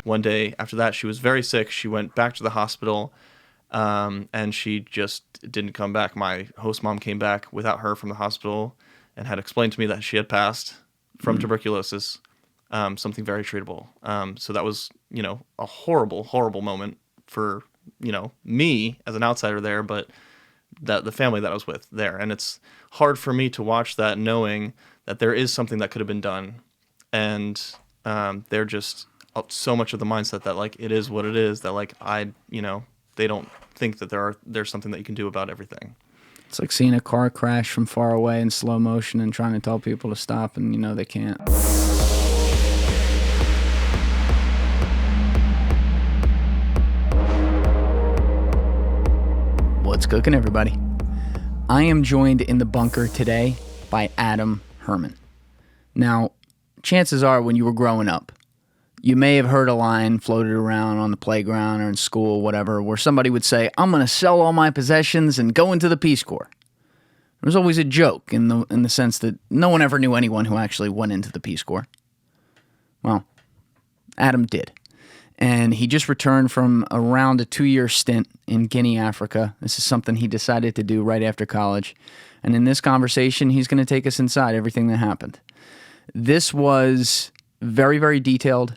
one day after that, she was very sick. She went back to the hospital, and she just didn't come back. My host mom came back without her from the hospital and had explained to me that she had passed from tuberculosis, something very treatable. So that was, a horrible, horrible moment for, me as an outsider there, but the family that I was with there. And it's hard for me to watch that knowing that there is something that could have been done. And they're just so much of the mindset that, like, it is what it is, that, like, they don't think that there's something that you can do about everything. It's like seeing a car crash from far away in slow motion and trying to tell people to stop, and they can't. What's cooking, everybody? I am joined in the bunker today by Adam Herman. Now, chances are when you were growing up, you may have heard a line floated around on the playground or in school, whatever, where somebody would say, "I'm going to sell all my possessions and go into the Peace Corps." It was always a joke in the sense that no one ever knew anyone who actually went into the Peace Corps. Well, Adam did. And he just returned from around a 2-year stint in Guinea, Africa. This is something he decided to do right after college. And in this conversation, he's going to take us inside everything that happened. This was very, very detailed.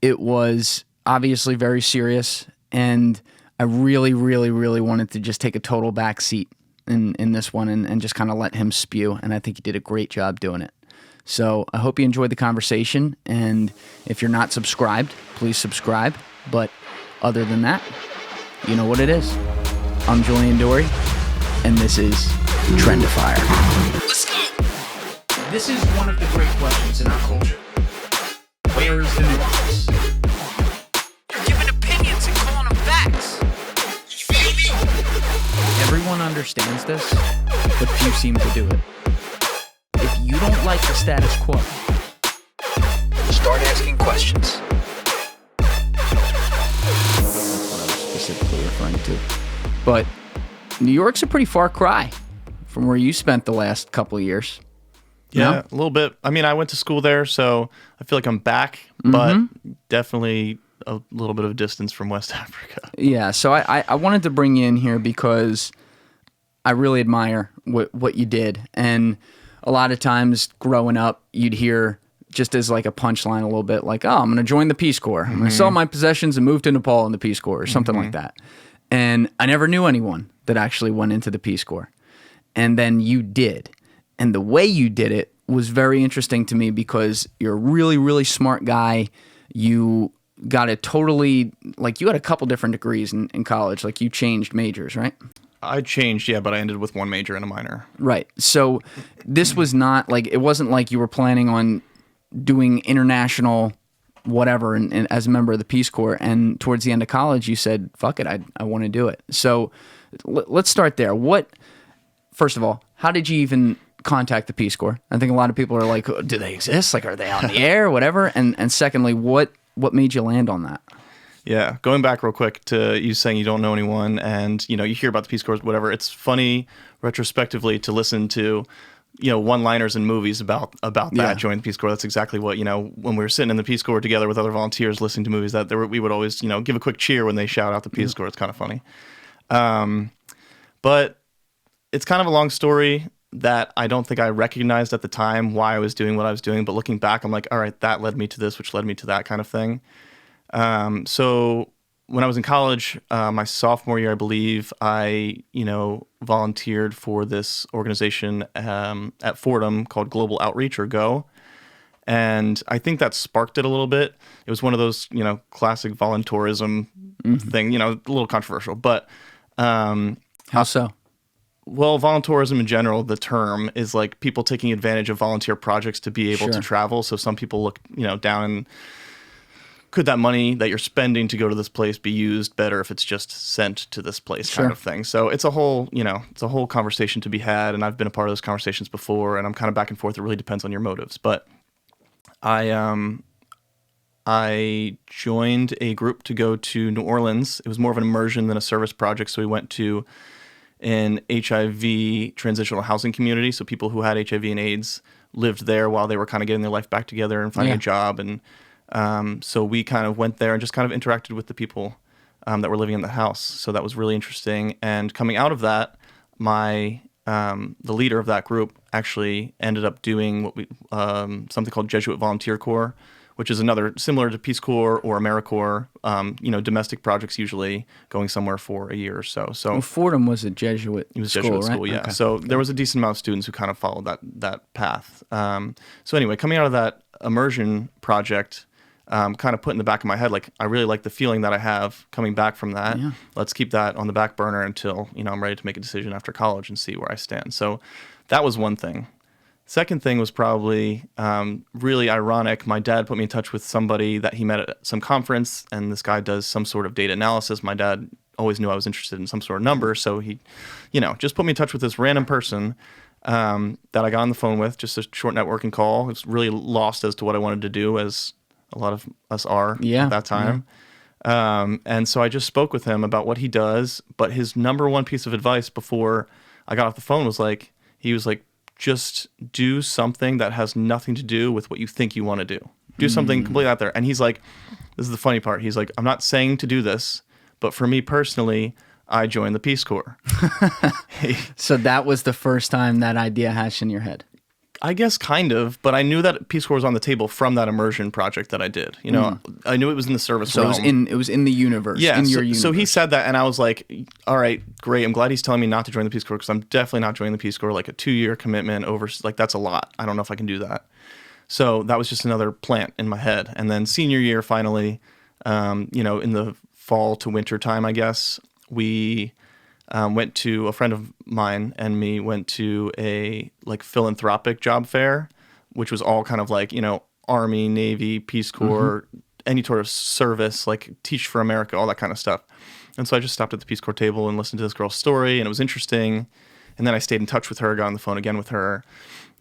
It was obviously very serious. And I really, really, really wanted to just take a total back seat in this one and just kind of let him spew. And I think he did a great job doing it. So I hope you enjoyed the conversation, and if you're not subscribed, please subscribe. But other than that, you know what it is. I'm Julian Dorey, and this is TRENDIFIER. Let's go! This is one of the great questions in our culture. Where is the nuance? You're giving opinions and calling them facts. You feel me? Everyone understands this, but few seem to do it. If you don't like the status quo, start asking questions. That's what I was specifically referring to. But New York's a pretty far cry from where you spent the last couple of years. Yeah, a little bit. I mean, I went to school there, so I feel like I'm back, but definitely a little bit of distance from West Africa. Yeah, so I wanted to bring you in here because I really admire what you did. And a lot of times growing up, you'd hear just as like a punchline a little bit like, "Oh, I'm going to join the Peace Corps. I'm going to sell my possessions and move to Nepal in the Peace Corps," or something like that. And I never knew anyone that actually went into the Peace Corps. And then you did. And the way you did it was very interesting to me because you're a really, really smart guy. You got a totally, like, you had a couple different degrees in college. Like, you changed majors, right? I changed, yeah, but I ended with one major and a minor. Right. So this was not like, it wasn't like you were planning on doing international whatever and as a member of the Peace Corps. And towards the end of college, you said, fuck it, I want to do it. So let's start there. First of all, how did you even contact the Peace Corps? I think a lot of people are like, do they exist? Like, are they on the air? Whatever. And secondly, what made you land on that? Yeah, going back real quick to you saying you don't know anyone and, you hear about the Peace Corps, whatever. It's funny retrospectively to listen to, one-liners in movies about that, joining the Peace Corps. That's exactly what, when we were sitting in the Peace Corps together with other volunteers listening to movies, that we would always, give a quick cheer when they shout out the Peace Corps. It's kind of funny. But it's kind of a long story that I don't think I recognized at the time why I was doing what I was doing. But looking back, I'm like, all right, that led me to this, which led me to that kind of thing. So when I was in college, my sophomore year, I believe, I, volunteered for this organization at Fordham called Global Outreach, or GO. And I think that sparked it a little bit. It was one of those, classic volunteerism thing, a little controversial. But how so? Well, volunteerism in general, the term is like people taking advantage of volunteer projects to be able to travel. So some people look, down and could that money that you're spending to go to this place be used better if it's just sent to this place kind of thing. So it's a whole, it's a whole conversation to be had. And I've been a part of those conversations before, and I'm kind of back and forth. It really depends on your motives. But I joined a group to go to New Orleans. It was more of an immersion than a service project. So we went to an HIV transitional housing community. So people who had HIV and AIDS lived there while they were kind of getting their life back together and finding a job. And So we kind of went there and just kind of interacted with the people that were living in the house. So that was really interesting. And coming out of that, the leader of that group actually ended up doing what we something called Jesuit Volunteer Corps, which is another similar to Peace Corps or AmeriCorps, domestic projects usually going somewhere for a year or so. So Fordham was a Jesuit it was school, Jesuit right? school, yeah. Okay. So there was a decent amount of students who kind of followed that path. So anyway, coming out of that immersion project, kind of put in the back of my head, like, I really like the feeling that I have coming back from that. Yeah. Let's keep that on the back burner until, I'm ready to make a decision after college and see where I stand. So that was one thing. Second thing was probably really ironic. My dad put me in touch with somebody that he met at some conference, and this guy does some sort of data analysis. My dad always knew I was interested in some sort of number, so he, just put me in touch with this random person that I got on the phone with, just a short networking call. I was really lost as to what I wanted to do, as a lot of us are at that time. Yeah. And so I just spoke with him about what he does, but his number one piece of advice before I got off the phone was he was like, just do something that has nothing to do with what you think you want to do. Do something completely out there. And he's like, this is the funny part. He's like, I'm not saying to do this, but for me personally, I joined the Peace Corps. So that was the first time that idea hatched in your head? I guess kind of, but I knew that Peace Corps was on the table from that immersion project that I did. I knew it was in the service realm. So it was in the universe, yeah, in your universe. So he said that, and I was like, all right, great. I'm glad he's telling me not to join the Peace Corps, because I'm definitely not joining the Peace Corps. Like a 2-year commitment over, that's a lot. I don't know if I can do that. So that was just another plant in my head. And then senior year, finally, in the fall to winter time, I guess, we went to, a friend of mine and me went to a philanthropic job fair, which was all kind of Army, Navy, Peace Corps, any sort of service, like Teach for America, all that kind of stuff. And so I just stopped at the Peace Corps table and listened to this girl's story, and it was interesting. And then I stayed in touch with her, got on the phone again with her.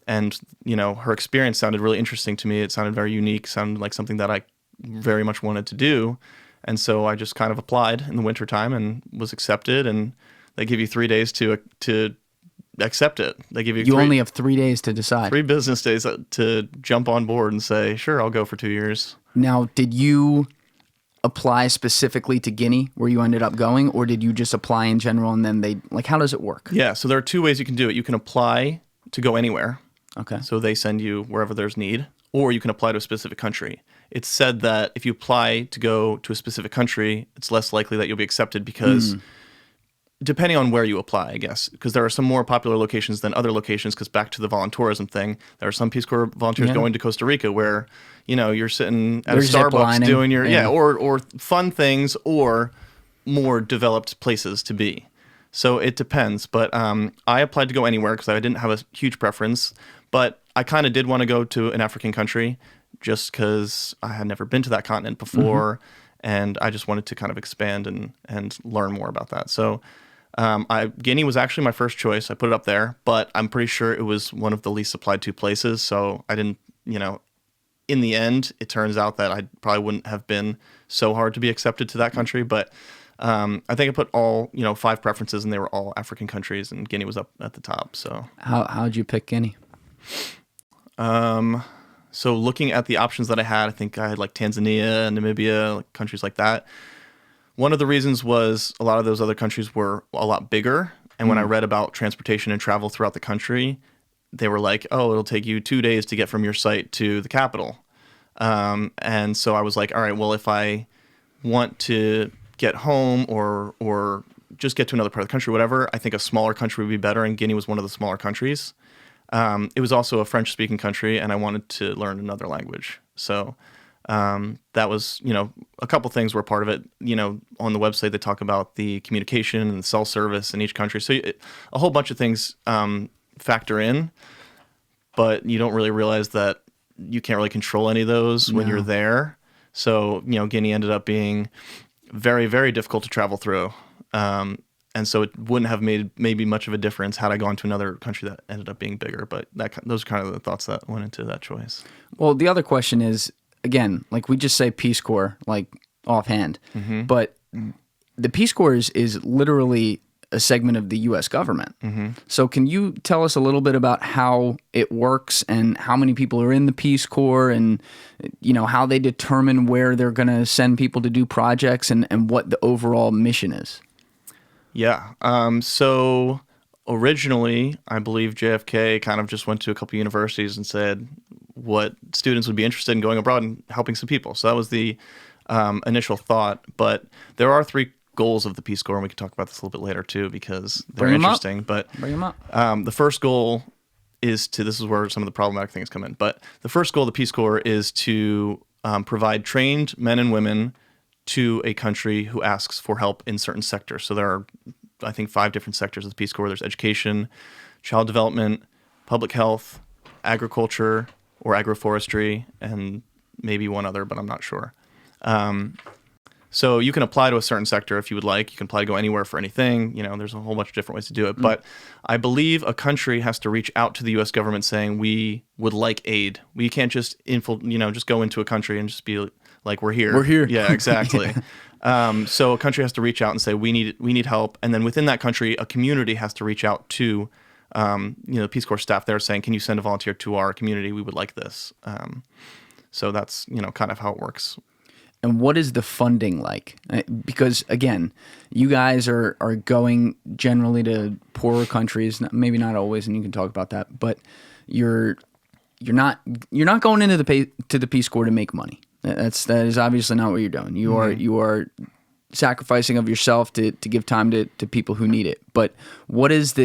And, her experience sounded really interesting to me. It sounded very unique, sounded like something that I very much wanted to do. And so I just kind of applied in the wintertime and was accepted. And they give you 3 days to accept it. They give you only have 3 days to decide. 3 business days to jump on board and say, sure, I'll go for 2 years. Now, did you apply specifically to Guinea where you ended up going, or did you just apply in general and then how does it work? Yeah, so there are 2 ways you can do it. You can apply to go anywhere. Okay. So they send you wherever there's need, or you can apply to a specific country. It's said that if you apply to go to a specific country, it's less likely that you'll be accepted because depending on where you apply, I guess, because there are some more popular locations than other locations, because back to the volunteerism thing, there are some Peace Corps volunteers going to Costa Rica where, you're sitting at a Starbucks doing your, or fun things or more developed places to be. So it depends. But I applied to go anywhere because I didn't have a huge preference, but I kind of did want to go to an African country just because I had never been to that continent before, and I just wanted to kind of expand and learn more about that. So Guinea was actually my first choice. I put it up there, but I'm pretty sure it was one of the least applied to places. So I didn't, in the end, it turns out that I probably wouldn't have been so hard to be accepted to that country. But I think I put all, 5 preferences, and they were all African countries, and Guinea was up at the top. So how'd you pick Guinea? So looking at the options that I had, I think I had Tanzania, Namibia, countries like that. One of the reasons was a lot of those other countries were a lot bigger. And when I read about transportation and travel throughout the country, they were like, oh, it'll take you 2 days to get from your site to the capital. And so I was like, all right, well, if I want to get home or just get to another part of the country, whatever, I think a smaller country would be better. And Guinea was one of the smaller countries. It was also a French-speaking country, and I wanted to learn another language. So that was, a couple things were part of it. On the website, they talk about the communication and the cell service in each country. So a whole bunch of things factor in, but you don't really realize that you can't really control any of those when you're there. So, Guinea ended up being very, very difficult to travel through. And so it wouldn't have made maybe much of a difference had I gone to another country that ended up being bigger. But those are kind of the thoughts that went into that choice. Well, the other question is, again, we just say Peace Corps, offhand. But the Peace Corps is literally a segment of the U.S. government. Mm-hmm. So can you tell us a little bit about how it works and how many people are in the Peace Corps and, how they determine where they're going to send people to do projects and what the overall mission is? Yeah. So originally, I believe JFK kind of just went to a couple universities and said what students would be interested in going abroad and helping some people. So that was the initial thought. But there are 3 goals of the Peace Corps, and we can talk about this a little bit later too because they're interesting. But bring them up. The first goal is this is where some of the problematic things come in. But the first goal of the Peace Corps is to provide trained men and women to a country who asks for help in certain sectors. So there are, I think, 5 different sectors of the Peace Corps. There's education, child development, public health, agriculture or agroforestry, and maybe one other, but I'm not sure. So you can apply to a certain sector if you would like. You can apply to go anywhere for anything. There's a whole bunch of different ways to do it. But I believe a country has to reach out to the U.S. government saying we would like aid. We can't just just go into a country and just be like, we're here. We're here. Yeah, exactly. So a country has to reach out and say we need help. And then within that country, a community has to reach out to the Peace Corps staff there saying, can you send a volunteer to our community? We would like this. So that's kind of how it works. And what is the funding like? Because again, you guys are going generally to poorer countries, maybe not always, and you can talk about that. But you're not going into the Peace Corps to make money. That is obviously not what you're doing. You are sacrificing of yourself to give time to people who need it. But what is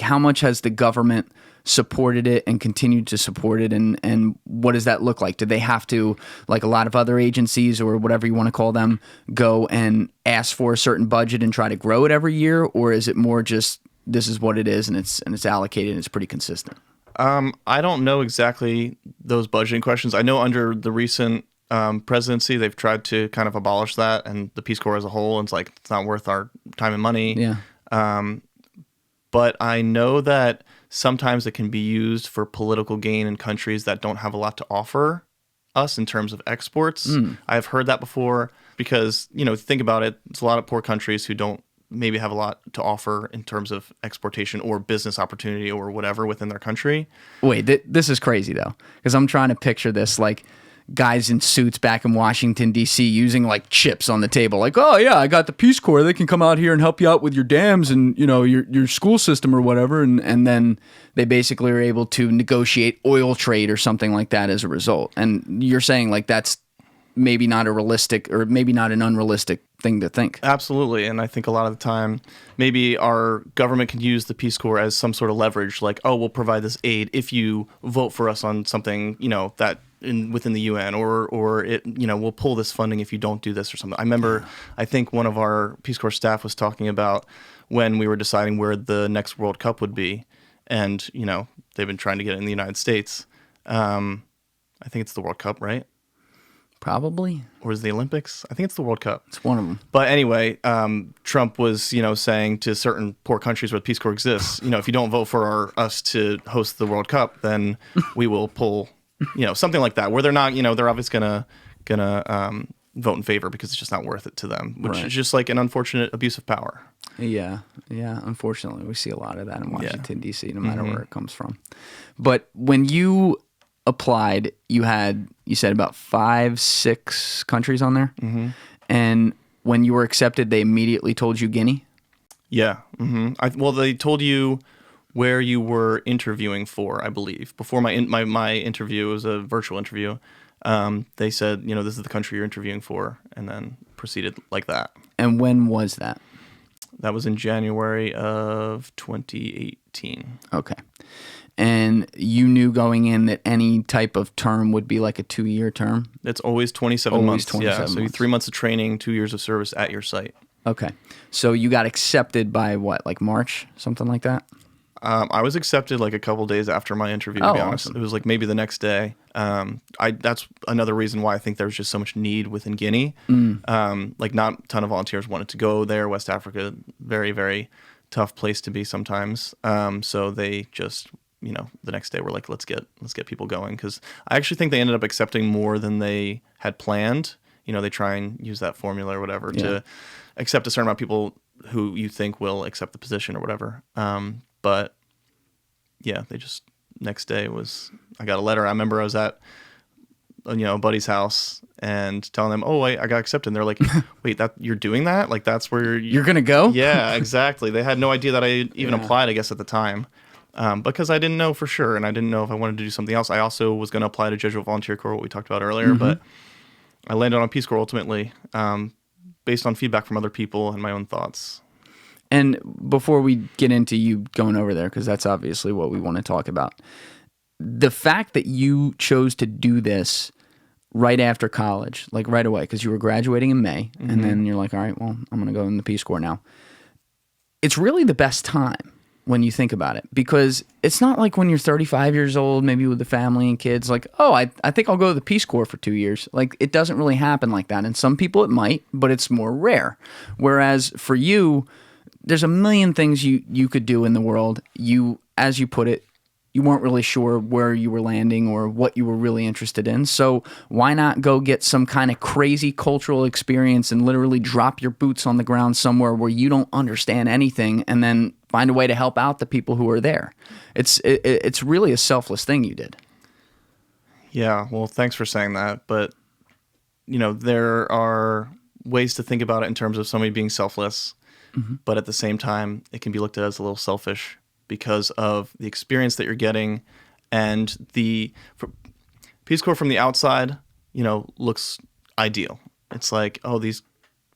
how much has the government supported it and continued to support it, and what does that look like? Do they have to, like a lot of other agencies or whatever you want to call them, go and ask for a certain budget and try to grow it every year, or is it more just this is what it is and it's allocated and it's pretty consistent? I don't know exactly those budgeting questions. I know under the recent presidency they've tried to kind of abolish that, and the Peace Corps as a whole, and it's not worth our time and money. Yeah. But I know that sometimes it can be used for political gain in countries that don't have a lot to offer us in terms of exports. I've heard that before because, think about it, it's a lot of poor countries who don't maybe have a lot to offer in terms of exportation or business opportunity or whatever within their country. Wait, this is crazy though, because I'm trying to picture this like guys in suits back in Washington, D.C. using like chips on the table. Like, oh yeah, I got the Peace Corps. They can come out here and help you out with your dams and, your school system or whatever. And then they basically are able to negotiate oil trade or something like that as a result. And you're saying like that's maybe not a realistic or maybe not an unrealistic thing to think. Absolutely. And I think a lot of the time, maybe our government can use the Peace Corps as some sort of leverage, like, oh, we'll provide this aid if you vote for us on something, that within the UN, or it, we'll pull this funding if you don't do this or something. I remember, I think one of our Peace Corps staff was talking about when we were deciding where the next World Cup would be, and they've been trying to get it in the United States. I think it's the World Cup, right? Probably. Or is it the Olympics? I think it's the World Cup. It's one of them. But anyway, Trump was, saying to certain poor countries where the Peace Corps exists, if you don't vote for us to host the World Cup, then we will pull, something like that, where they're not, they're obviously gonna vote in favor because it's just not worth it to them, which is just like an unfortunate abuse of power. Yeah. Unfortunately, we see a lot of that in Washington, D.C., no matter where it comes from. But when you applied, you said about 5-6 countries on there, and when you were accepted, they immediately told you Guinea. Yeah. Well, they told you where you were interviewing for, I believe. Before my interview, it was a virtual interview. They said, this is the country you're interviewing for, and then proceeded like that. And when was that? That was in January of 2018. Okay. And you knew going in that any type of term would be like a 2-year term? It's always 27 months. 27 months. So 3 months of training, 2 years of service at your site. Okay. So you got accepted by what, like March, something like that? I was accepted like a couple days after my interview, to be honest. Awesome. It was like maybe the next day. That's another reason why I think there's just so much need within Guinea. Like not a ton of volunteers wanted to go there. West Africa, very, very tough place to be sometimes. So they just, the next day we're like, let's get people going. Because I actually think they ended up accepting more than they had planned. They try and use that formula or whatever to accept a certain amount of people who you think will accept the position or whatever. But yeah, they just next day I got a letter. I remember I was at a buddy's house and telling them, oh, I got accepted. And they're like, wait, that you're doing that? Like that's where you're gonna go? Yeah, exactly. They had no idea that I even applied, I guess, at the time. Because I didn't know for sure, and I didn't know if I wanted to do something else. I also was going to apply to Jesuit Volunteer Corps, what we talked about earlier, but I landed on Peace Corps ultimately, based on feedback from other people and my own thoughts. And before we get into you going over there, because that's obviously what we want to talk about, the fact that you chose to do this right after college, like right away, because you were graduating in May, and then you're like, all right, well, I'm going to go in the Peace Corps now. It's really the best time when you think about it, because it's not like when you're 35 years old, maybe with the family and kids, like, oh, I think I'll go to the Peace Corps for 2 years. Like, it doesn't really happen like that. And some people it might, but it's more rare. Whereas for you, there's a million things you could do in the world. You, as you put it, you weren't really sure where you were landing or what you were really interested in. So why not go get some kind of crazy cultural experience and literally drop your boots on the ground somewhere where you don't understand anything, and then find a way to help out the people who are there. It's really a selfless thing you did. Yeah, well, thanks for saying that. But, there are ways to think about it in terms of somebody being selfless, but at the same time, it can be looked at as a little selfish because of the experience that you're getting, and Peace Corps from the outside, looks ideal. It's like, oh, these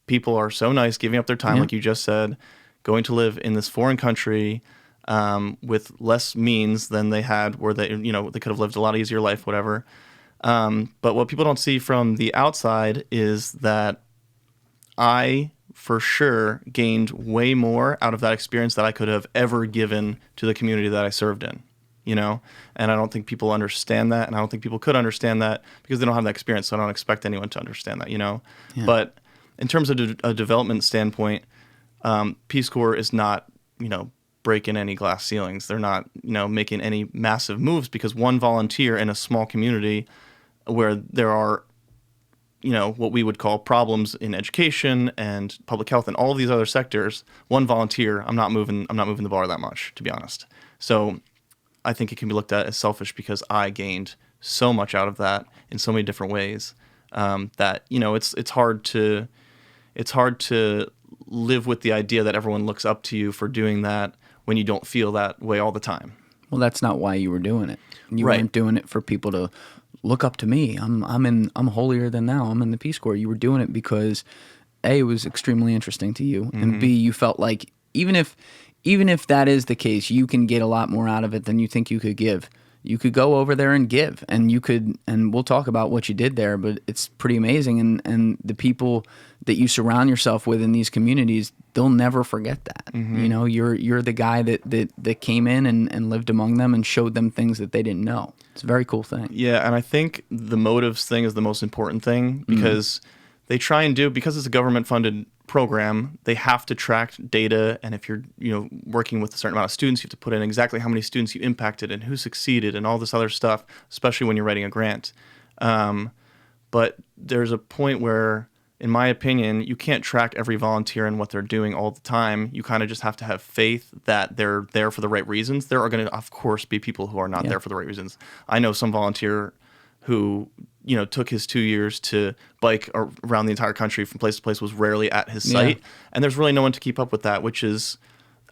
people are so nice, giving up their time, like you just said, going to live in this foreign country with less means than they had, where they could have lived a lot easier life, whatever. But what people don't see from the outside is that I, for sure, gained way more out of that experience that I could have ever given to the community that I served in, and I don't think people understand that, and I don't think people could understand that because they don't have that experience, so I don't expect anyone to understand that, Yeah. But in terms of a development standpoint, Peace Corps is not, breaking any glass ceilings. They're not, making any massive moves, because one volunteer in a small community where there are, what we would call problems in education and public health and all of these other sectors, one volunteer, I'm not moving the bar that much, to be honest. So I think it can be looked at as selfish because I gained so much out of that in so many different ways, that, it's hard to live with the idea that everyone looks up to you for doing that when you don't feel that way all the time. Well, that's not why you were doing it. You Right. weren't doing it for people to look up to me. I'm holier than thou. I'm in the Peace Corps. You were doing it because A, it was extremely interesting to you, and B, you felt like even if that is the case, you can get a lot more out of it than you think you could give. You could go over there and give, and we'll talk about what you did there, but it's pretty amazing. And the people that you surround yourself with in these communities, they'll never forget that. You're the guy that came in and lived among them and showed them things that they didn't know. It's a very cool thing. Yeah, and I think the motives thing is the most important thing, because they try and do, because it's a government-funded program, they have to track data, and if you're working with a certain amount of students, you have to put in exactly how many students you impacted and who succeeded and all this other stuff, especially when you're writing a grant. But there's a point where, in my opinion, you can't track every volunteer and what they're doing all the time. You kind of just have to have faith that they're there for the right reasons. There are going to, of course, be people who are not there for the right reasons. I know some volunteer who took his 2 years to bike around the entire country from place to place, was rarely at his site. And there's really no one to keep up with that, which is,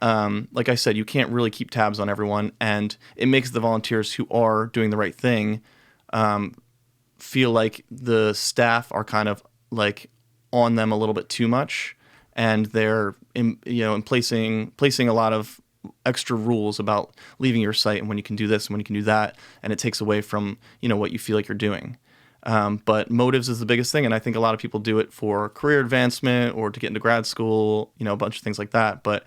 like I said, you can't really keep tabs on everyone. And it makes the volunteers who are doing the right thing feel like the staff are kind of like on them a little bit too much. And they're, placing a lot of extra rules about leaving your site and when you can do this and when you can do that. And it takes away from, what you feel like you're doing. But motives is the biggest thing, and I think a lot of people do it for career advancement or to get into grad school, a bunch of things like that. But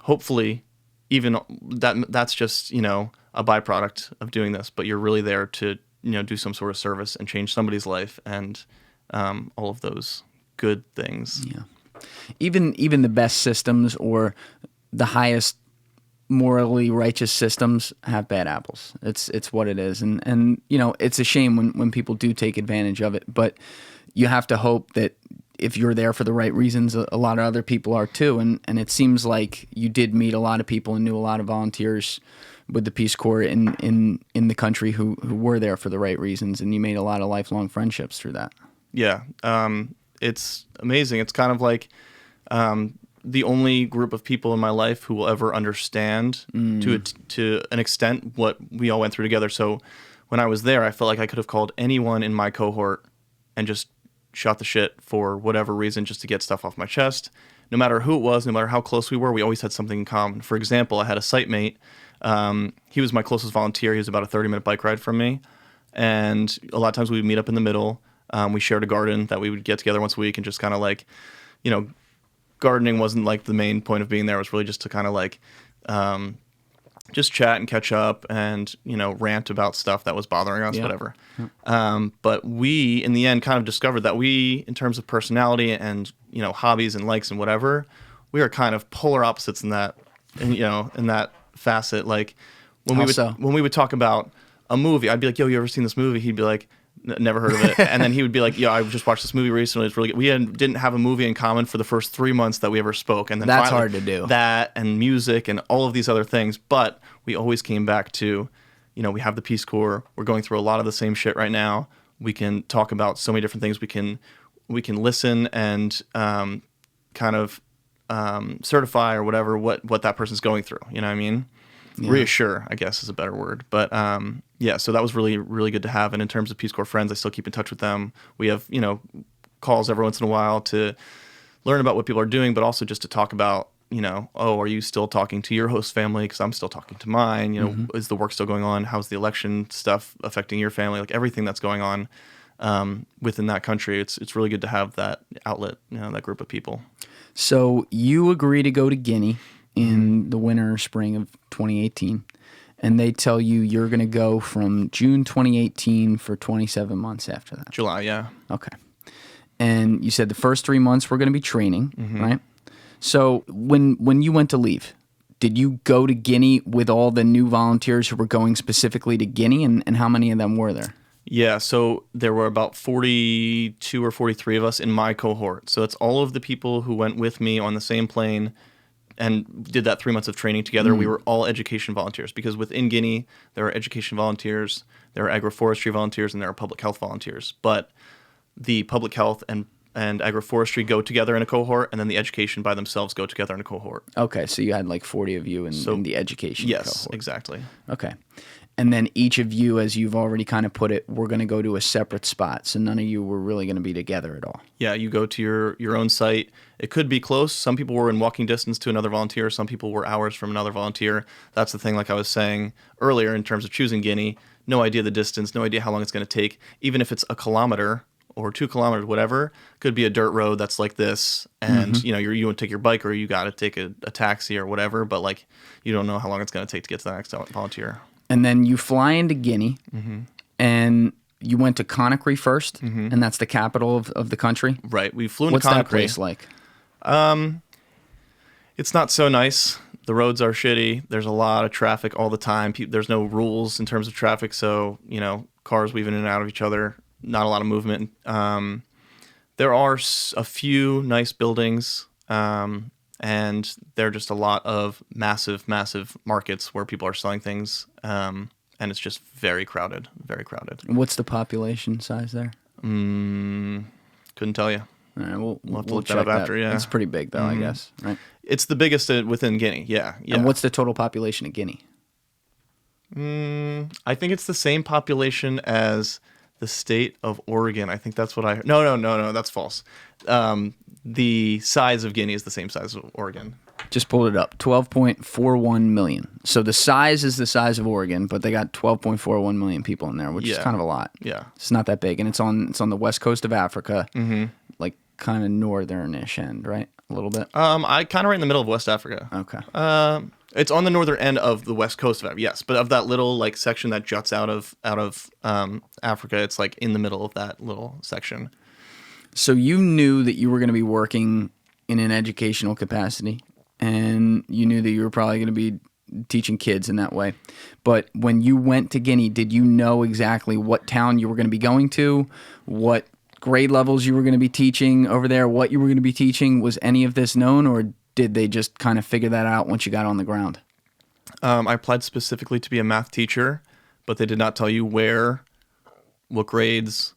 hopefully, even that's just a byproduct of doing this. But you're really there to do some sort of service and change somebody's life, and all of those good things. Yeah, even the best systems or the highest morally righteous systems have bad apples. It's what it is. And it's a shame when people do take advantage of it, but you have to hope that if you're there for the right reasons, a lot of other people are too. And it seems like you did meet a lot of people and knew a lot of volunteers with the Peace Corps in the country who were there for the right reasons, and you made a lot of lifelong friendships through that. Yeah, it's amazing. It's kind of like the only group of people in my life who will ever understand to an extent what we all went through together. So when I was there, I felt like I could have called anyone in my cohort and just shot the shit for whatever reason, just to get stuff off my chest. No matter who it was, no matter how close we were, we always had something in common. For example, I had a site mate. He was my closest volunteer. He was about a 30-minute bike ride from me. And a lot of times we would meet up in the middle. We shared a garden that we would get together once a week and just kind of like, gardening wasn't like the main point of being there. It was really just to kind of like just chat and catch up and, rant about stuff that was bothering us, whatever. Yeah. But we, in the end, kind of discovered that we, in terms of personality and, hobbies and likes and whatever, we are kind of polar opposites in that, in that facet. Like when we would talk about a movie, I'd be like, yo, you ever seen this movie? He'd be like, never heard of it. And then he would be like, yo, I just watched this movie recently. It's really good. We didn't have a movie in common for the first 3 months that we ever spoke. And then that's hard to do. That and music and all of these other things. But we always came back to, we have the Peace Corps. We're going through a lot of the same shit right now. We can talk about so many different things. We can listen and kind of certify or whatever what that person's going through. You know what I mean? Yeah. Reassure, I guess, is a better word. But so that was really, really good to have. And in terms of Peace Corps friends, I still keep in touch with them. We have, calls every once in a while to learn about what people are doing, but also just to talk about, are you still talking to your host family? Because I'm still talking to mine. Is the work still going on? How's the election stuff affecting your family? Like everything that's going on within that country. It's really good to have that outlet, that group of people. So you agree to go to Guinea in the winter or spring of 2018, and they tell you you're going to go from June 2018 for 27 months after that. July, yeah. Okay. And you said the first 3 months were going to be training, right? So when you went to leave, did you go to Guinea with all the new volunteers who were going specifically to Guinea, and how many of them were there? Yeah, so there were about 42 or 43 of us in my cohort. So it's all of the people who went with me on the same plane and did that 3 months of training together. We were all education volunteers because within Guinea, there are education volunteers, there are agroforestry volunteers, and there are public health volunteers. But the public health and agroforestry go together in a cohort, and then the education by themselves go together in a cohort. Okay, so you had like 40 of you in the education cohort. Yes, exactly. Okay. And then each of you, as you've already kind of put it, we're going to go to a separate spot. So none of you were really going to be together at all. Yeah, you go to your own site. It could be close. Some people were in walking distance to another volunteer. Some people were hours from another volunteer. That's the thing, like I was saying earlier, in terms of choosing Guinea, no idea the distance, no idea how long it's going to take. Even if it's a kilometer or 2 kilometers, whatever, could be a dirt road that's like this. And, you want to take your bike or you got to take a taxi or whatever. But, like, you don't know how long it's going to take to get to the next volunteer. And then you fly into Guinea, and you went to Conakry first, and that's the capital of the country? Right. We flew into Conakry. What's that place like? It's not so nice. The roads are shitty. There's a lot of traffic all the time. There's no rules in terms of traffic, so, cars weaving in and out of each other, not a lot of movement. There are a few nice buildings, and there are just a lot of massive, massive markets where people are selling things, and it's just very crowded, very crowded. What's the population size there? Couldn't tell you. All right, we'll have to look that up after, yeah. It's pretty big, though, I guess, right? It's the biggest within Guinea, yeah. And what's the total population of Guinea? I think it's the same population as the state of Oregon. I think that's what I heard. No, that's false. The size of Guinea is the same size of Oregon. Just pulled it up, 12.41 million. So the size is the size of Oregon, but they got 12.41 million people in there, which is kind of a lot. Yeah. It's not that big, and it's on the west coast of Africa, like kind of northern-ish end, right? A little bit? I kind of right in the middle of West Africa. Okay. It's on the northern end of the west coast of Africa, yes, but of that little like section that juts out of Africa, it's like in the middle of that little section. So you knew that you were going to be working in an educational capacity, and you knew that you were probably going to be teaching kids in that way. But when you went to Guinea, did you know exactly what town you were going to be going to, what grade levels you were going to be teaching over there, what you were going to be teaching? Was any of this known, or did they just kind of figure that out once you got on the ground? I applied specifically to be a math teacher, but they did not tell you where, what grades.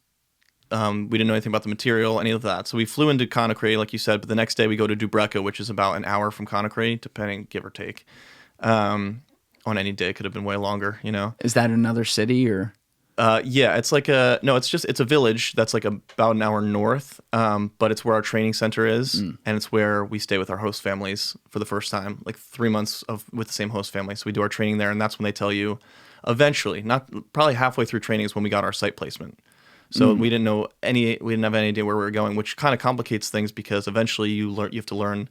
We didn't know anything about the material, any of that. So we flew into Conakry, like you said, but the next day we go to Dubreka, which is about an hour from Conakry, depending, give or take. On any day, it could have been way longer, you know? Is that another city, or? Yeah, it's like it's a village that's like about an hour north, but it's where our training center is, and it's where we stay with our host families for the first time, like 3 months with the same host family. So we do our training there, and that's when they tell you, eventually, probably halfway through training is when we got our site placement. So we didn't have any idea where we were going, which kind of complicates things because eventually you have to learn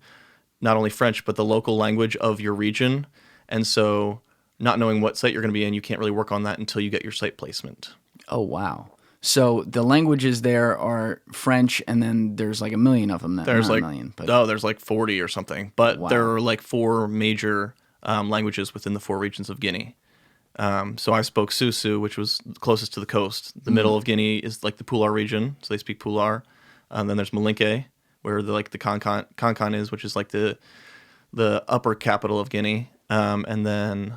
not only French but the local language of your region, and so not knowing what site you're going to be in, you can't really work on that until you get your site placement. Oh, wow. So the languages there are French, and then there's like a million of them. There's like 40 or something. But There are like 4 major languages within the 4 regions of Guinea. So I spoke Susu, which was closest to the coast. The middle of Guinea is like the Pulaar region, so they speak Pulaar. Then there's Malinke, where the Cancan is, which is like the upper capital of Guinea. And then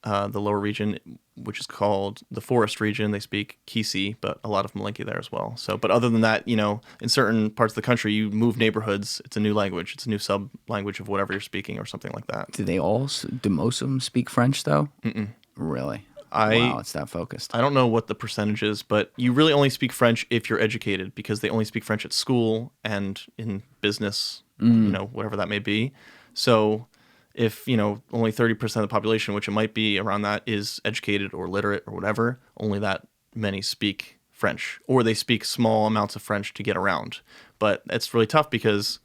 the lower region, which is called the forest region, they speak Kisi, but a lot of Malinke there as well. So, but other than that, you know, in certain parts of the country, you move neighborhoods, it's a new language. It's a new sub-language of whatever you're speaking or something like that. Do most of them speak French, though? Mm-mm. Really? Wow, it's that focused. I don't know what the percentage is, but you really only speak French if you're educated, because they only speak French at school and in business, you know, whatever that may be. So if, you know, only 30% of the population, which it might be around that, is educated or literate or whatever, only that many speak French, or they speak small amounts of French to get around. But it's really tough because,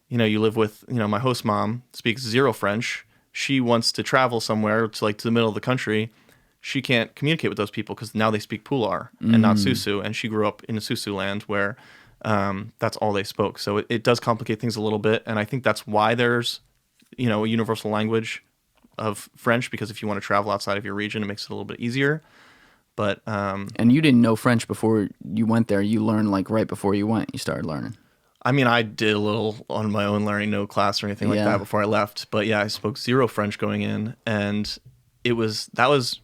you know, you live with, you know, my host mom speaks 0 French. She wants to travel somewhere to the middle of the country. She can't communicate with those people because now they speak Pulaar and not Susu, and she grew up in a Susu land where that's all they spoke. So it does complicate things a little bit, and I think that's why there's, you know, a universal language of French, because if you want to travel outside of your region, it makes it a little bit easier. But and you didn't know French before you went there. You learned like right before you went. You started learning. I mean, I did a little on my own learning, no class or anything like that before I left. But yeah, I spoke 0 French going in, and that was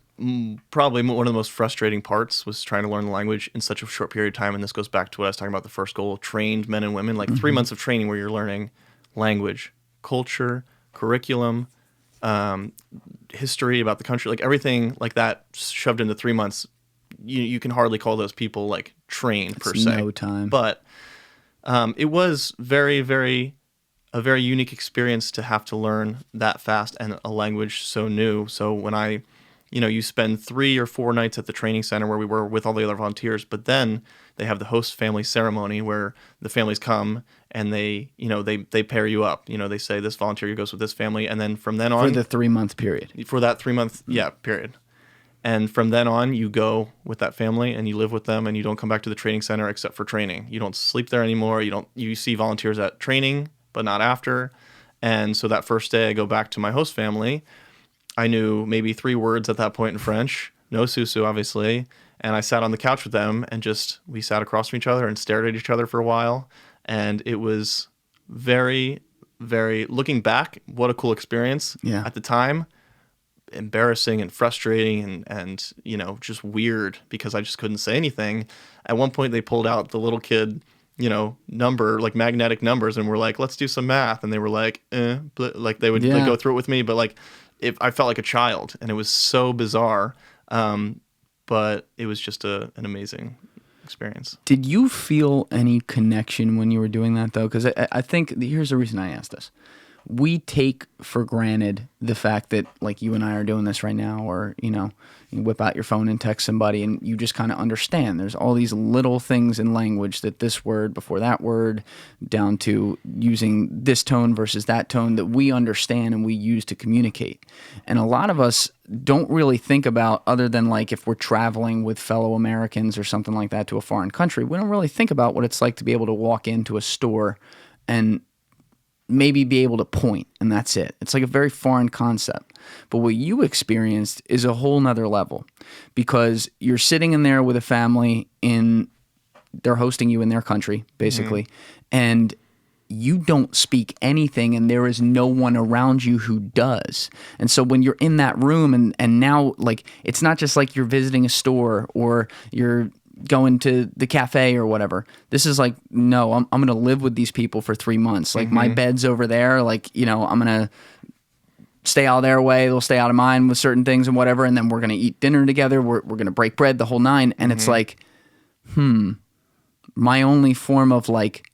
probably one of the most frustrating parts, was trying to learn the language in such a short period of time. And this goes back to what I was talking about, the first goal: trained men and women, like 3 months of training where you're learning language, culture, curriculum, history about the country, like everything like that shoved into 3 months. You can hardly call those people like trained per se. No time. But it was a very unique experience to have to learn that fast and a language so new. So when you spend 3 or 4 nights at the training center where we were with all the other volunteers, but then they have the host family ceremony where the families come and they pair you up. You know, they say this volunteer goes with this family, and then from then on, for the 3-month period. For that 3-month period. And from then on, you go with that family and you live with them, and you don't come back to the training center except for training. You don't sleep there anymore. You see volunteers at training, but not after. And so that first day I go back to my host family, I knew maybe 3 words at that point in French, no Susu, obviously. And I sat on the couch with them and we sat across from each other and stared at each other for a while. And it was very, very, looking back, what a cool experience. Yeah. At the time, embarrassing and frustrating and you know, just weird because I just couldn't say anything. At one point they pulled out the little kid, you know, number, like magnetic numbers, and we're like, let's do some math. And they were like, like they would like, go through it with me, but like I felt like a child, and it was so bizarre. But it was just an amazing experience. Did you feel any connection when you were doing that, though? Because I think here's the reason I asked this. We take for granted the fact that, like, you and I are doing this right now, or, you know, you whip out your phone and text somebody and you just kind of understand. There's all these little things in language, that this word before that word, down to using this tone versus that tone, that we understand and we use to communicate. And a lot of us don't really think about, other than like if we're traveling with fellow Americans or something like that to a foreign country, we don't really think about what it's like to be able to walk into a store and maybe be able to point, and that's it. It's like a very foreign concept. But what you experienced is a whole nother level, because you're sitting in there with a family in they're hosting you in their country, basically, and you don't speak anything, and there is no one around you who does. And so when you're in that room, and now, like, it's not just like you're visiting a store or you're going to the cafe or whatever. This is like, no, I'm going to live with these people for 3 months. Like, my bed's over there. Like, you know, I'm going to stay out of their way. They'll stay out of mine with certain things and whatever. And then we're going to eat dinner together. We're going to break bread, the whole nine. And it's like, my only form of like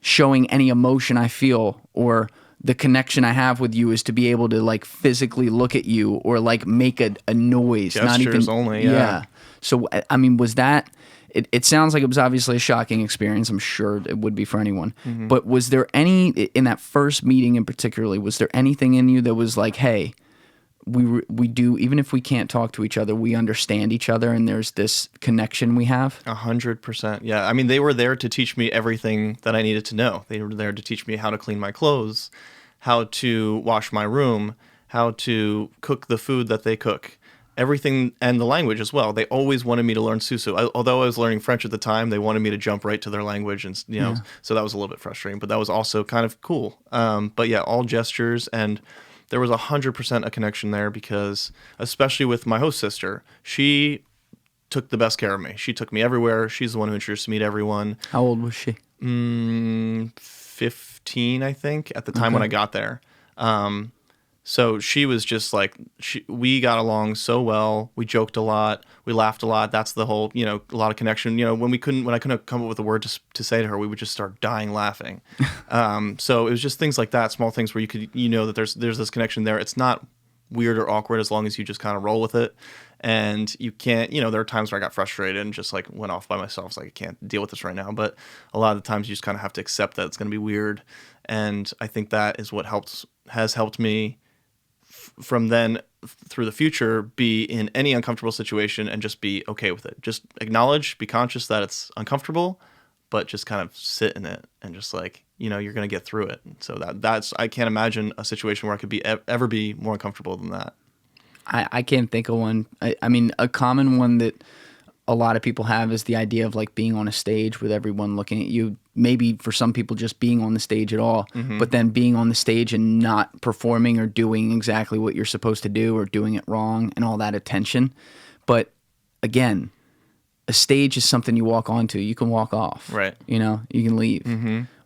showing any emotion I feel or the connection I have with you is to be able to like physically look at you or like make a noise. Gestures not even only, yeah. So, I mean, was that, it sounds like it was obviously a shocking experience. I'm sure it would be for anyone. But was there any, in that first meeting in particularly, was there anything in you that was like, hey, we do, even if we can't talk to each other, we understand each other and there's this connection we have? 100%. Yeah. I mean, they were there to teach me everything that I needed to know. They were there to teach me how to clean my clothes, how to wash my room, how to cook the food that they cook, everything, and the language as well. They always wanted me to learn Susu. Although I was learning French at the time, they wanted me to jump right to their language, and you know, so that was a little bit frustrating, but that was also kind of cool. But yeah, all gestures, and there was 100% a connection there because, especially with my host sister, she took the best care of me. She took me everywhere. She's the one who introduced me to everyone. How old was she? 15, I think, at the time when I got there. So she was just like, we got along so well. We joked a lot. We laughed a lot. That's the whole, you know, a lot of connection. You know, when I couldn't come up with a word to say to her, we would just start dying laughing. So it was just things like that, small things where you could, you know, that there's this connection there. It's not weird or awkward as long as you just kind of roll with it. And you can't, you know, there are times where I got frustrated and just like went off by myself. It's like, I can't deal with this right now. But a lot of the times you just kind of have to accept that it's going to be weird. And I think that is what has helped me from then through the future, be in any uncomfortable situation and just be okay with it. Just acknowledge, be conscious that it's uncomfortable, but just kind of sit in it and just like, you know, you're going to get through it. So that's, I can't imagine a situation where I could ever be more uncomfortable than that. I can't think of one. I mean, a common one that a lot of people have is the idea of like being on a stage with everyone looking at you. Maybe for some people just being on the stage at all, but then being on the stage and not performing or doing exactly what you're supposed to do or doing it wrong and all that attention. But again, a stage is something you walk onto. You can walk off. Right. You know, you can leave.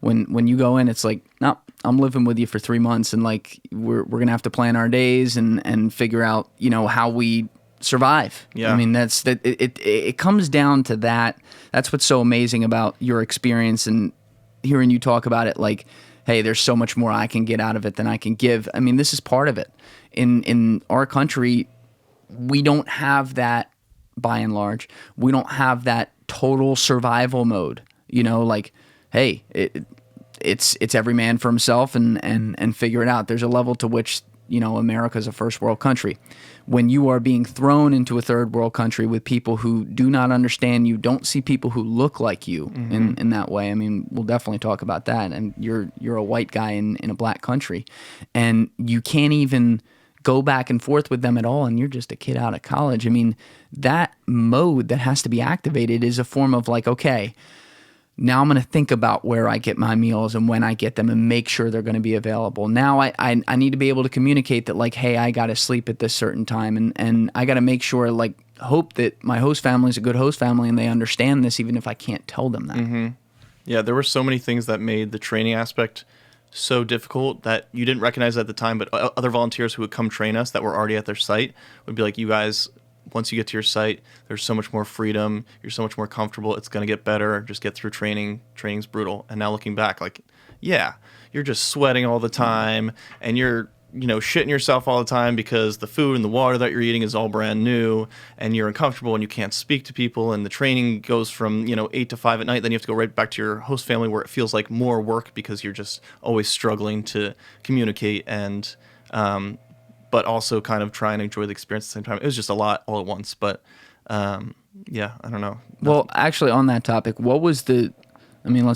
When you go in, it's like, no, I'm living with you for 3 months, and like we're gonna have to plan our days and figure out, you know, how we survive. Yeah. I mean, it comes down to that. That's what's so amazing about your experience and hearing you talk about it. Like, hey, there's so much more I can get out of it than I can give. I mean, this is part of it. In our country, we don't have that. By and large, we don't have that total survival mode. You know, like, hey, it's every man for himself and figure it out. There's a level to which, you know, America's a first world country. When you are being thrown into a third world country with people who do not understand you, don't see people who look like you in that way. I mean, we'll definitely talk about that. And you're a white guy in a black country, and you can't even go back and forth with them at all, and you're just a kid out of college. I mean, that mode that has to be activated is a form of like, okay, now I'm going to think about where I get my meals and when I get them and make sure they're going to be available. Now I need to be able to communicate that, like, hey, I got to sleep at this certain time, and I got to make sure, like, hope that my host family is a good host family and they understand this even if I can't tell them that. Yeah, there were so many things that made the training aspect so difficult that you didn't recognize at the time, but other volunteers who would come train us that were already at their site would be like, you guys, once you get to your site, there's so much more freedom. You're so much more comfortable. It's going to get better. Just get through training. Training's brutal. And now looking back, like, yeah, you're just sweating all the time and you're, you know, shitting yourself all the time because the food and the water that you're eating is all brand new and you're uncomfortable and you can't speak to people, and the training goes from, you know, 8 to 5 at night. Then you have to go right back to your host family where it feels like more work because you're just always struggling to communicate and, but also kind of try and enjoy the experience at the same time. It was just a lot all at once, but yeah, I don't know. Well, actually on that topic, let's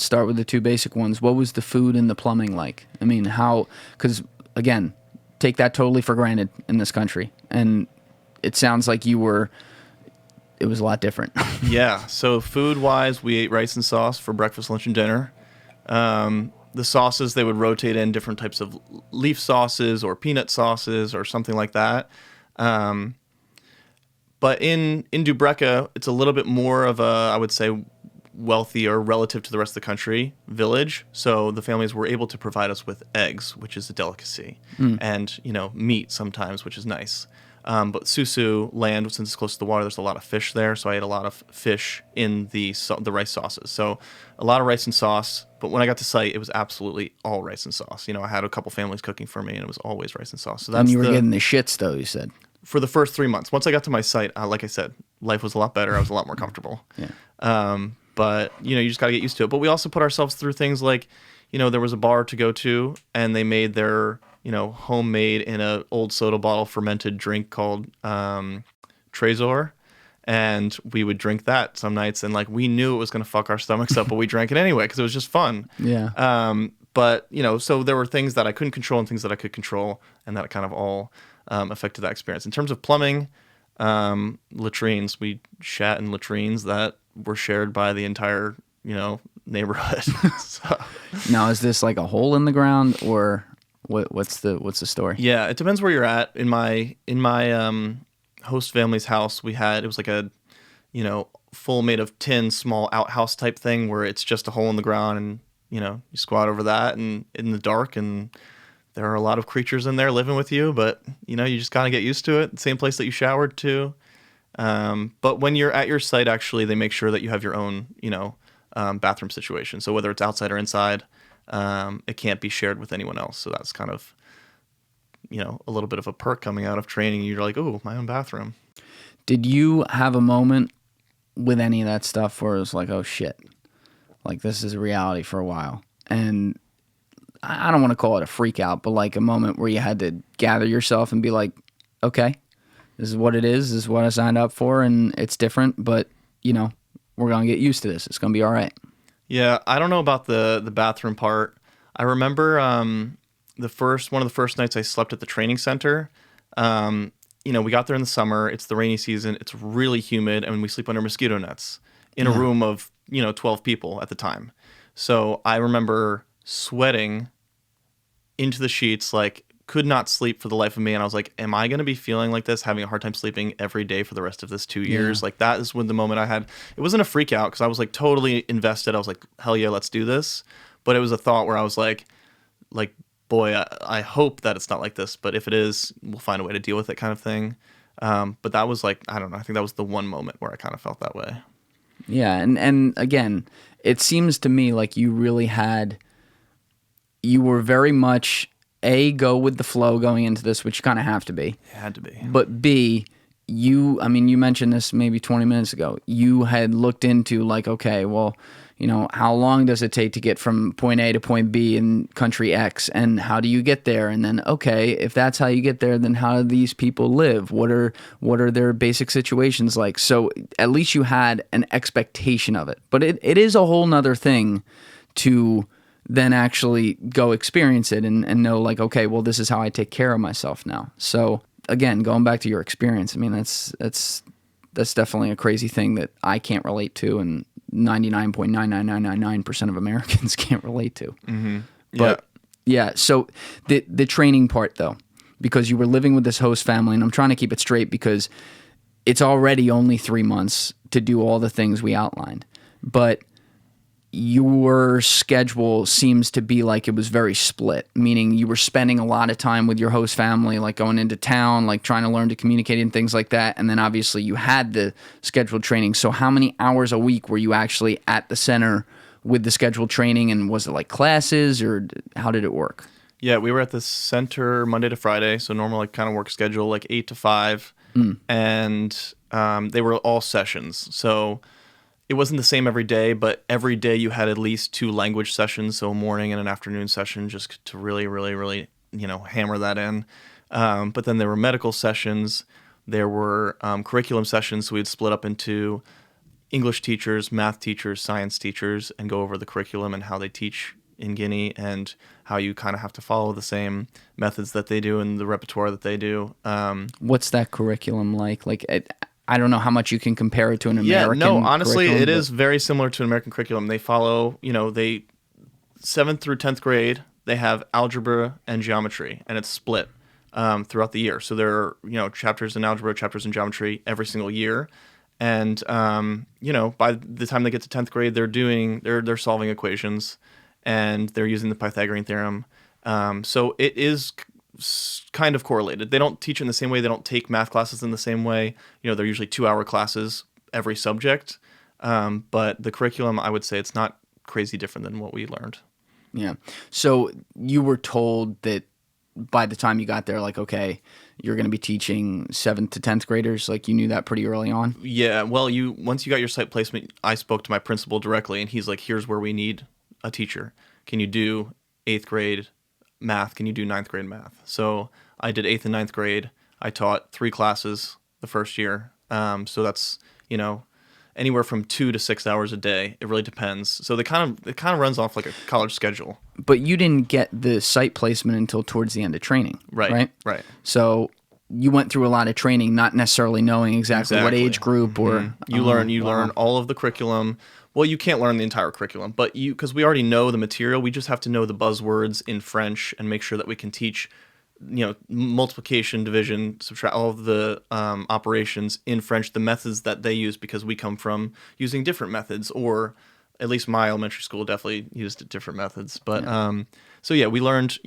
start with the two basic ones. What was the food and the plumbing like? I mean, because again, take that totally for granted in this country. And it sounds like you were it was a lot different. Yeah. So food-wise, we ate rice and sauce for breakfast, lunch, and dinner. The sauces, they would rotate in different types of leaf sauces or peanut sauces or something like that. But in Dubreka, it's a little bit more of a, I would say, wealthier relative to the rest of the country village. So the families were able to provide us with eggs, which is a delicacy, and meat sometimes, which is nice. But Susu land, since it's close to the water, there's a lot of fish there. So I ate a lot of fish in the rice sauces. So a lot of rice and sauce. But when I got to site, it was absolutely all rice and sauce. I had a couple families cooking for me, and it was always rice and sauce. So that's And you were getting the shits, though, you said. For the first 3 months. Once I got to my site, like I said, life was a lot better. I was a lot more comfortable. Yeah. But you just got to get used to it. But we also put ourselves through things like, there was a bar to go to, and they made their, homemade in a old soda bottle fermented drink called Trésor. And we would drink that some nights, and we knew it was going to fuck our stomachs up, but we drank it anyway because it was just fun. Yeah. But so there were things that I couldn't control and things that I could control, and that kind of all affected that experience. In terms of plumbing, latrines, we shat in latrines that were shared by the entire, neighborhood. So. Now, is this like a hole in the ground, or what's the story? Yeah, it depends where you're at. In my host family's house, it was like a, full made of tin, small outhouse type thing where it's just a hole in the ground, and you squat over that and in the dark, and there are a lot of creatures in there living with you, but you just kind of get used to it. Same place that you showered to. But when you're at your site, actually, they make sure that you have your own, bathroom situation. So whether it's outside or inside, it can't be shared with anyone else. So that's kind of, a little bit of a perk coming out of training. You're like, oh, my own bathroom. Did you have a moment with any of that stuff where it was like, oh shit, like this is a reality for a while? And I don't want to call it a freak out, but like a moment where you had to gather yourself and be like, okay, this is what it is. This is what I signed up for, and it's different, but we're going to get used to this. It's going to be all right. Yeah, I don't know about the bathroom part. I remember one of the first nights I slept at the training center. We got there in the summer. It's the rainy season. It's really humid, and we sleep under mosquito nets in a room of 12 people at the time. So I remember sweating into the sheets, could not sleep for the life of me. And I was like, am I going to be feeling like this, having a hard time sleeping every day for the rest of this 2 years? Yeah. That is when the moment I had, it wasn't a freak out because I was totally invested. I was like, hell yeah, let's do this. But it was a thought where I was like, boy, I hope that it's not like this, but if it is, we'll find a way to deal with it, kind of thing. But that was I don't know. I think that was the one moment where I kind of felt that way. Yeah. And again, it seems to me like you were very much go with the flow going into this, which you kind of have to be. It had to be. But B, you mentioned this maybe 20 minutes ago. You had looked into okay, well, how long does it take to get from point A to point B in country X, and how do you get there? And then, okay, if that's how you get there, then how do these people live? What are their basic situations like? So at least you had an expectation of it. But it is a whole nother thing to then actually go experience it and know okay, well, this is how I take care of myself now. So again, going back to your experience, that's definitely a crazy thing that I can't relate to, and 99.99999% of Americans can't relate to. Mm-hmm. But yeah, so the training part though, because you were living with this host family, and I'm trying to keep it straight because it's already only 3 months to do all the things we outlined, but your schedule seems to be it was very split, meaning you were spending a lot of time with your host family, going into town, trying to learn to communicate and things like that. And then obviously you had the scheduled training. So how many hours a week were you actually at the center with the scheduled training? And was it classes, or how did it work? Yeah, we were at the center Monday to Friday. So normal kind of work schedule, 8 to 5. And they were all sessions. So it wasn't the same every day, but every day you had at least 2 language sessions, so a morning and an afternoon session, just to really, really, really, hammer that in. But then there were medical sessions. There were curriculum sessions, so we'd split up into English teachers, math teachers, science teachers, and go over the curriculum and how they teach in Guinea, and how you kind of have to follow the same methods that they do and the repertoire that they do. What's that curriculum like? I don't know how much you can compare it to an Yeah, American. no, honestly, curriculum, it but- is very similar to an American curriculum. They follow, 7th through 10th grade, they have algebra and geometry, and it's split throughout the year. So there are, chapters in algebra, chapters in geometry every single year. And, by the time they get to 10th grade, they're solving equations, and they're using the Pythagorean theorem. So it is kind of correlated. They don't teach in the same way. They don't take math classes in the same way. They're usually 2-hour classes every subject. But the curriculum, I would say it's not crazy different than what we learned. Yeah. So you were told that by the time you got there, like, okay, you're going to be teaching 7th to 10th graders. Like, you knew that pretty early on. Yeah. Well, once you got your site placement, I spoke to my principal directly, and he's like, here's where we need a teacher. Can you do 8th grade math? Can you do 9th grade math? So I did 8th and 9th grade. I taught 3 classes the first year. So that's, anywhere from 2 to 6 hours a day. It really depends. So it kind of runs off like a college schedule. But you didn't get the site placement until towards the end of training, right? Right. So you went through a lot of training, not necessarily knowing exactly what age group or you learn all of the curriculum. Well, you can't learn the entire curriculum, but because we already know the material, we just have to know the buzzwords in French and make sure that we can teach, multiplication, division, subtract, all of the operations in French, the methods that they use, because we come from using different methods, or at least my elementary school definitely used different methods. But so yeah, we learned,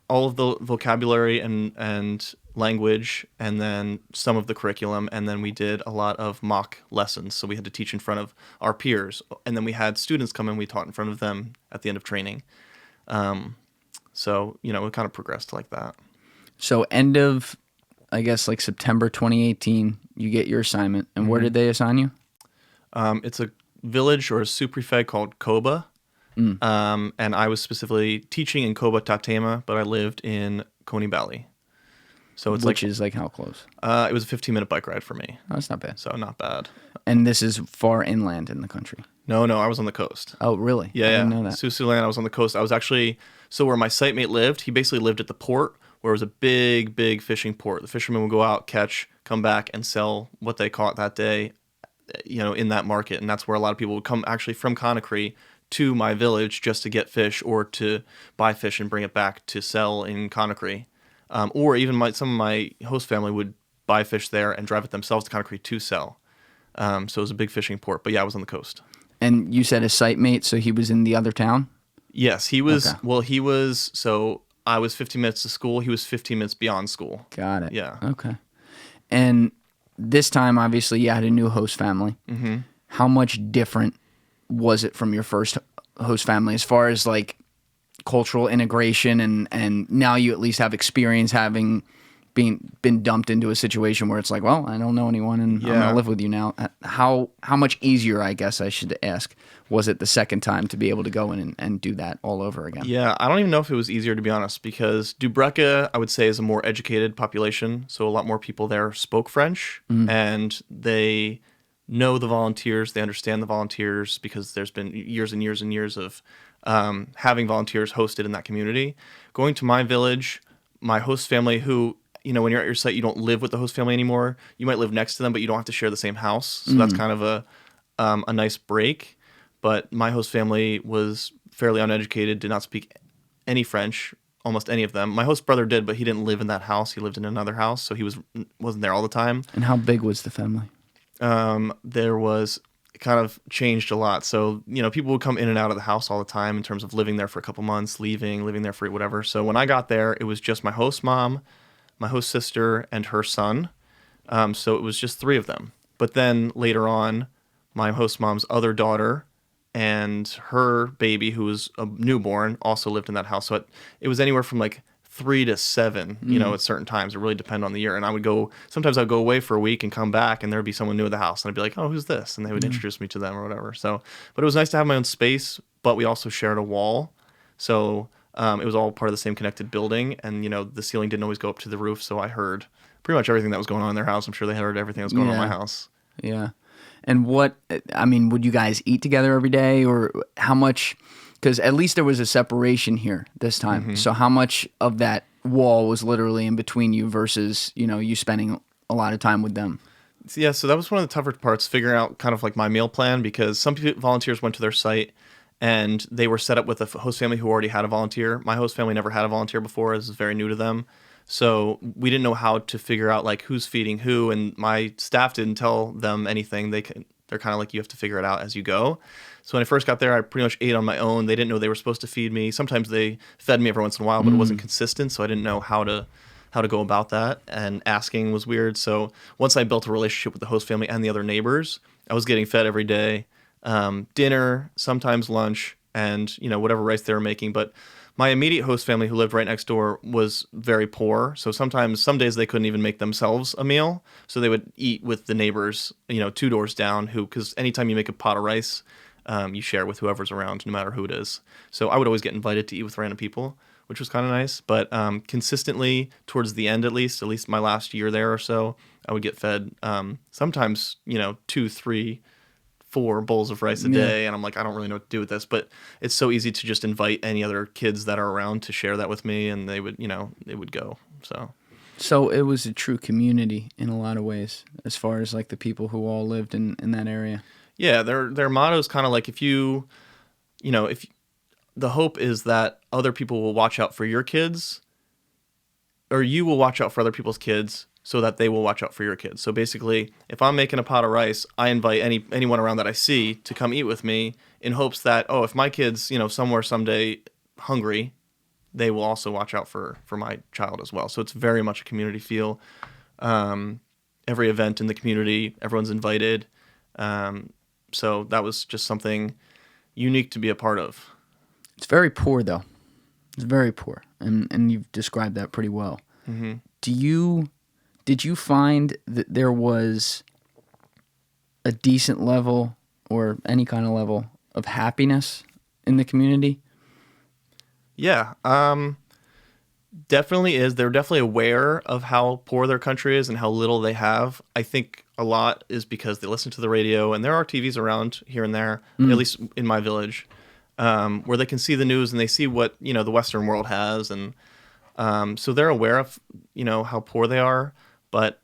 all of the vocabulary and language, and then some of the curriculum, and then we did a lot of mock lessons. So we had to teach in front of our peers, and then we had students come in, we taught in front of them at the end of training. So, it kind of progressed like that. So end of, I guess, like September 2018, you get your assignment. And where did they assign you? It's a village or a sub-prefect called Koba. And I was specifically teaching in Koba-Tatema, but I lived in Coney Valley. So it's Which is like how close? It was a 15-minute bike ride for me. Oh, that's not bad. So not bad. And this is far inland in the country. No, I was on the coast. Oh, really? Yeah, I didn't know that. Susu land, I was on the coast. I was actually, so where my site mate lived, he basically lived at the port, where it was a big, big fishing port. The fishermen would go out, catch, come back, and sell what they caught that day, in that market. And that's where a lot of people would come actually from Conakry to my village just to get fish or to buy fish and bring it back to sell in Conakry. Or even some of my host family would buy fish there and drive it themselves to Conakry to sell. So it was a big fishing port. But yeah, I was on the coast. And you said a site mate, so he was in the other town? Yes, he was. Okay. Well, he was. So I was 15 minutes to school. He was 15 minutes beyond school. Got it. Yeah. Okay. And this time, obviously, you had a new host family. Mm-hmm. How much different was it from your first host family as far as like cultural integration and now you at least have experience having been dumped into a situation where it's like, well, I don't know anyone and I'm gonna live with you now. How much easier, I guess I should ask, was it the second time to be able to go in and do that all over again? Yeah, I don't even know if it was easier, to be honest, because Dubreka, I would say, is a more educated population. So a lot more people there spoke French, and they know the volunteers. They understand the volunteers because there's been years and years and years of having volunteers hosted in that community. Going to my village, my host family, who, when you're at your site, you don't live with the host family anymore. You might live next to them, but you don't have to share the same house. So that's kind of a nice break. But my host family was fairly uneducated, did not speak any French, almost any of them. My host brother did, but he didn't live in that house. He lived in another house, so he wasn't there all the time. And how big was the family? There was kind of changed a lot. So, people would come in and out of the house all the time in terms of living there for a couple months, living there for whatever. So when I got there, it was just my host mom, my host sister, and her son. So it was just 3 of them. But then later on, my host mom's other daughter and her baby, who was a newborn, also lived in that house. So it was anywhere from like 3 to 7, at certain times. It really depended on the year. And sometimes I'd go away for a week and come back, and there'd be someone new at the house. And I'd be like, oh, who's this? And they would introduce me to them or whatever. So, but it was nice to have my own space, but we also shared a wall. So it was all part of the same connected building. And, the ceiling didn't always go up to the roof. So I heard pretty much everything that was going on in their house. I'm sure they heard everything that was going on in my house. Yeah. And would you guys eat together every day, or how much? Because at least there was a separation here this time. Mm-hmm. So how much of that wall was literally in between you versus, you spending a lot of time with them? Yeah, so that was one of the tougher parts, figuring out kind of like my meal plan, because some volunteers went to their site and they were set up with a host family who already had a volunteer. My host family never had a volunteer before. This is very new to them. So we didn't know how to figure out like who's feeding who, and my staff didn't tell them anything. They're kind of like, you have to figure it out as you go. So when I first got there, I pretty much ate on my own. They didn't know they were supposed to feed me. Sometimes they fed me every once in a while, but it wasn't consistent, so I didn't know how to go about that, and asking was weird. So once I built a relationship with the host family and the other neighbors, I was getting fed every day, dinner, sometimes lunch, and whatever rice they were making. But my immediate host family, who lived right next door, was very poor. So some days they couldn't even make themselves a meal. So they would eat with the neighbors, 2 doors down, because anytime you make a pot of rice, you share with whoever's around, no matter who it is. So I would always get invited to eat with random people, which was kind of nice. But consistently, towards the end at least my last year there or so, I would get fed sometimes, 2, 3, 4 bowls of rice a day. And I'm like, I don't really know what to do with this. But it's so easy to just invite any other kids that are around to share that with me, and they would go. So it was a true community in a lot of ways, as far as like the people who all lived in that area. Yeah, their motto is kind of like, if the hope is that other people will watch out for your kids, or you will watch out for other people's kids so that they will watch out for your kids. So basically, if I'm making a pot of rice, I invite anyone around that I see to come eat with me, in hopes that, if my kid's, somewhere someday hungry, they will also watch out for my child as well. So it's very much a community feel. Every event in the community, everyone's invited. So that was just something unique to be a part of. It's very poor, though. It's very poor, and you've described that pretty well. Mm-hmm. Did you find that there was a decent level, or any kind of level, of happiness in the community? Yeah, definitely is. They're definitely aware of how poor their country is and how little they have. I think a lot is because they listen to the radio, and there are TVs around here and there, at least in my village, where they can see the news and they see what the Western world has, and so they're aware of how poor they are. But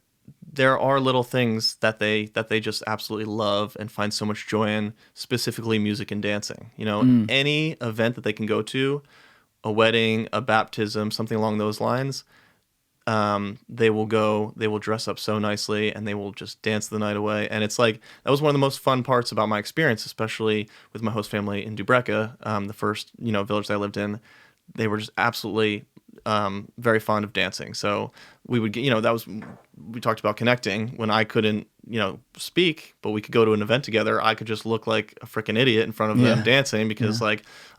there are little things that they just absolutely love and find so much joy in, specifically music and dancing. Any event that they can go to, a wedding, a baptism, something along those lines, they will go, they will dress up so nicely, and they will just dance the night away. And it's like, that was one of the most fun parts about my experience, especially with my host family in Dubreka, the first, village that I lived in. They were just absolutely very fond of dancing. So we would get, we talked about connecting when I couldn't, speak, but we could go to an event together. I could just look like a freaking idiot in front of them dancing, because I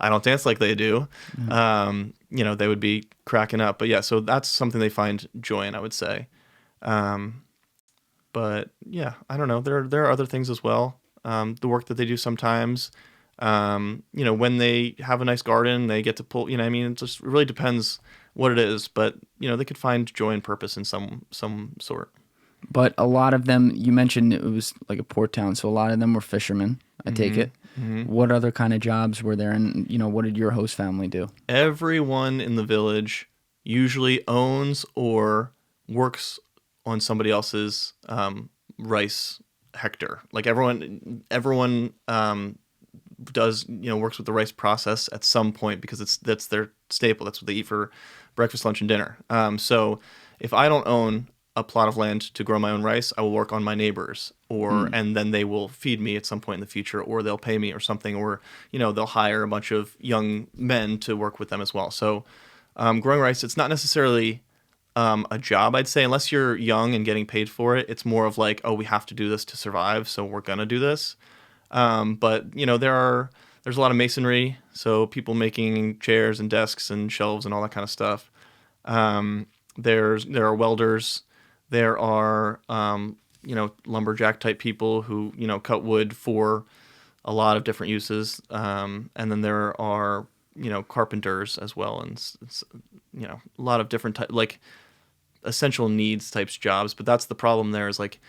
don't dance like they do. They would be cracking up. But yeah, so that's something they find joy in, I would say. But yeah, I don't know. There are other things as well. The work that they do sometimes, when they have a nice garden, they get to pull, it just really depends what it is, but they could find joy and purpose in some sort. But a lot of them, you mentioned it was like a port town, so a lot of them were fishermen, I take it. Mm-hmm. What other kind of jobs were there, and what did your host family do? Everyone in the village usually owns or works on somebody else's rice hectare. Like everyone does, works with the rice process at some point, because that's their staple. That's what they eat for breakfast, lunch, and dinner. So if I don't own a plot of land to grow my own rice, I will work on my neighbors, and then they will feed me at some point in the future, or they'll pay me or something, or they'll hire a bunch of young men to work with them as well. So growing rice, it's not necessarily a job, I'd say, unless you're young and getting paid for it. It's more of like, we have to do this to survive, so we're gonna do this. But there's a lot of masonry, so people making chairs and desks and shelves and all that kind of stuff. There are welders. There are lumberjack type people who cut wood for a lot of different uses. And then there are carpenters as well, and a lot of different like essential needs types jobs. But that's the problem. There is like,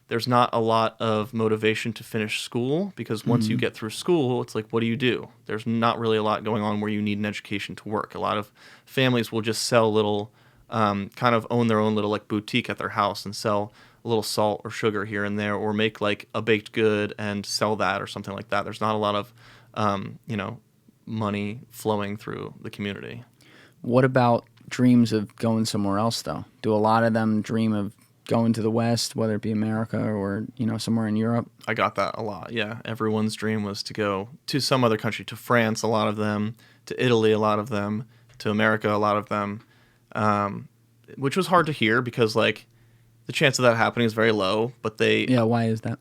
there's not a lot of motivation to finish school, because once you get through school, it's like, what do you do? There's not really a lot going on where you need an education to work. A lot of families will just sell little, kind of own their own little like boutique at their house and sell a little salt or sugar here and there, or make like a baked good and sell that or something like that. There's not a lot of, money flowing through the community. What about dreams of going somewhere else, though? Do a lot of them dream of going to the West, whether it be America or, somewhere in Europe? I got that a lot, yeah. Everyone's dream was to go to some other country, to France, a lot of them, to Italy, a lot of them, to America, a lot of them, which was hard to hear because, like, the chance of that happening is very low, but they... Yeah, why is that?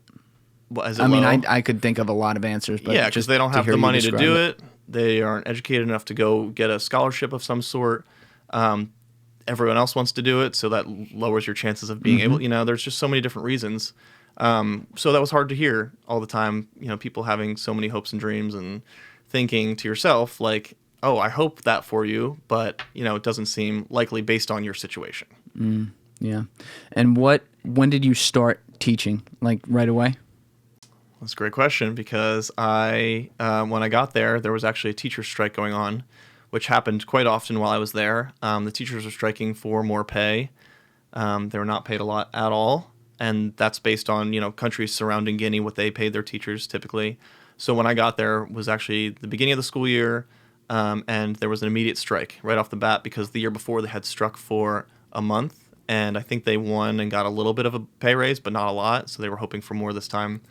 Well, is it I mean, low? I could think of a lot of answers, but yeah, because they don't have hear the you money to describe do it. They aren't educated enough to go get a scholarship of some sort. Everyone else wants to do it, so that lowers your chances of being able. There's just so many different reasons. So that was hard to hear all the time. People having so many hopes and dreams and thinking to yourself like, "Oh, I hope that for you," but it doesn't seem likely based on your situation. Yeah. And when did you start teaching? Like right away? That's a great question because when I got there was actually a teacher's strike going on, which happened quite often while I was there. The teachers were striking for more pay. They were not paid a lot at all, and that's based on countries surrounding Guinea, what they paid their teachers typically. So when I got there was actually the beginning of the school year, and there was an immediate strike right off the bat because the year before they had struck for a month, and I think they won and got a little bit of a pay raise, but not a lot, so they were hoping for more this time.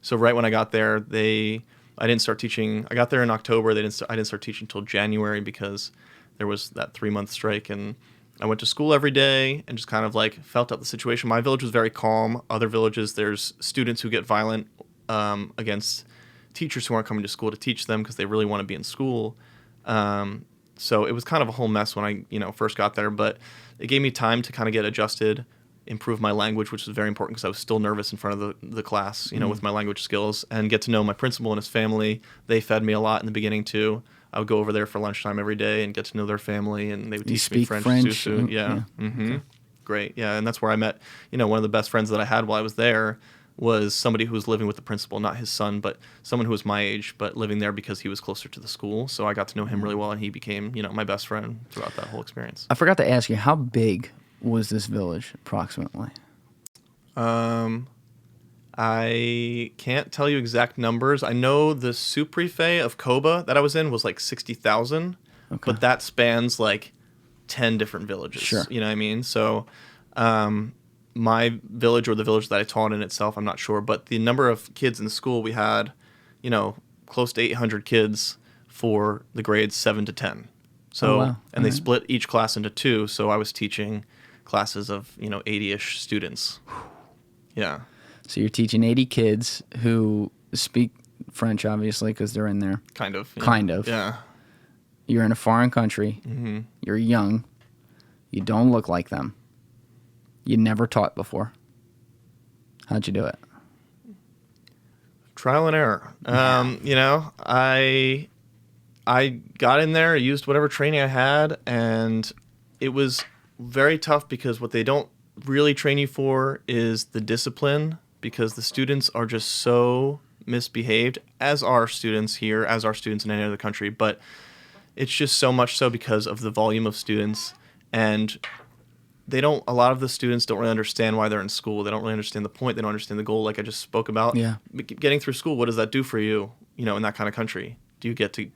So right when I got there, I didn't start teaching. I got there in October. I didn't start teaching until January because there was that 3-month strike, and I went to school every day and just kind of like felt out the situation. My village was very calm. Other villages, there's students who get violent against teachers who aren't coming to school to teach them because they really want to be in school. So it was kind of a whole mess when I first got there, but it gave me time to kind of get adjusted, improve my language, which was very important because I was still nervous in front of the class, with my language skills, and get to know my principal and his family. They fed me a lot in the beginning too. I would go over there for lunchtime every day and get to know their family, and they would teach me French. Susu. Yeah. Okay. Great. Yeah, and that's where I met, one of the best friends that I had while I was there was somebody who was living with the principal, not his son, but someone who was my age, but living there because he was closer to the school. So I got to know him really well, and he became, my best friend throughout that whole experience. I forgot to ask you, how big was this village approximately? I can't tell you exact numbers. I know the sub-prefect of Koba that I was in was like 60,000, but that spans like 10 different villages. Sure. You know what I mean? So my village or the village that I taught in itself, I'm not sure, but the number of kids in the school, we had, close to 800 kids for the grades 7 to 10. So, wow. And they split each class into 2, so I was teaching classes of 80-ish students. Yeah. So you're teaching 80 kids who speak French, obviously, because they're in there. Kind of. Yeah. Kind of. Yeah. You're in a foreign country. Mm-hmm. You're young. You don't look like them. You never taught before. How'd you do it? Trial and error. I got in there, used whatever training I had, and it was very tough because what they don't really train you for is the discipline, because the students are just so misbehaved, as are students here, as are students in any other country, but it's just so much so because of the volume of students, and a lot of the students don't really understand why they're in school. They don't really understand the point. They don't understand the goal, like I just spoke about. Yeah. Getting through school, what does that do for you, in that kind of country? Do you get to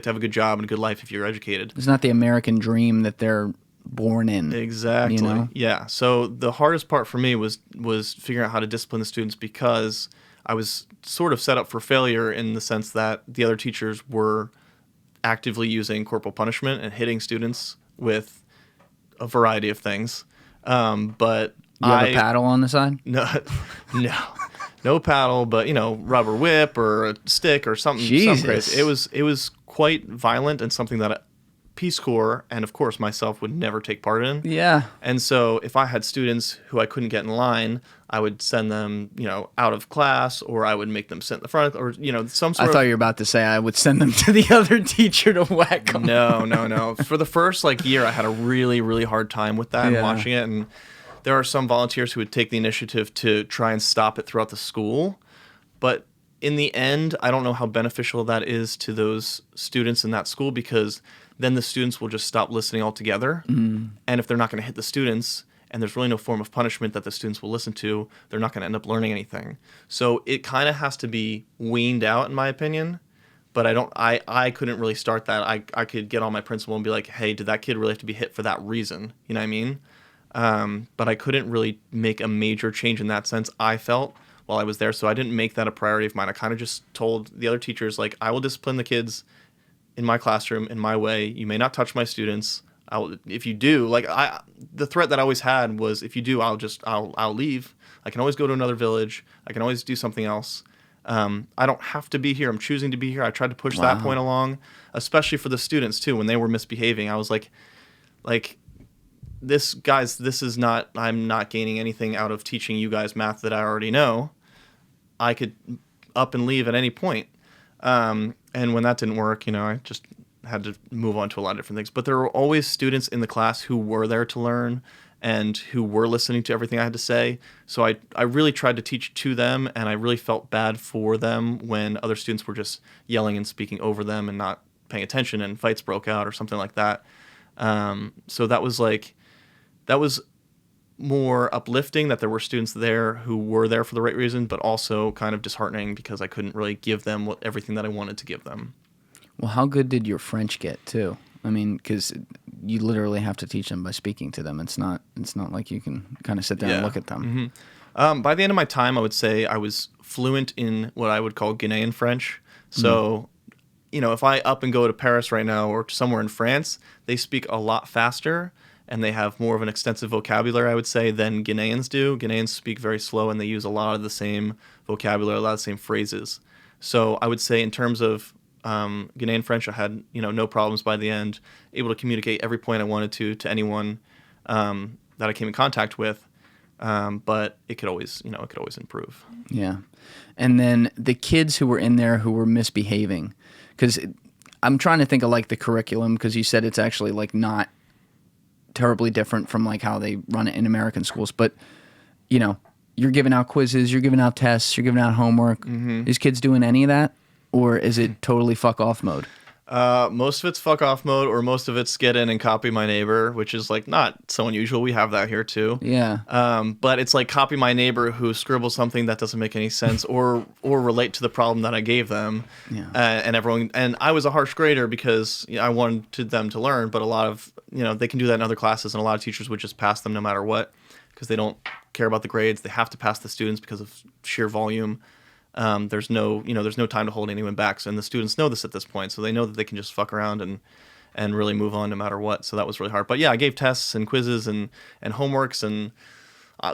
have a good job and a good life if you're educated? It's not the American dream that they're born in. Exactly. Yeah. So the hardest part for me was figuring out how to discipline the students, because I was sort of set up for failure in the sense that the other teachers were actively using corporal punishment and hitting students with a variety of things. But you have a paddle on the side? No paddle, but rubber whip or a stick or something crazy. It was quite violent, and something that Peace Corps and of course myself would never take part in. Yeah. And so if I had students who I couldn't get in line, I would send them, out of class, or I would make them sit in the front, or some sort of... I thought you were about to say I would send them to the other teacher to whack them. No. For the first year, I had a really, really hard time with that and watching it. And there are some volunteers who would take the initiative to try and stop it throughout the school. But in the end, I don't know how beneficial that is to those students in that school, because then the students will just stop listening altogether. And if they're not going to hit the students, and there's really no form of punishment that the students will listen to, they're not going to end up learning anything. So it kind of has to be weaned out, in my opinion. But I couldn't really start that. I could get on my principal and be like, hey, did that kid really have to be hit for that reason? You know what I mean? But I couldn't really make a major change in that sense, I felt, while I was there. So I didn't make that a priority of mine. I kind of just told the other teachers, like, I will discipline the kids in my classroom in my way. You may not touch my students. If you do, like, the threat that I always had was, if you do, I'll leave. I can always go to another village. I can always do something else. I don't have to be here. I'm choosing to be here. I tried to push that point along, especially for the students too. When they were misbehaving, I was like, this is not, I'm not gaining anything out of teaching you guys math that I already know. I could up and leave at any point. And when that didn't work, I just had to move on to a lot of different things. But there were always students in the class who were there to learn and who were listening to everything I had to say. So I really tried to teach to them, and I really felt bad for them when other students were just yelling and speaking over them and not paying attention, and fights broke out or something like that. So that was more uplifting that there were students there who were there for the right reason, but also kind of disheartening because I couldn't really give them everything that I wanted to give them. Well, how good did your French get too? I mean, because you literally have to teach them by speaking to them. It's not like you can kind of sit there and look at them. Mm-hmm. By the end of my time, I would say I was fluent in what I would call Guinean French. So, if I up and go to Paris right now or somewhere in France, they speak a lot faster and they have more of an extensive vocabulary, I would say, than Guineans do. Guineans speak very slow and they use a lot of the same vocabulary, a lot of the same phrases. So I would say in terms of Guinean French, I had no problems by the end, able to communicate every point I wanted to anyone that I came in contact with. But it could always improve. Yeah, and then the kids who were in there who were misbehaving, because I'm trying to think of like the curriculum, because you said it's actually like not terribly different from like how they run it in American schools, but you're giving out quizzes, you're giving out tests, you're giving out homework. Mm-hmm. Is kids doing any of that? Or is it totally fuck off mode? Most of it's fuck off mode, or most of it's get in and copy my neighbor, which is like not so unusual. We have that here too. Yeah. But it's like copy my neighbor who scribbles something that doesn't make any sense or relate to the problem that I gave them. Yeah. And I was a harsh grader because I wanted them to learn, but a lot of, they can do that in other classes, and a lot of teachers would just pass them no matter what because they don't care about the grades. They have to pass the students because of sheer volume. There's no time to hold anyone back. So, and the students know this at this point, so they know that they can just fuck around and really move on no matter what. So that was really hard. But yeah, I gave tests and quizzes and homeworks, and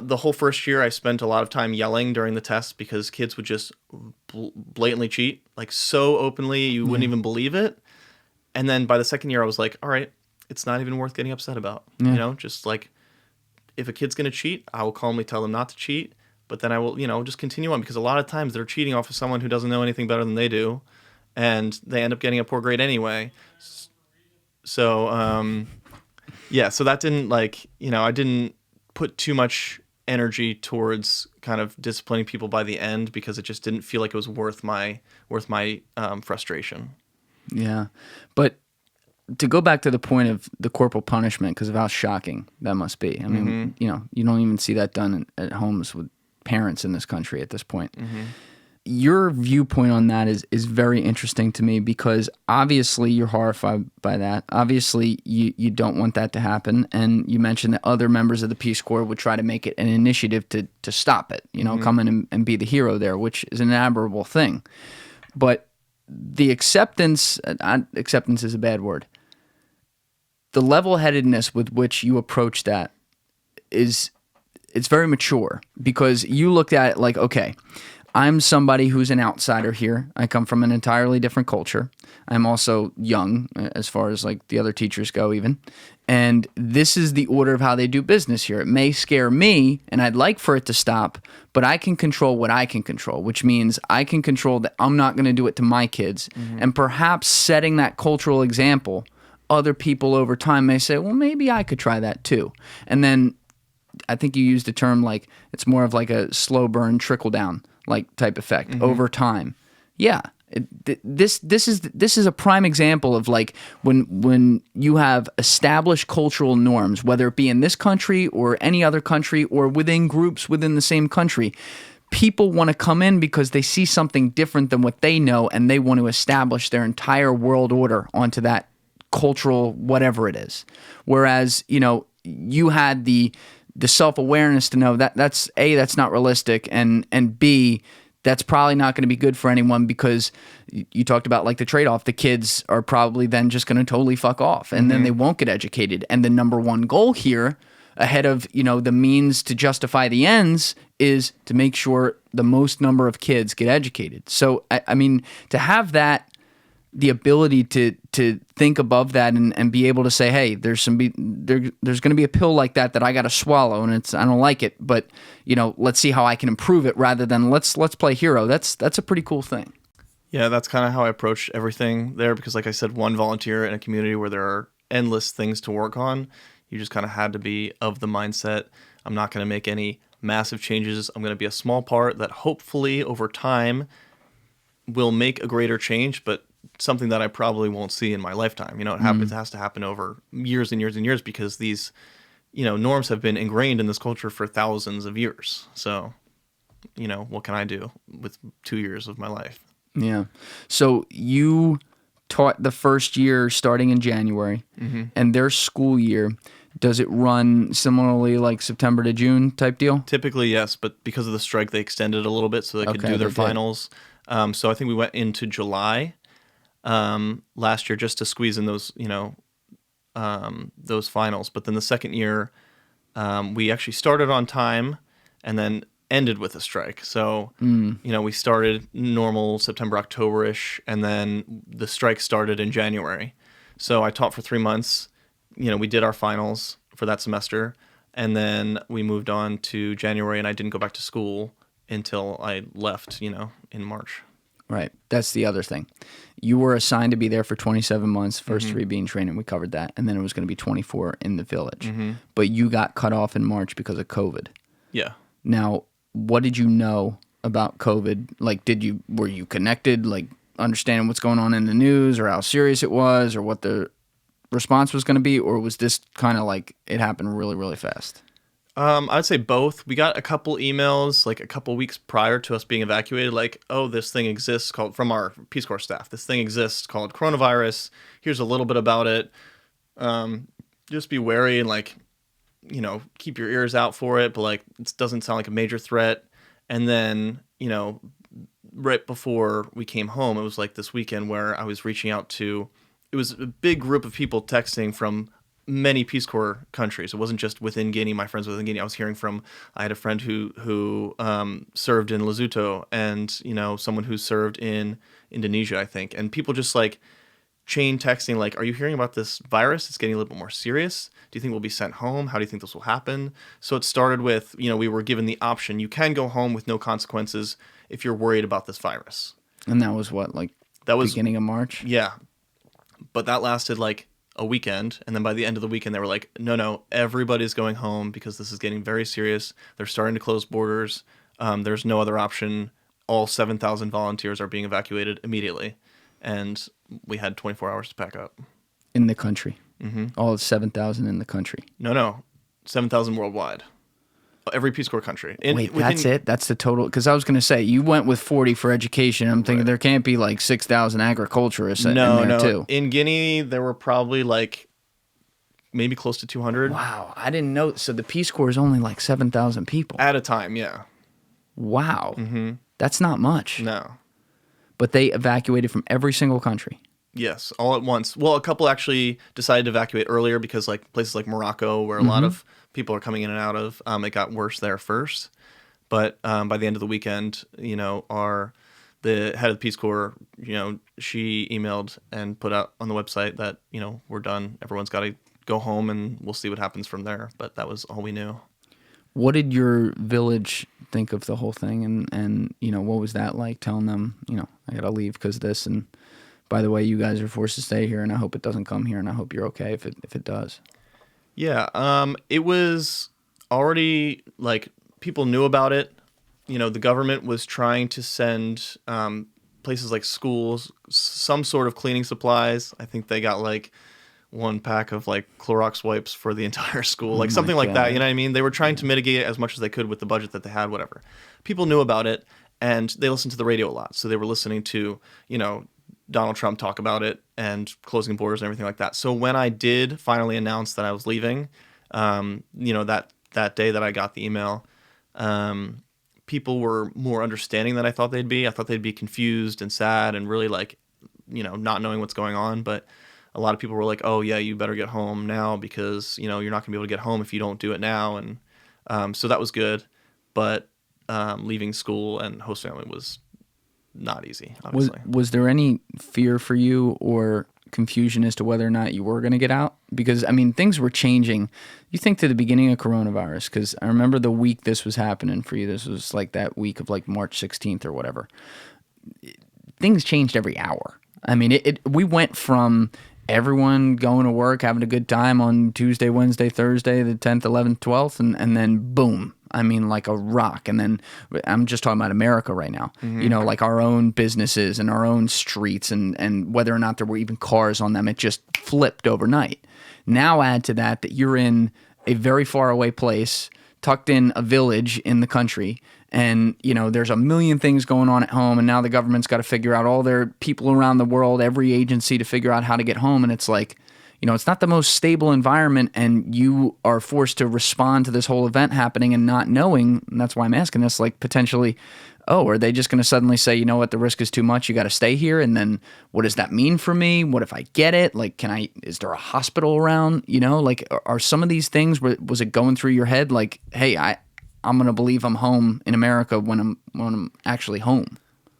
the whole first year I spent a lot of time yelling during the tests because kids would just blatantly cheat, like so openly you wouldn't even believe it. And then by the second year I was like, all right, it's not even worth getting upset about. Just like if a kid's going to cheat, I will calmly tell them not to cheat. But then I will, just continue on, because a lot of times they're cheating off of someone who doesn't know anything better than they do, and they end up getting a poor grade anyway. So, so that didn't I didn't put too much energy towards kind of disciplining people by the end because it just didn't feel like it was worth my frustration. Yeah, but to go back to the point of the corporal punishment, because of how shocking that must be. I mean, you don't even see that done at homes with parents in this country at this point. Mm-hmm. Your viewpoint on that is very interesting to me, because obviously you're horrified by that. Obviously you don't want that to happen, and you mentioned that other members of the Peace Corps would try to make it an initiative to stop it, come in and be the hero there, which is an admirable thing. But the acceptance is a bad word. The level-headedness with which you approach that it's very mature, because you looked at it like, okay, I'm somebody who's an outsider here. I come from an entirely different culture. I'm also young as far as like the other teachers go even. And this is the order of how they do business here. It may scare me and I'd like for it to stop, but I can control what I can control, which means I can control that I'm not going to do it to my kids. Mm-hmm. And perhaps setting that cultural example, other people over time may say, well, maybe I could try that too. And then I think you used the term like it's more of like a slow burn, trickle down like type effect over time. Yeah, This is a prime example of like when you have established cultural norms, whether it be in this country or any other country or within groups within the same country. People want to come in because they see something different than what they know, and they want to establish their entire world order onto that cultural whatever it is. Whereas, you had the self-awareness to know that that's not realistic, and B, that's probably not going to be good for anyone, because you talked about like the trade-off. The kids are probably then just going to totally fuck off, and then they won't get educated. And the number one goal here, ahead of the means to justify the ends, is to make sure the most number of kids get educated. So I mean, to have that, the ability to think above that and be able to say, hey, there's going to be a pill like that I got to swallow, and I don't like it, but let's see how I can improve it, rather than let's play hero. That's a pretty cool thing. Yeah, that's kind of how I approach everything there, because like I said, one volunteer in a community where there are endless things to work on, you just kind of had to be of the mindset, I'm not going to make any massive changes. I'm going to be a small part that hopefully over time will make a greater change, but something that I probably won't see in my lifetime. It has to happen over years and years and years, because these, norms have been ingrained in this culture for thousands of years. So, what can I do with 2 years of my life? Yeah. So you taught the first year starting in January, and their school year, does it run similarly like September to June type deal? Typically, yes, but because of the strike, they extended a little bit so they could do their finals. So I think we went into July last year just to squeeze in those, those finals. But then the second year, we actually started on time and then ended with a strike. So, we started normal September, October-ish, and then the strike started in January. So I taught for 3 months. We did our finals for that semester, and then we moved on to January, and I didn't go back to school until I left, in March. Right. That's the other thing. You were assigned to be there for 27 months, first 3 being training. We covered that. And then it was going to be 24 in the village. But you got cut off in March because of COVID. Yeah. Now, what did you know about COVID? Like, were you connected, like understanding what's going on in the news, or how serious it was, or what the response was going to be? Or was this kind of like it happened really, really fast? I'd say both. We got a couple emails like a couple weeks prior to us being evacuated, like, oh, this thing exists called, from our Peace Corps staff, this thing exists called coronavirus. Here's a little bit about it. Just be wary and like, keep your ears out for it, but like, it doesn't sound like a major threat. And then, right before we came home, it was like this weekend where I was reaching out to, it was a big group of people texting from many Peace Corps countries. It wasn't just within Guinea, my friends within Guinea. I was hearing from, I had a friend who served in Lesotho, and, someone who served in Indonesia, I think. And people just like chain texting, like, are you hearing about this virus? It's getting a little bit more serious. Do you think we'll be sent home? How do you think this will happen? So it started with, we were given the option. You can go home with no consequences if you're worried about this virus. And that was what, like that was beginning of March? Yeah. But that lasted like a weekend, and then by the end of the weekend they were like, no, everybody's going home because this is getting very serious. They're starting to close borders. There's no other option. All 7,000 volunteers are being evacuated immediately, and we had 24 hours to pack up. In the country? All 7,000 in the country? No, 7,000 worldwide. Every Peace Corps country. That's it? That's the total? Because I was going to say, you went with 40 for education. I'm thinking there can't be like 6,000 agriculturists in there too. In Guinea, there were probably like maybe close to 200. Wow, I didn't know. So the Peace Corps is only like 7,000 people. At a time, yeah. Wow. That's not much. No. But they evacuated from every single country. Yes, all at once. Well, a couple actually decided to evacuate earlier because like places like Morocco, where a lot of people are coming in and out of, it got worse there first. But by the end of the weekend, the head of the Peace Corps, she emailed and put out on the website that, we're done. Everyone's got to go home and we'll see what happens from there. But that was all we knew. What did your village think of the whole thing? And what was that like, telling them, I got to leave because of this, and by the way, you guys are forced to stay here, and I hope it doesn't come here, and I hope you're okay if it does. Yeah, it was already, like, people knew about it. The government was trying to send places like schools, some sort of cleaning supplies. I think they got like one pack of like Clorox wipes for the entire school, like something like that. You know what I mean? They were trying to mitigate it as much as they could with the budget that they had, whatever. People knew about it, and they listened to the radio a lot. So they were listening to, Donald Trump talk about it and closing borders and everything like that. So when I did finally announce that I was leaving, that day that I got the email, people were more understanding than I thought they'd be. I thought they'd be confused and sad and really like, not knowing what's going on. But a lot of people were like, oh yeah, you better get home now because, you're not gonna be able to get home if you don't do it now. And so that was good. But leaving school and host family was not easy, obviously. Was there any fear for you or confusion as to whether or not you were going to get out? Because, I mean, things were changing. You think to the beginning of coronavirus, because I remember the week this was happening for you. This was like that week of like March 16th or whatever. Things changed every hour. I mean, we went from everyone going to work, having a good time on Tuesday, Wednesday, Thursday, the 10th, 11th, 12th, and then boom. I mean, like a rock. And then I'm just talking about America right now, like our own businesses and our own streets and whether or not there were even cars on them. It just flipped overnight. Now add to that you're in a very far away place, tucked in a village in the country. And, there's a million things going on at home. And now the government's got to figure out all their people around the world, every agency to figure out how to get home. And it's like, it's not the most stable environment, and you are forced to respond to this whole event happening and not knowing. And that's why I'm asking this, like potentially, are they just going to suddenly say, you know what, the risk is too much, you got to stay here? And then what does that mean for me? What if I get it? Like, is there a hospital around? Like, are some of these things, was it going through your head? Like, hey, I'm going to believe I'm home in America when I'm actually home.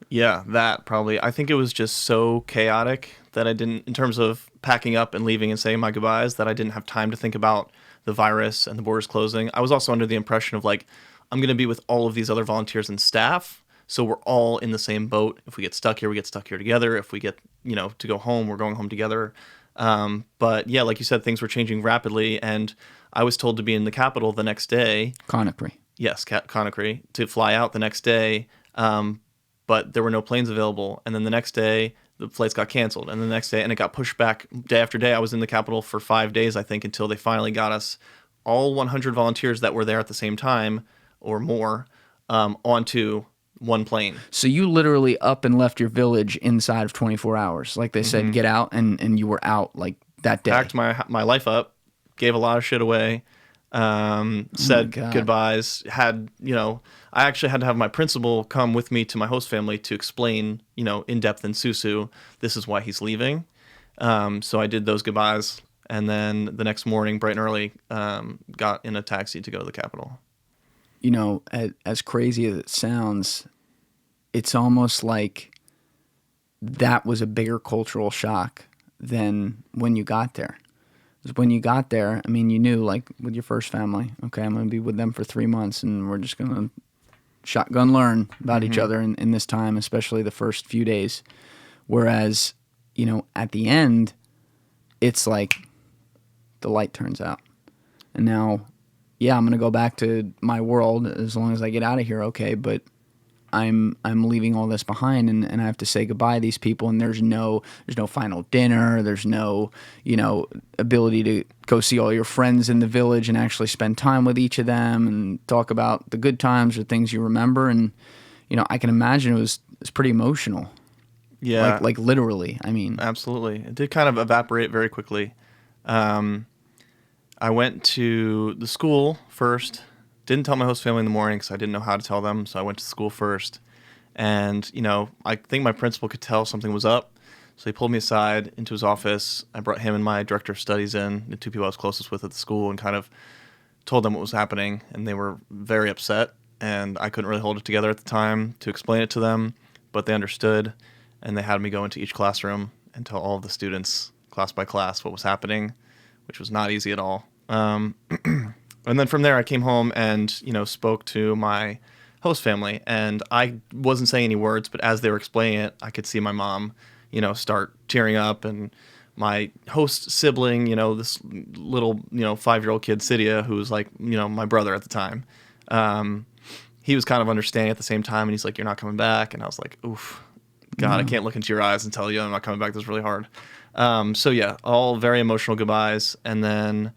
Yeah, that probably. I think it was just so chaotic that I didn't, in terms of packing up and leaving and saying my goodbyes, that I didn't have time to think about the virus and the borders closing. I was also under the impression of like, I'm going to be with all of these other volunteers and staff, so we're all in the same boat. If we get stuck here, we get stuck here together. If we get, to go home, we're going home together. But yeah, like you said, things were changing rapidly, and I was told to be in the capital the next day. Conakry. Yes, Conakry, to fly out the next day. But there were no planes available. And then the next day, the flights got canceled. And the next day, and it got pushed back day after day. I was in the capital for 5 days, I think, until they finally got us, all 100 volunteers that were there at the same time or more, onto one plane. So you literally up and left your village inside of 24 hours. Like they said, get out, and you were out like that day. Packed my life up, gave a lot of shit away. Said goodbyes, I actually had to have my principal come with me to my host family to explain, in depth in Susu, this is why he's leaving. So I did those goodbyes, and then the next morning, bright and early, got in a taxi to go to the capital. As crazy as it sounds, it's almost like that was a bigger cultural shock than when you got there. When you got there, I mean, you knew, like, with your first family, okay, I'm going to be with them for 3 months, and we're just going to shotgun learn about each other in this time, especially the first few days. Whereas, at the end, it's like the light turns out. And now, yeah, I'm going to go back to my world as long as I get out of here, okay, but I'm leaving all this behind, and I have to say goodbye to these people, and there's no final dinner, there's no, ability to go see all your friends in the village and actually spend time with each of them and talk about the good times or things you remember. And, I can imagine it's pretty emotional. Yeah. Like literally, I mean. Absolutely. It did kind of evaporate very quickly. I went to the school first. Didn't tell my host family in the morning because I didn't know how to tell them, so I went to school first. And, I think my principal could tell something was up, so he pulled me aside into his office. I brought him and my director of studies in, the two people I was closest with at the school, and kind of told them what was happening, and they were very upset, and I couldn't really hold it together at the time to explain it to them, but they understood, and they had me go into each classroom and tell all of the students, class by class, what was happening, which was not easy at all. And then from there, I came home and, spoke to my host family. And I wasn't saying any words, but as they were explaining it, I could see my mom, start tearing up. And my host sibling, this little, 5-year-old kid, Cydia, who was like, my brother at the time, he was kind of understanding at the same time. And he's like, you're not coming back. And I was like, oof, God, I can't look into your eyes and tell you I'm not coming back. This is really hard. So yeah, all very emotional goodbyes. And then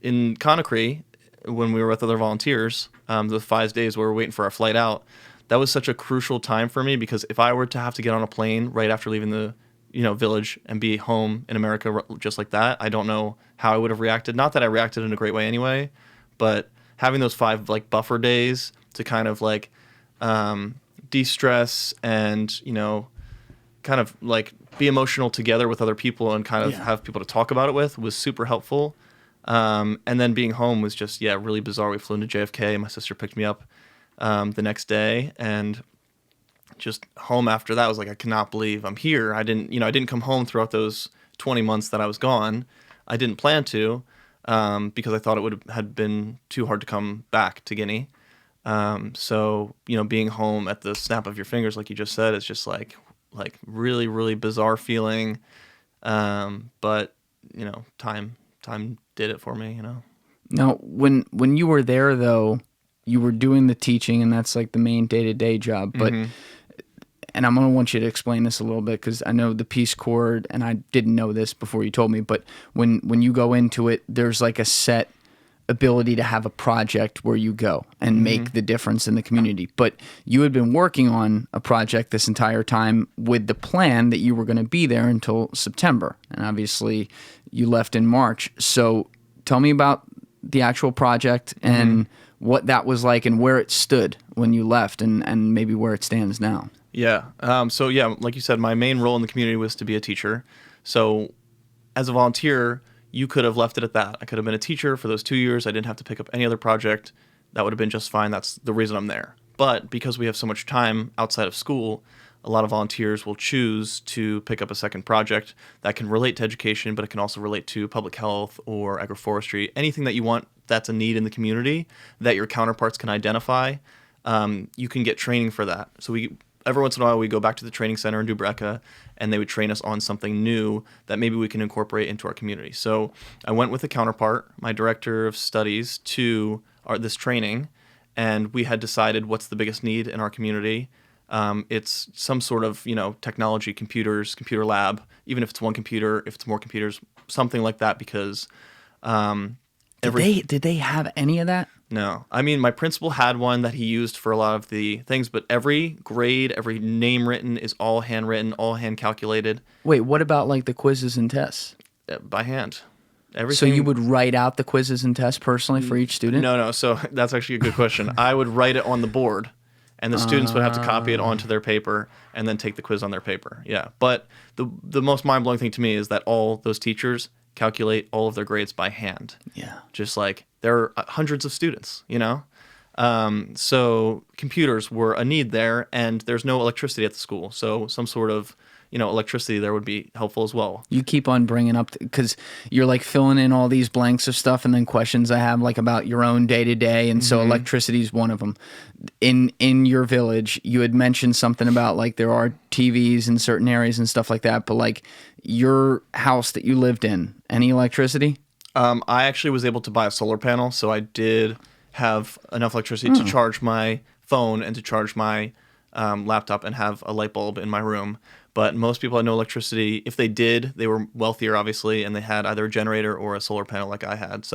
in Conakry, when we were with other volunteers, the 5 days we were waiting for our flight out, that was such a crucial time for me, because if I were to have to get on a plane right after leaving the village and be home in America just like that, I don't know how I would have reacted. Not that I reacted in a great way anyway, but having those 5 like buffer days to kind of like de-stress and kind of like be emotional together with other people and kind of have people to talk about it with was super helpful. And then being home was just really bizarre. We flew into JFK. My sister picked me up the next day, and just home after that was like, I cannot believe I'm here. I didn't come home throughout those 20 months that I was gone. I didn't plan to, because I thought it would have been too hard to come back to Guinea. So being home at the snap of your fingers, like you just said, it's just like really, really bizarre feeling. But time did it for me. Now, when you were there, though, you were doing the teaching, and that's like the main day-to-day job. But and I'm going to want you to explain this a little bit, because I know the Peace Corps, and I didn't know this before you told me, but when you go into it, there's like a set ability to have a project where you go and make the difference in the community. But you had been working on a project this entire time with the plan that you were going to be there until September. And obviously you left in March. So tell me about the actual project and what that was like and where it stood when you left, and maybe where it stands now. Yeah. So like you said, my main role in the community was to be a teacher. So as a volunteer, you could have left it at that. I could have been a teacher for those 2 years. I didn't have to pick up any other project. That would have been just fine. That's the reason I'm there. But because we have so much time outside of school, a lot of volunteers will choose to pick up a second project that can relate to education, but it can also relate to public health or agroforestry, anything that you want that's a need in the community that your counterparts can identify. You can get training for that. So every once in a while, we go back to the training center in Dubreka, and they would train us on something new that maybe we can incorporate into our community. So I went with a counterpart, my director of studies, to this training, and we had decided what's the biggest need in our community. It's some sort of, technology, computers, computer lab, even if it's one computer, if it's more computers, something like that, because did they have any of that? No. I mean, my principal had one that he used for a lot of the things, but every grade, every name written is all handwritten, all hand calculated. Wait, what about like the quizzes and tests? By hand. Everything. So you would write out the quizzes and tests personally for each student? No. So that's actually a good question. I would write it on the board, and the students would have to copy it onto their paper and then take the quiz on their paper. Yeah. But the most mind-blowing thing to me is that all those teachers calculate all of their grades by hand. Yeah. Just like there are hundreds of students, So computers were a need there, and there's no electricity at the school. So some sort of, electricity there would be helpful as well. You keep on bringing up, because you're like filling in all these blanks of stuff and then questions I have like about your own day to day. And so electricity is one of them. In your village, you had mentioned something about like there are TVs in certain areas and stuff like that. But like your house that you lived in, any electricity? I actually was able to buy a solar panel. So I did have enough electricity to charge my phone and to charge my laptop and have a light bulb in my room. But most people had no electricity. If they did, they were wealthier, obviously, and they had either a generator or a solar panel like I had.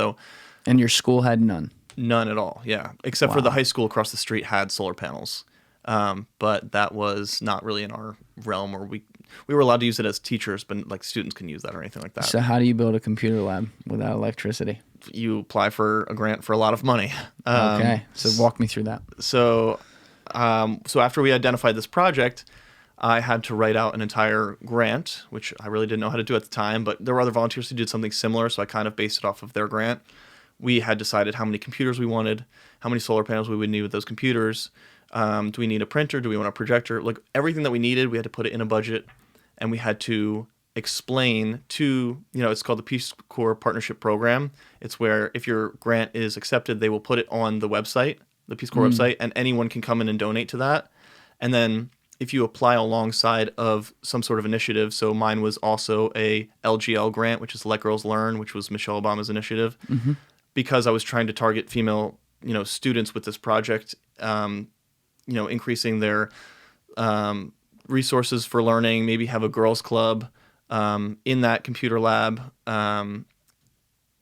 And your school had none? None at all, yeah. Except for the high school across the street had solar panels. But that was not really in our realm, or we were allowed to use it as teachers, but like students can use that or anything like that. So how do you build a computer lab without electricity? You apply for a grant for a lot of money. Okay, so walk me through that. So after we identified this project, I had to write out an entire grant, which I really didn't know how to do at the time, but there were other volunteers who did something similar, so I kind of based it off of their grant. We had decided how many computers we wanted, how many solar panels we would need with those computers. Do we need a printer? Do we want a projector? Like everything that we needed, we had to put it in a budget, and we had to explain to, it's called the Peace Corps Partnership Program. It's where if your grant is accepted, they will put it on the website, the Peace Corps website, and anyone can come in and donate to that. And then if you apply alongside of some sort of initiative, so mine was also a LGL grant, which is Let Girls Learn, which was Michelle Obama's initiative, because I was trying to target female, students with this project, increasing their resources for learning, maybe have a girls' club in that computer lab.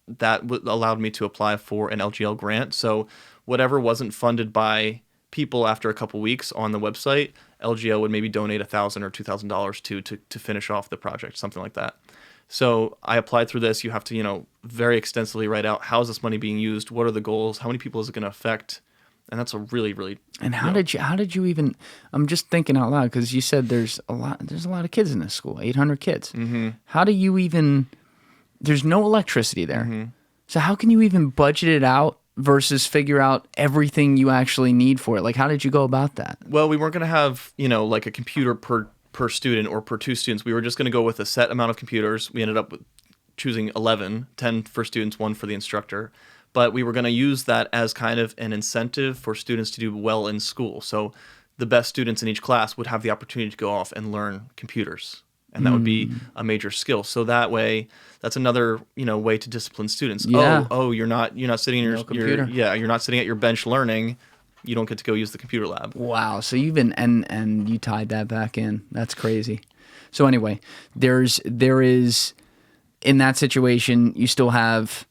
That allowed me to apply for an LGL grant. So whatever wasn't funded by people after a couple weeks on the website, LGL would maybe donate $1,000 or $2,000 to finish off the project, something like that. So I applied through this. You have to, very extensively write out, how is this money being used? What are the goals? How many people is it going to affect? And that's a really, really. And how did you even? I'm just thinking out loud because you said there's a lot of kids in this school, 800 kids. Mm-hmm. How do you even? There's no electricity there, Mm-hmm. so how can you even budget it out versus figure out everything you actually need for it? Like, how did you go about that? Well, we weren't going to have, like a computer per student or per 2 students. We were just going to go with a set amount of computers. We ended up with choosing 11, 10 for students, 1 for the instructor. But we were going to use that as kind of an incentive for students to do well in school. So the best students in each class would have the opportunity to go off and learn computers. And that would be a major skill. So that way, that's another, way to discipline students. Yeah. Oh, you're not sitting in your computer. You're not sitting at your bench learning. You don't get to go use the computer lab. Wow. So you've been and you tied that back in. That's crazy. So anyway, there is in that situation, you still have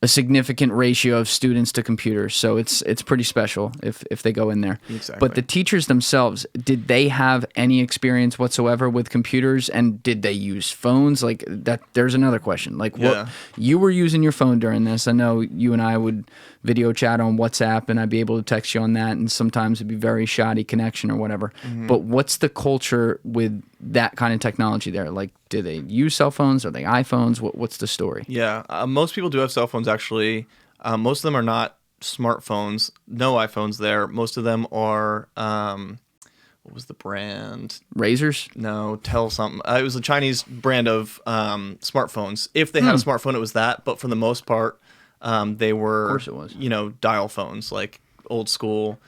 a significant ratio of students to computers. So it's pretty special if they go in there. Exactly. But the teachers themselves, did they have any experience whatsoever with computers, and did they use phones? Like that, there's another question. Like what you were using your phone during this. I know you and I would video chat on WhatsApp and I'd be able to text you on that, and sometimes it'd be very shoddy connection or whatever. Mm-hmm. But what's the culture with that kind of technology there? Like, do they use cell phones? Are they iPhones? What's the story? Yeah, most people do have cell phones, actually. Most of them are not smartphones. No iPhones there. Most of them are, what was the brand? Razors? No, Tell something. It was a Chinese brand of smartphones. If they had a smartphone, it was that. But for the most part, they were, Of course it was. Dial phones, like old school,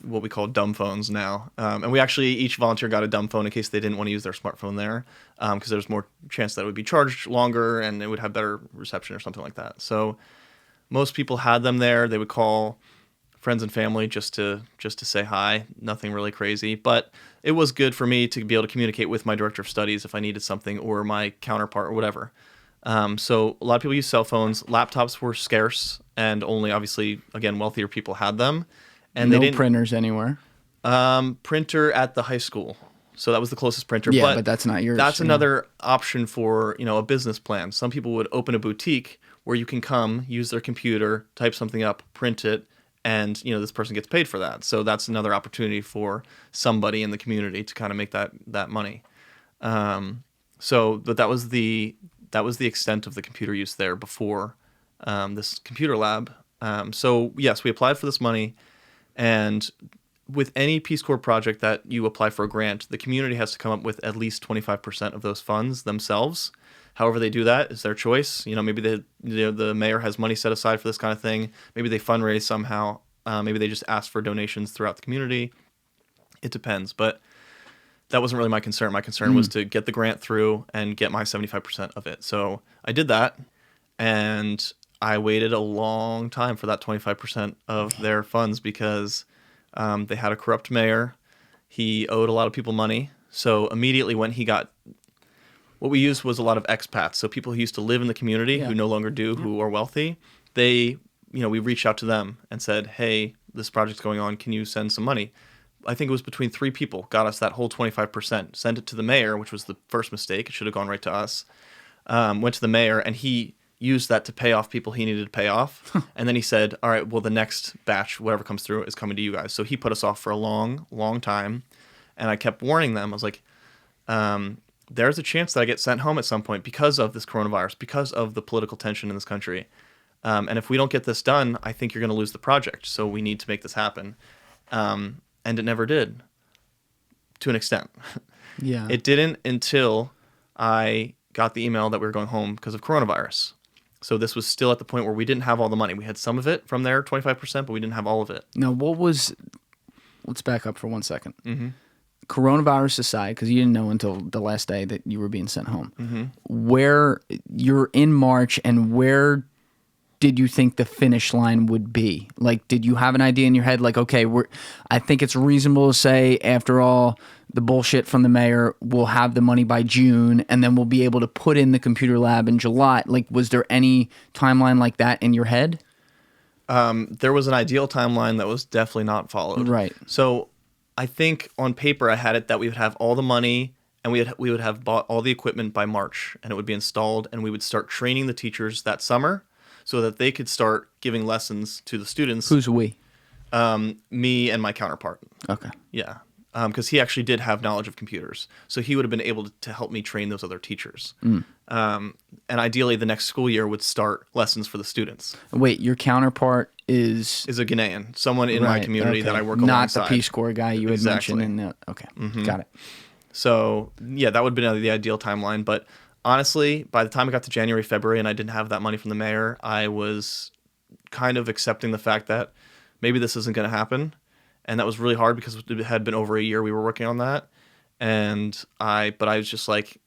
what we call dumb phones now. And we actually, each volunteer got a dumb phone in case they didn't want to use their smartphone there, because there's more chance that it would be charged longer and it would have better reception or something like that. So most people had them there. They would call friends and family just to say hi. Nothing really crazy, but it was good for me to be able to communicate with my director of studies if I needed something, or my counterpart or whatever. So a lot of people use cell phones. Laptops were scarce, and only, obviously, again, wealthier people had them. And no they didn't printers anywhere. Printer at the high school, so that was the closest printer. Yeah, but that's not yours. That's another option for a business plan. Some people would open a boutique where you can come, use their computer, type something up, print it, and this person gets paid for that. So that's another opportunity for somebody in the community to kind of make that money. But that was the extent of the computer use there before this computer lab. So yes, we applied for this money, and with any Peace Corps project that you apply for a grant, the community has to come up with at least 25% of those funds themselves. However they do that is their choice. Maybe the mayor has money set aside for this kind of thing. Maybe they fundraise somehow. Maybe they just ask for donations throughout the community. It depends, but that wasn't really my concern. My concern was to get the grant through and get my 75% of it. So I did that, and I waited a long time for that 25% of their funds because they had a corrupt mayor. He owed a lot of people money. So immediately when he got, what we used was a lot of expats. So people who used to live in the community who no longer do, who are wealthy, we reached out to them and said, hey, this project's going on. Can you send some money? I think it was between 3 people got us that whole 25%. Sent it to the mayor, which was the first mistake. It should have gone right to us. Went to the mayor, and he used that to pay off people he needed to pay off. And then he said, all right, well, the next batch, whatever comes through, is coming to you guys. So he put us off for a long, long time. And I kept warning them. I was like, there's a chance that I get sent home at some point because of this coronavirus, because of the political tension in this country. And if we don't get this done, I think you're going to lose the project. So we need to make this happen. And it never did, to an extent. Yeah. It didn't until I got the email that we were going home because of coronavirus. So this was still at the point where we didn't have all the money. We had some of it from their 25%, but we didn't have all of it. Now, let's back up for 1 second. Mm-hmm. Coronavirus aside, because you didn't know until the last day that you were being sent home. Mm-hmm. Where you're in March, and where did you think the finish line would be? Like, did you have an idea in your head? Like, okay, I think it's reasonable to say, after all, the bullshit from the mayor. We'll have the money by June, and then we'll be able to put in the computer lab in July. Like, was there any timeline like that in your head? There was an ideal timeline that was definitely not followed. Right. So I think on paper I had it that we would have all the money and we would have bought all the equipment by March, and it would be installed, and we would start training the teachers that summer so that they could start giving lessons to the students. Who's we? Me and my counterpart. Okay. Yeah. Because he actually did have knowledge of computers. So he would have been able to help me train those other teachers. And ideally, the next school year would start lessons for the students. Wait, your counterpart is a Guinean, someone in my community that I work not alongside. Not the Peace Corps guy you had Exactly. mentioned. Okay, got it. So, yeah, that would have been the ideal timeline. But honestly, by the time it got to January, February, and I didn't have that money from the mayor, I was kind of accepting the fact that maybe this isn't going to happen. And that was really hard because it had been over a year we were working on that. But I was just like,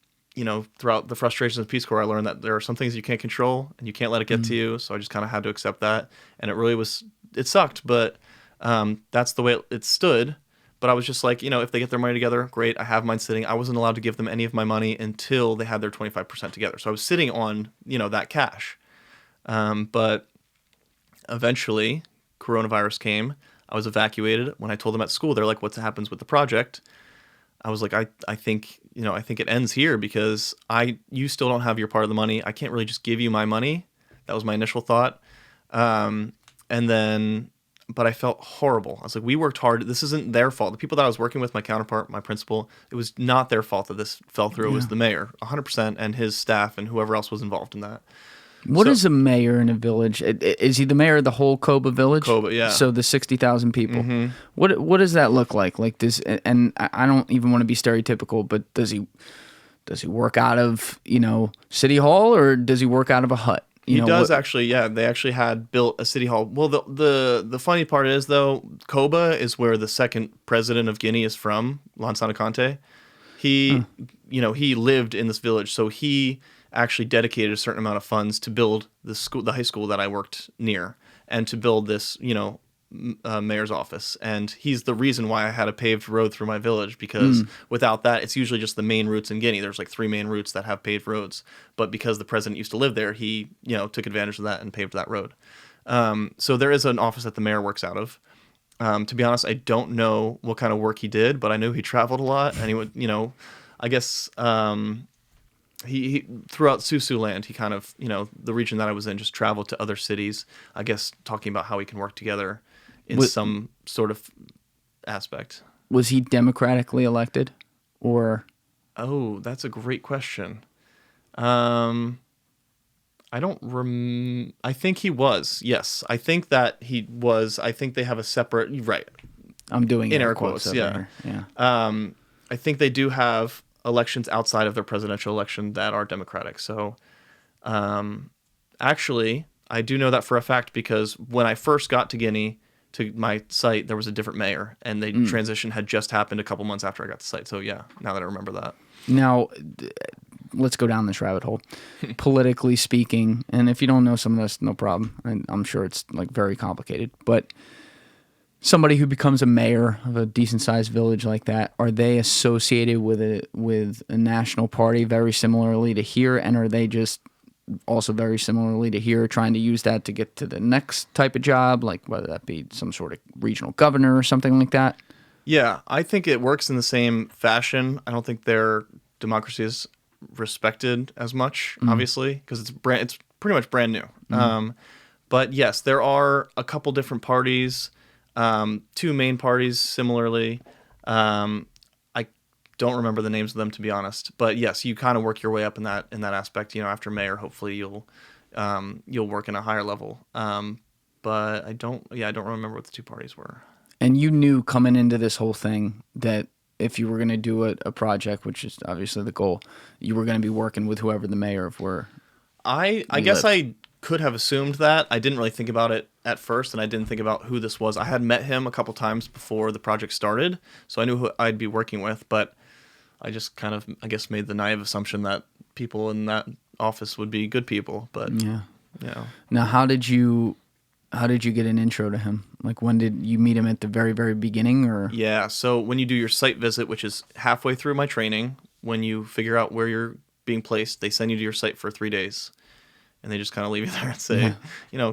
throughout the frustrations of Peace Corps, I learned that there are some things you can't control and you can't let it get to you. So I just kind of had to accept that. And it sucked, but that's the way it stood. But I was just like, if they get their money together, great. I have mine sitting. I wasn't allowed to give them any of my money until they had their 25% together. So I was sitting on, that cash. But eventually, coronavirus came. I was evacuated. When I told them at school, they're like, what happens with the project? I was like, I think it ends here because you still don't have your part of the money. I can't really just give you my money. That was my initial thought. But I felt horrible. I was like, we worked hard. This isn't their fault. The people that I was working with, my counterpart, my principal, it was not their fault that this fell through. It was the mayor, 100%, and his staff and whoever else was involved in that. What is a mayor in a village? Is he the mayor of the whole Koba village? Koba, yeah. So the 60,000 people. What does that look like? Like this, and I don't even want to be stereotypical, but does he work out of City Hall, or does he work out of a hut? He does actually. Yeah, they actually had built a city hall. Well, the funny part is though, Koba is where the second president of Guinea is from, Lansana Conte. He lived in this village, so he actually dedicated a certain amount of funds to build the high school that I worked near, and to build this, mayor's office. And he's the reason why I had a paved road through my village, because without that, it's usually just the main routes in Guinea. There's like 3 main routes that have paved roads. But because the president used to live there, he, took advantage of that and paved that road. So there is an office that the mayor works out of. To be honest, I don't know what kind of work he did, but I knew he traveled a lot, and he would, I guess, he throughout Susu land, he kind of, the region that I was in, just traveled to other cities, I guess, talking about how we can work together in some sort of aspect. Was he democratically elected, or? Oh, that's a great question. I think he was. Yes, I think that he was. I think they have a separate. Right. I'm doing in air quotes. Yeah. I think they do have elections outside of their presidential election that are democratic. So, actually, I do know that for a fact because when I first got to Guinea, to my site, there was a different mayor, and the transition had just happened a couple months after I got to site. So yeah, now that I remember that. Now, let's go down this rabbit hole. Politically speaking, and if you don't know some of this, no problem. I'm sure it's like very complicated, but somebody who becomes a mayor of a decent-sized village like that, are they associated with a national party very similarly to here, and are they just also very similarly to here trying to use that to get to the next type of job, like whether that be some sort of regional governor or something like that? Yeah, I think it works in the same fashion. I don't think their democracy is respected as much, obviously, because it's pretty much brand new. But yes, there are a couple different parties. 2 main parties similarly. I don't remember the names of them, to be honest, but yes, you kind of work your way up in that aspect. After mayor, hopefully you'll work in a higher level. But I don't remember what the 2 parties were. And you knew coming into this whole thing that if you were going to do a project, which is obviously the goal, you were going to be working with whoever the mayor of where. I guess I could have assumed that. I didn't really think about it at first, and I didn't think about who this was. I had met him a couple times before the project started, so I knew who I'd be working with, but I just kind of, I guess, made the naive assumption that people in that office would be good people. But yeah. Yeah. Now, how did you how did you get an intro to him? Like, when did you meet him, at the very, very beginning, or? Yeah, so when you do your site visit, which is halfway through my training, when you figure out where you're being placed, they send you to your site for 3 days. And they just kind of leave you there and say,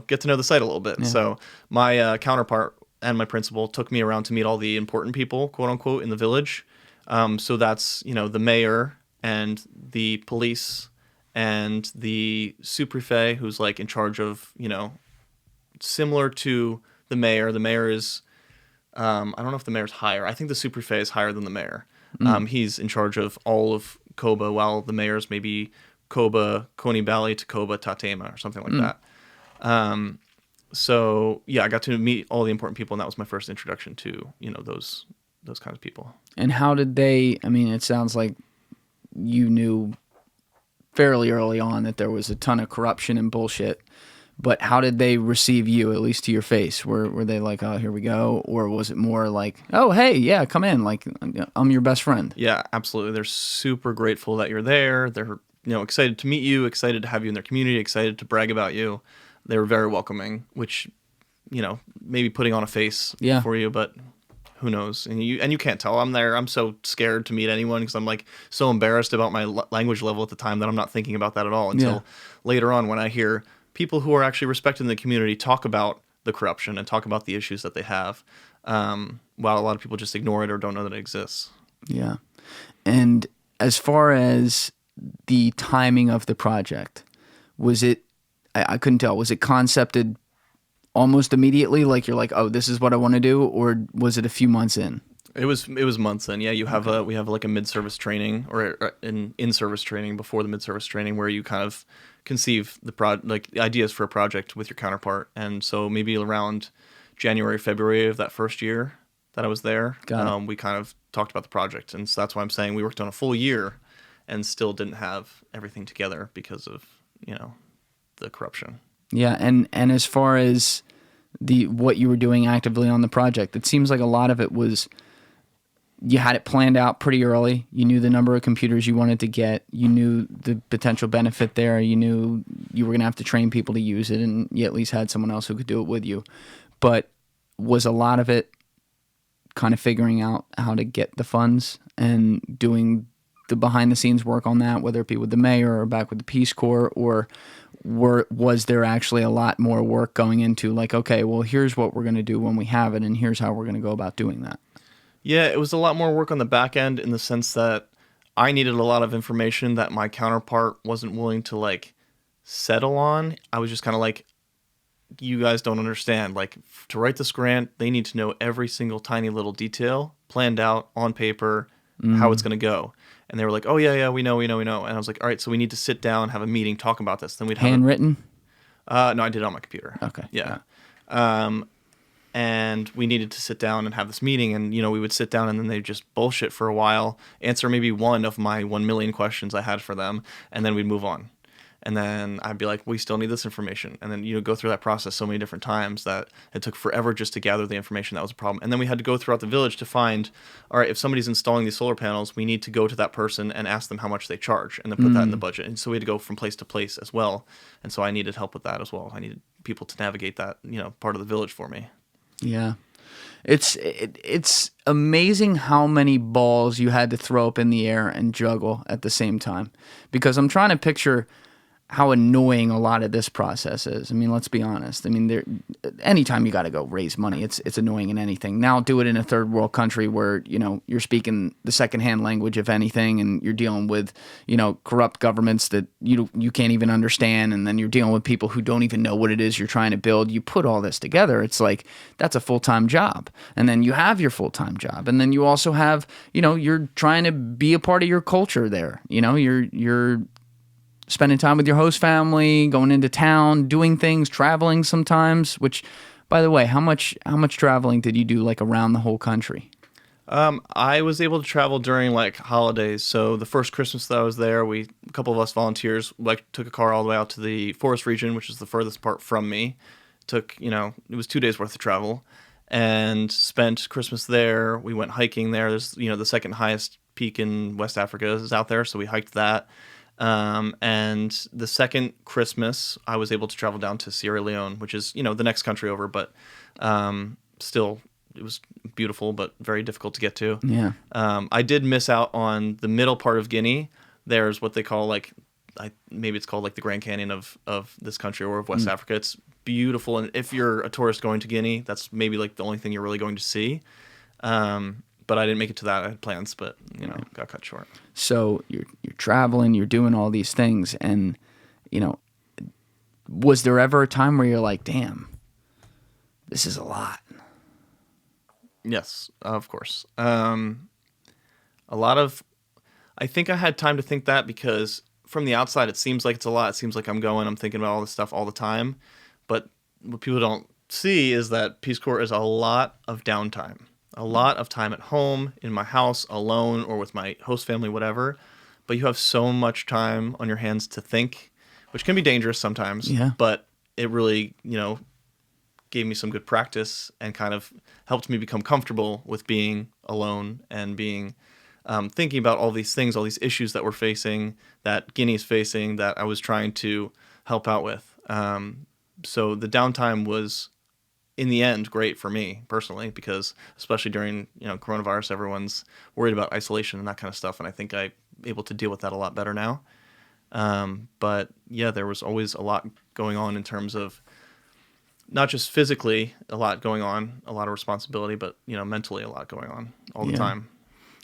get to know the site a little bit. Yeah. So my counterpart and my principal took me around to meet all the important people, quote unquote, in the village. So that's, the mayor and the police and the sub-prefect, who's like in charge of, similar to the mayor. The mayor is, I don't know if the mayor's higher. I think the sub-prefect is higher than the mayor. He's in charge of all of Koba, while the mayor's maybe Koba, Coney Valley to Koba-Tatema or something like that. So yeah, I got to meet all the important people, and that was my first introduction to, those kinds of people. And how did they, it sounds like you knew fairly early on that there was a ton of corruption and bullshit, but how did they receive you, at least to your face? Were they like, oh, here we go? Or was it more like, oh, hey, yeah, come in, like, I'm your best friend? Yeah, absolutely. They're super grateful that you're there. They're excited to meet you, excited to have you in their community, excited to brag about you. They were very welcoming, which, maybe putting on a face for you, but who knows? And you can't tell. I'm there. I'm so scared to meet anyone because I'm like so embarrassed about my language level at the time that I'm not thinking about that at all until later on when I hear people who are actually respected in the community talk about the corruption and talk about the issues that they have, while a lot of people just ignore it or don't know that it exists. Yeah. And as far as the timing of the project, was it, I couldn't tell, was it concepted almost immediately, like you're like, oh, this is what I want to do, or was it a few months in? It was months in. Yeah, we have like a mid-service training or an in-service training before the mid-service training where you kind of conceive the ideas for a project with your counterpart. And so maybe around January, February of that first year that I was there, we kind of talked about the project. And so that's why I'm saying we worked on a full year and still didn't have everything together because of, the corruption. Yeah, and as far as what you were doing actively on the project, it seems like a lot of it was, you had it planned out pretty early. You knew the number of computers you wanted to get. You knew the potential benefit there. You knew you were going to have to train people to use it, and you at least had someone else who could do it with you. But was a lot of it kind of figuring out how to get the funds and doing the behind-the-scenes work on that, whether it be with the mayor or back with the Peace Corps, or was there actually a lot more work going into, like, okay, well, here's what we're going to do when we have it, and here's how we're going to go about doing that? Yeah, it was a lot more work on the back end in the sense that I needed a lot of information that my counterpart wasn't willing to, like, settle on. I was just kind of like, you guys don't understand. Like, to write this grant, they need to know every single tiny little detail planned out on paper, how it's going to go. And they were like, oh, yeah, we know. And I was like, all right, so we need to sit down, have a meeting, talk about this. Then we'd have handwritten? No, I did it on my computer. Okay. Yeah. And we needed to sit down and have this meeting. And, we would sit down and then they'd just bullshit for a while, answer maybe one of my 1 million questions I had for them, and then we'd move on. And then I'd be like, we still need this information. And then, go through that process so many different times that it took forever just to gather the information. That was a problem. And then we had to go throughout the village to find, all right, if somebody's installing these solar panels, we need to go to that person and ask them how much they charge and then put that in the budget. And so we had to go from place to place as well. And so I needed help with that as well. I needed people to navigate that, part of the village for me. Yeah. It's amazing how many balls you had to throw up in the air and juggle at the same time. Because I'm trying to picture how annoying a lot of this process is. Let's be honest. Anytime you got to go raise money, it's annoying in anything. Now do it in a third world country where, you're speaking the secondhand language, if anything, and you're dealing with, corrupt governments that you can't even understand, and then you're dealing with people who don't even know what it is you're trying to build. You put all this together, it's like, that's a full-time job. And then you have your full-time job. And then you also have, you're trying to be a part of your culture there. You're spending time with your host family, going into town, doing things, traveling sometimes, which, by the way, how much traveling did you do, like, around the whole country? I was able to travel during, like, holidays. So the first Christmas that I was there, a couple of us volunteers, took a car all the way out to the forest region, which is the furthest part from me. Took, it was 2 days worth of travel, and spent Christmas there. We went hiking there. There's, the second highest peak in West Africa is out there, so we hiked that. And the second Christmas, I was able to travel down to Sierra Leone, which is, the next country over, but still, it was beautiful, but very difficult to get to. Yeah. I did miss out on the middle part of Guinea. There's what they call maybe it's called like the Grand Canyon of this country or of West Africa. It's beautiful, and if you're a tourist going to Guinea, that's maybe like the only thing you're really going to see. But I didn't make it to that. I had plans, but got cut short. So you're traveling, you're doing all these things, and was there ever a time where you're like, damn, this is a lot? Yes, of course. I think I had time to think that because from the outside, it seems like it's a lot. It seems like I'm thinking about all this stuff all the time. But what people don't see is that Peace Corps is a lot of downtime, a lot of time at home, in my house, alone, or with my host family, whatever. But you have so much time on your hands to think, which can be dangerous sometimes. Yeah. But it really, gave me some good practice and kind of helped me become comfortable with being alone and being thinking about all these things, all these issues that we're facing, that Guinea's facing, that I was trying to help out with. So the downtime was, in the end, great for me personally, because especially during coronavirus, everyone's worried about isolation and that kind of stuff, and I think I'm able to deal with that a lot better now. But yeah, there was always a lot going on in terms of not just physically a lot going on, a lot of responsibility, but mentally a lot going on all the time.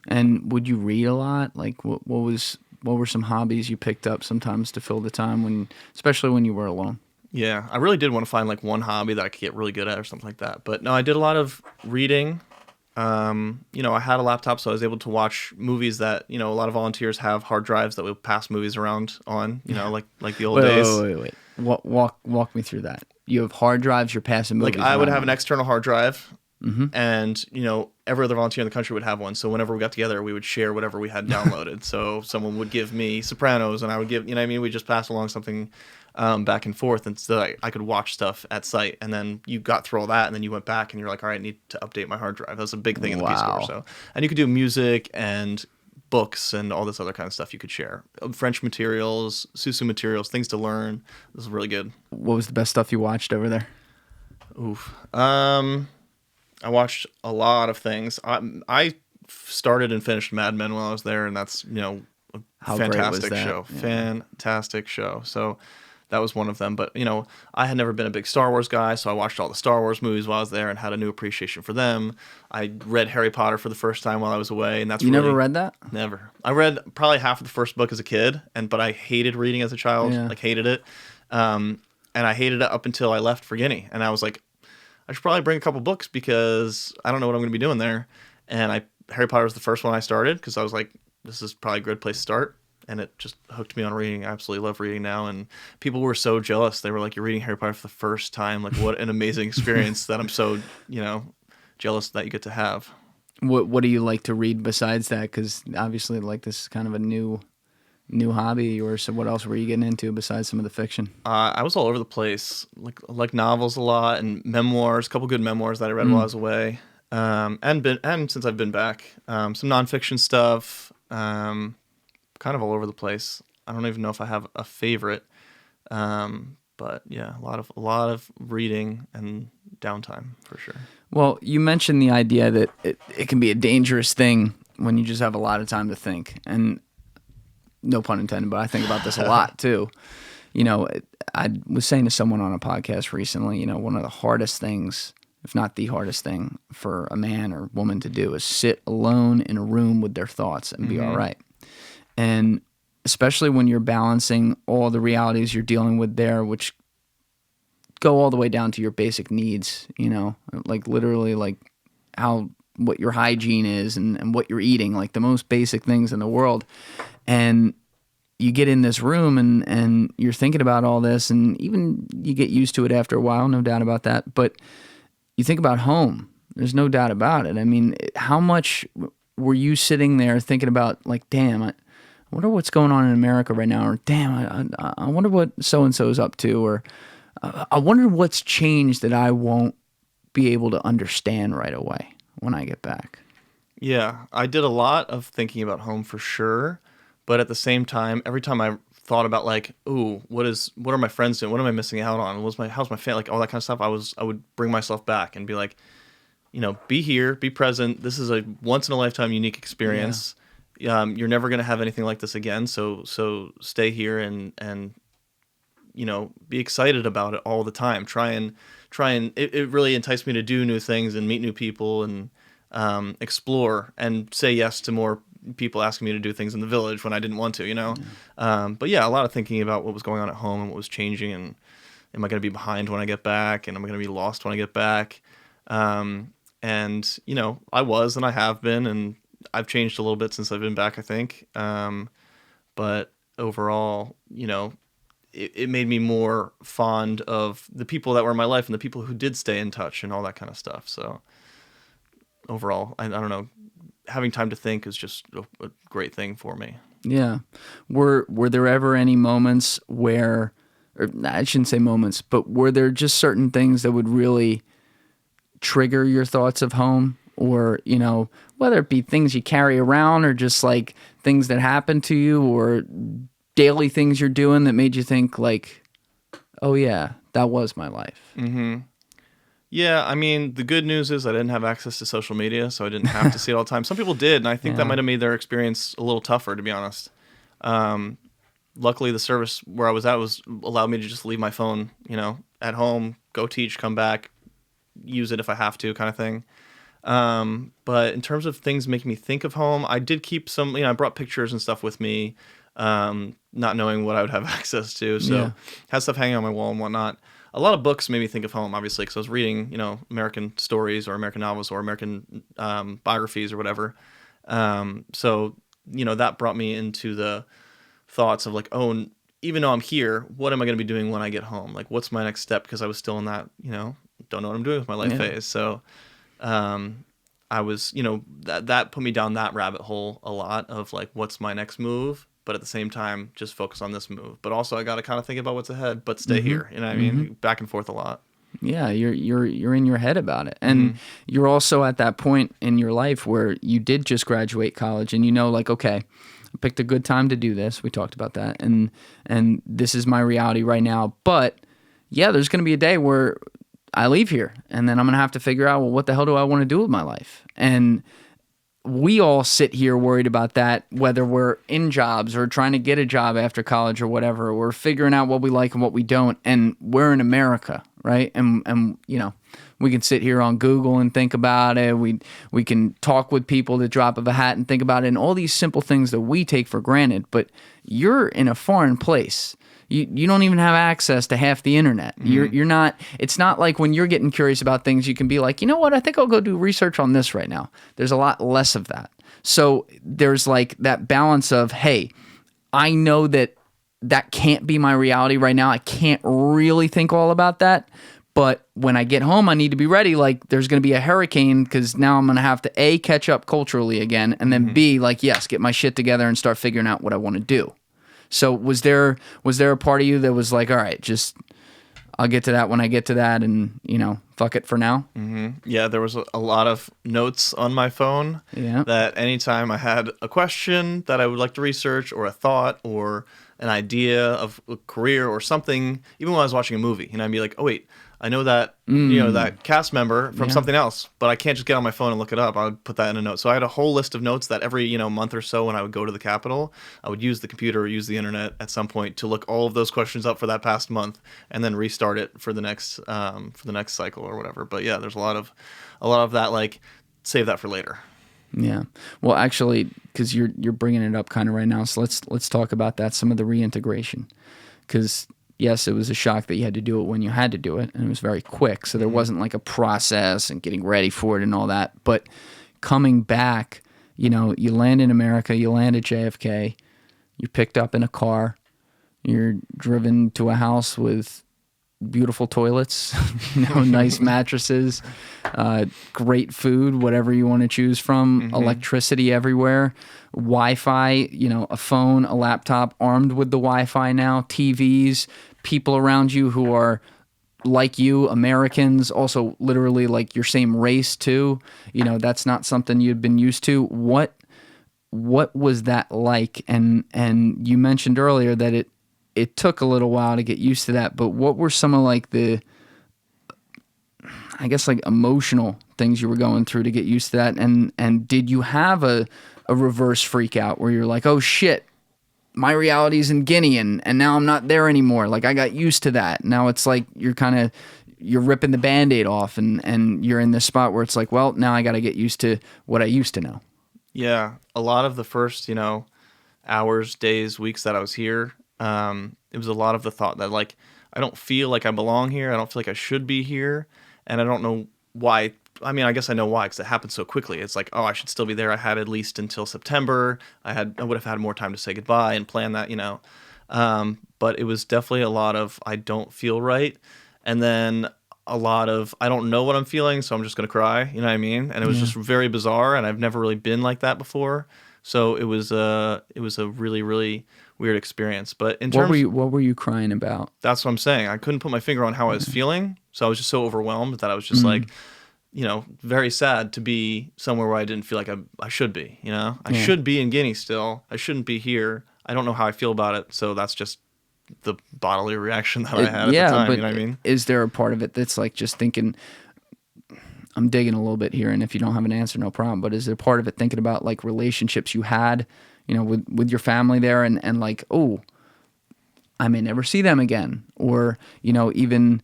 And would you read a lot? Like, what were some hobbies you picked up sometimes to fill the time especially when you were alone? Yeah, I really did want to find like one hobby that I could get really good at or something like that. But no, I did a lot of reading. I had a laptop, so I was able to watch movies that, a lot of volunteers have hard drives that would pass movies around on, like the old days. Wait. Walk me through that. You have hard drives, you're passing movies. Like I would have an external hard drive, and every other volunteer in the country would have one. So whenever we got together, we would share whatever we had downloaded. So someone would give me Sopranos, and I would give, we just pass along something back and forth, and so I could watch stuff at site. And then you got through all that, and then you went back, and you're like, all right, I need to update my hard drive. That's a big thing in the Peace Corps. So, and you could do music and books and all this other kind of stuff you could share. French materials, Susu materials, things to learn. This is really good. What was the best stuff you watched over there? Oof. I watched a lot of things. I started and finished Mad Men while I was there, and that's, a fantastic show. Yeah. Fantastic show. So that was one of them. But, I had never been a big Star Wars guy, so I watched all the Star Wars movies while I was there and had a new appreciation for them. I read Harry Potter for the first time while I was away, and that's You never read that? Never. I read probably half of the first book as a kid, but I hated reading as a child. Yeah. Hated it. And I hated it up until I left for Guinea. And I was like, I should probably bring a couple books because I don't know what I'm going to be doing there. And Harry Potter was the first one I started because I was like, this is probably a good place to start. And it just hooked me on reading. I absolutely love reading now. And people were so jealous. They were like, you're reading Harry Potter for the first time. Like, what an amazing experience that I'm so, jealous that you get to have. What do you like to read besides that? Because obviously, like, this is kind of a new hobby. Or so what else were you getting into besides some of the fiction? I was all over the place. Like novels a lot and memoirs, a couple good memoirs that I read while I was away. And since I've been back, some nonfiction stuff, kind of all over the place. I don't even know if I have a favorite, but yeah, a lot of reading and downtime for sure. Well, you mentioned the idea that it can be a dangerous thing when you just have a lot of time to think, and no pun intended, but I think about this a lot too. I was saying to someone on a podcast recently, one of the hardest things, if not the hardest thing for a man or woman to do, is sit alone in a room with their thoughts and be all right. And especially when you're balancing all the realities you're dealing with there, which go all the way down to your basic needs, like literally like what your hygiene is and what you're eating, like the most basic things in the world. And you get in this room and you're thinking about all this, and even you get used to it after a while, no doubt about that. But you think about home. There's no doubt about it. I mean, how much were you sitting there thinking about, like, damn, I wonder what's going on in America right now, or damn, I wonder what so-and-so's up to, or I wonder what's changed that I won't be able to understand right away when I get back? Yeah, I did a lot of thinking about home for sure, but at the same time, every time I thought about like, ooh, what are my friends doing? What am I missing out on? How's my family? Like all that kind of stuff. I would bring myself back and be like, be here, be present. This is a once in a lifetime unique experience. You're never going to have anything like this again. So stay here and be excited about it all the time. Try and it really enticed me to do new things and meet new people and explore and say yes to more people asking me to do things in the village when I didn't want to, But yeah, a lot of thinking about what was going on at home and what was changing, and am I going to be behind when I get back, and am I going to be lost when I get back? And I was, and I have been, and I've changed a little bit since I've been back, I think. But overall, it made me more fond of the people that were in my life and the people who did stay in touch and all that kind of stuff. So overall, I don't know, having time to think is just a great thing for me. Yeah. Were there ever any moments where, or I shouldn't say moments, but were there just certain things that would really trigger your thoughts of home? Or, whether it be things you carry around or just like things that happen to you or daily things you're doing that made you think like, oh yeah, that was my life. Mm-hmm. Yeah, I mean, the good news is I didn't have access to social media, so I didn't have to see it all the time. Some people did, and I think that might have made their experience a little tougher, to be honest. Luckily, the service where I was at allowed me to just leave my phone, at home, go teach, come back, use it if I have to, kind of thing. But in terms of things making me think of home, I did keep some, I brought pictures and stuff with me, not knowing what I would have access to. So had stuff hanging on my wall and whatnot. A lot of books made me think of home, obviously, because I was reading, American stories or American novels or American biographies or whatever. So, that brought me into the thoughts of like, oh, even though I'm here, what am I going to be doing when I get home? Like, what's my next step? Because I was still in that, don't know what I'm doing with my life phase. So I was, that put me down that rabbit hole a lot of like, what's my next move? But at the same time, just focus on this move. But also, I got to kind of think about what's ahead, but stay here. You know what I mean? Back and forth a lot. Yeah, you're in your head about it. And you're also at that point in your life where you did just graduate college and like, okay, I picked a good time to do this. We talked about that. And this is my reality right now. But yeah, there's going to be a day where I leave here and then I'm going to have to figure out, well, what the hell do I want to do with my life? And we all sit here worried about that, whether we're in jobs or trying to get a job after college or whatever. We're figuring out what we like and what we don't. And we're in America, right? And we can sit here on Google and think about it. We can talk with people at the drop of a hat and think about it. And all these simple things that we take for granted. But you're in a foreign place. You don't even have access to half the internet. You're not. It's not like when you're getting curious about things, you can be like, you know what? I think I'll go do research on this right now. There's a lot less of that. So there's like that balance of, hey, I know that can't be my reality right now. I can't really think all about that. But when I get home, I need to be ready. Like there's going to be a hurricane because now I'm going to have to A, catch up culturally again, and then B, like, yes, get my shit together and start figuring out what I want to do. So was there a part of you that was like, all right, just I'll get to that when I get to that, and fuck it for now? Yeah, there was a lot of notes on my phone that anytime I had a question that I would like to research or a thought or an idea of a career or something, even when I was watching a movie, I'd be like, oh wait, I know that that cast member from something else, but I can't just get on my phone and look it up. I would put that in a note. So I had a whole list of notes that every month or so when I would go to the Capitol, I would use the computer or use the internet at some point to look all of those questions up for that past month and then restart it for the next cycle or whatever. But yeah, there's a lot of that, like, save that for later. Yeah. Well, actually, because you're bringing it up kind of right now, so let's talk about that, some of the reintegration, because yes, it was a shock that you had to do it when you had to do it, and it was very quick. So there wasn't like a process and getting ready for it and all that. But coming back, you land in America, you land at JFK, you're picked up in a car, you're driven to a house with beautiful toilets, nice mattresses, great food, whatever you want to choose from, electricity everywhere, Wi-Fi, a phone, a laptop armed with the Wi-Fi now, TVs, people around you who are like you, Americans, also literally like your same race too. That's not something you'd been used to. What was that like? And you mentioned earlier that it took a little while to get used to that, but what were some of like the, I guess, like emotional things you were going through to get used to that? And did you have a reverse freak out where you're like, oh shit, my reality is in Guinean and now I'm not there anymore. Like I got used to that. Now it's like you're ripping the Band-Aid off and you're in this spot where it's like, well, now I got to get used to what I used to know. Yeah. A lot of the first, hours, days, weeks that I was here, it was a lot of the thought that like, I don't feel like I belong here. I don't feel like I should be here. And I don't know why. I mean, I guess I know why, because it happened so quickly. It's like, oh, I should still be there. I had at least until September. I would have had more time to say goodbye and plan that, But it was definitely a lot of I don't feel right, and then a lot of I don't know what I'm feeling, so I'm just gonna cry. You know what I mean? And it was just very bizarre, and I've never really been like that before. So it was a really, really weird experience. But in terms, what were you crying about? That's what I'm saying. I couldn't put my finger on how I was feeling, so I was just so overwhelmed that I was just like, very sad to be somewhere where I didn't feel like I should be. I should be in Guinea still. I shouldn't be here. I don't know how I feel about it, so that's just the bodily reaction that I had at the time. But you know what I mean? Is there a part of it that's like just thinking? I'm digging a little bit here, and if you don't have an answer, no problem. But is there part of it thinking about like relationships you had, with your family there, and like, oh, I may never see them again, or even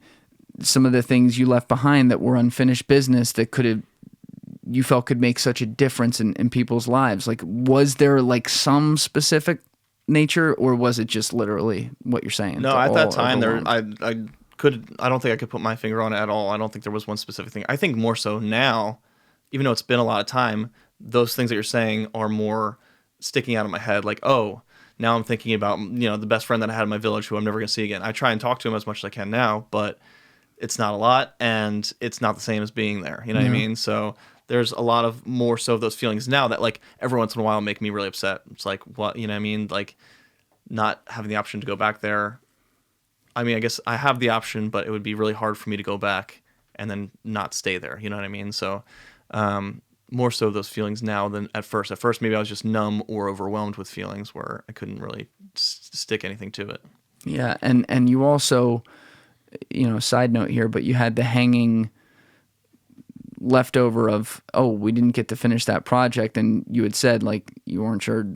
some of the things you left behind that were unfinished business that you felt could make such a difference in people's lives? Like, was there like some specific nature, or was it just literally what you're saying? No, at that time I don't think I could put my finger on it at all. I don't think there was one specific thing. I think more so now, even though it's been a lot of time, those things that you're saying are more sticking out of my head. Like, oh, now I'm thinking about, the best friend that I had in my village who I'm never going to see again. I try and talk to him as much as I can now, but it's not a lot, and it's not the same as being there. You know what I mean? So there's a lot of more so of those feelings now that like every once in a while make me really upset. It's like, what, you know what I mean? Like not having the option to go back there. I mean, I guess I have the option, but it would be really hard for me to go back and then not stay there. You know what I mean? So more so those feelings now than at first. At first, maybe I was just numb or overwhelmed with feelings where I couldn't really stick anything to it. Yeah, and you also, side note here, but you had the hanging leftover of, oh, we didn't get to finish that project, and you had said like you weren't sure,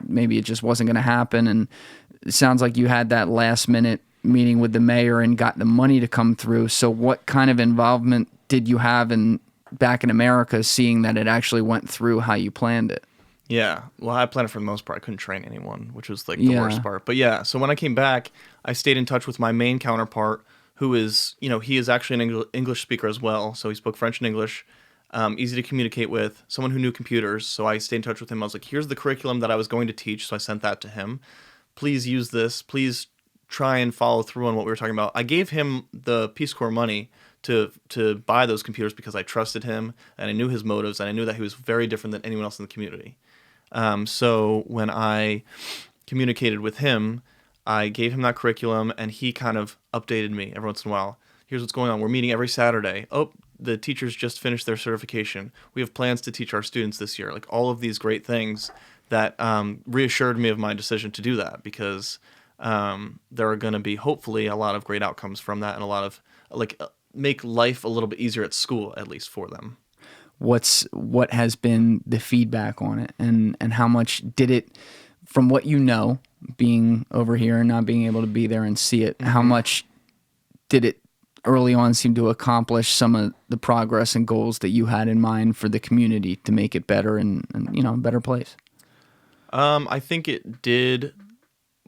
maybe it just wasn't going to happen, and it sounds like you had that last minute meeting with the mayor and got the money to come through. So what kind of involvement did you have back in America, seeing that it actually went through how you planned it? Yeah, well, I planned it for the most part. I couldn't train anyone, which was like the worst part. But yeah, so when I came back, I stayed in touch with my main counterpart, who is, he is actually an English speaker as well. So he spoke French and English, easy to communicate with, someone who knew computers. So I stayed in touch with him. I was like, here's the curriculum that I was going to teach. So I sent that to him. Please use this. Please try and follow through on what we were talking about. I gave him the Peace Corps money to buy those computers because I trusted him and I knew his motives and I knew that he was very different than anyone else in the community. So when I communicated with him, I gave him that curriculum and he kind of updated me every once in a while. Here's what's going on. We're meeting every Saturday. Oh, the teachers just finished their certification. We have plans to teach our students this year. Like all of these great things that reassured me of my decision to do that because there are going to be hopefully a lot of great outcomes from that and a lot of make life a little bit easier at school, at least for them. What has been the feedback on it, and how much did it, from what you know, being over here and not being able to be there and see it, how much did it early on seem to accomplish some of the progress and goals that you had in mind for the community to make it better and a better place? I think it did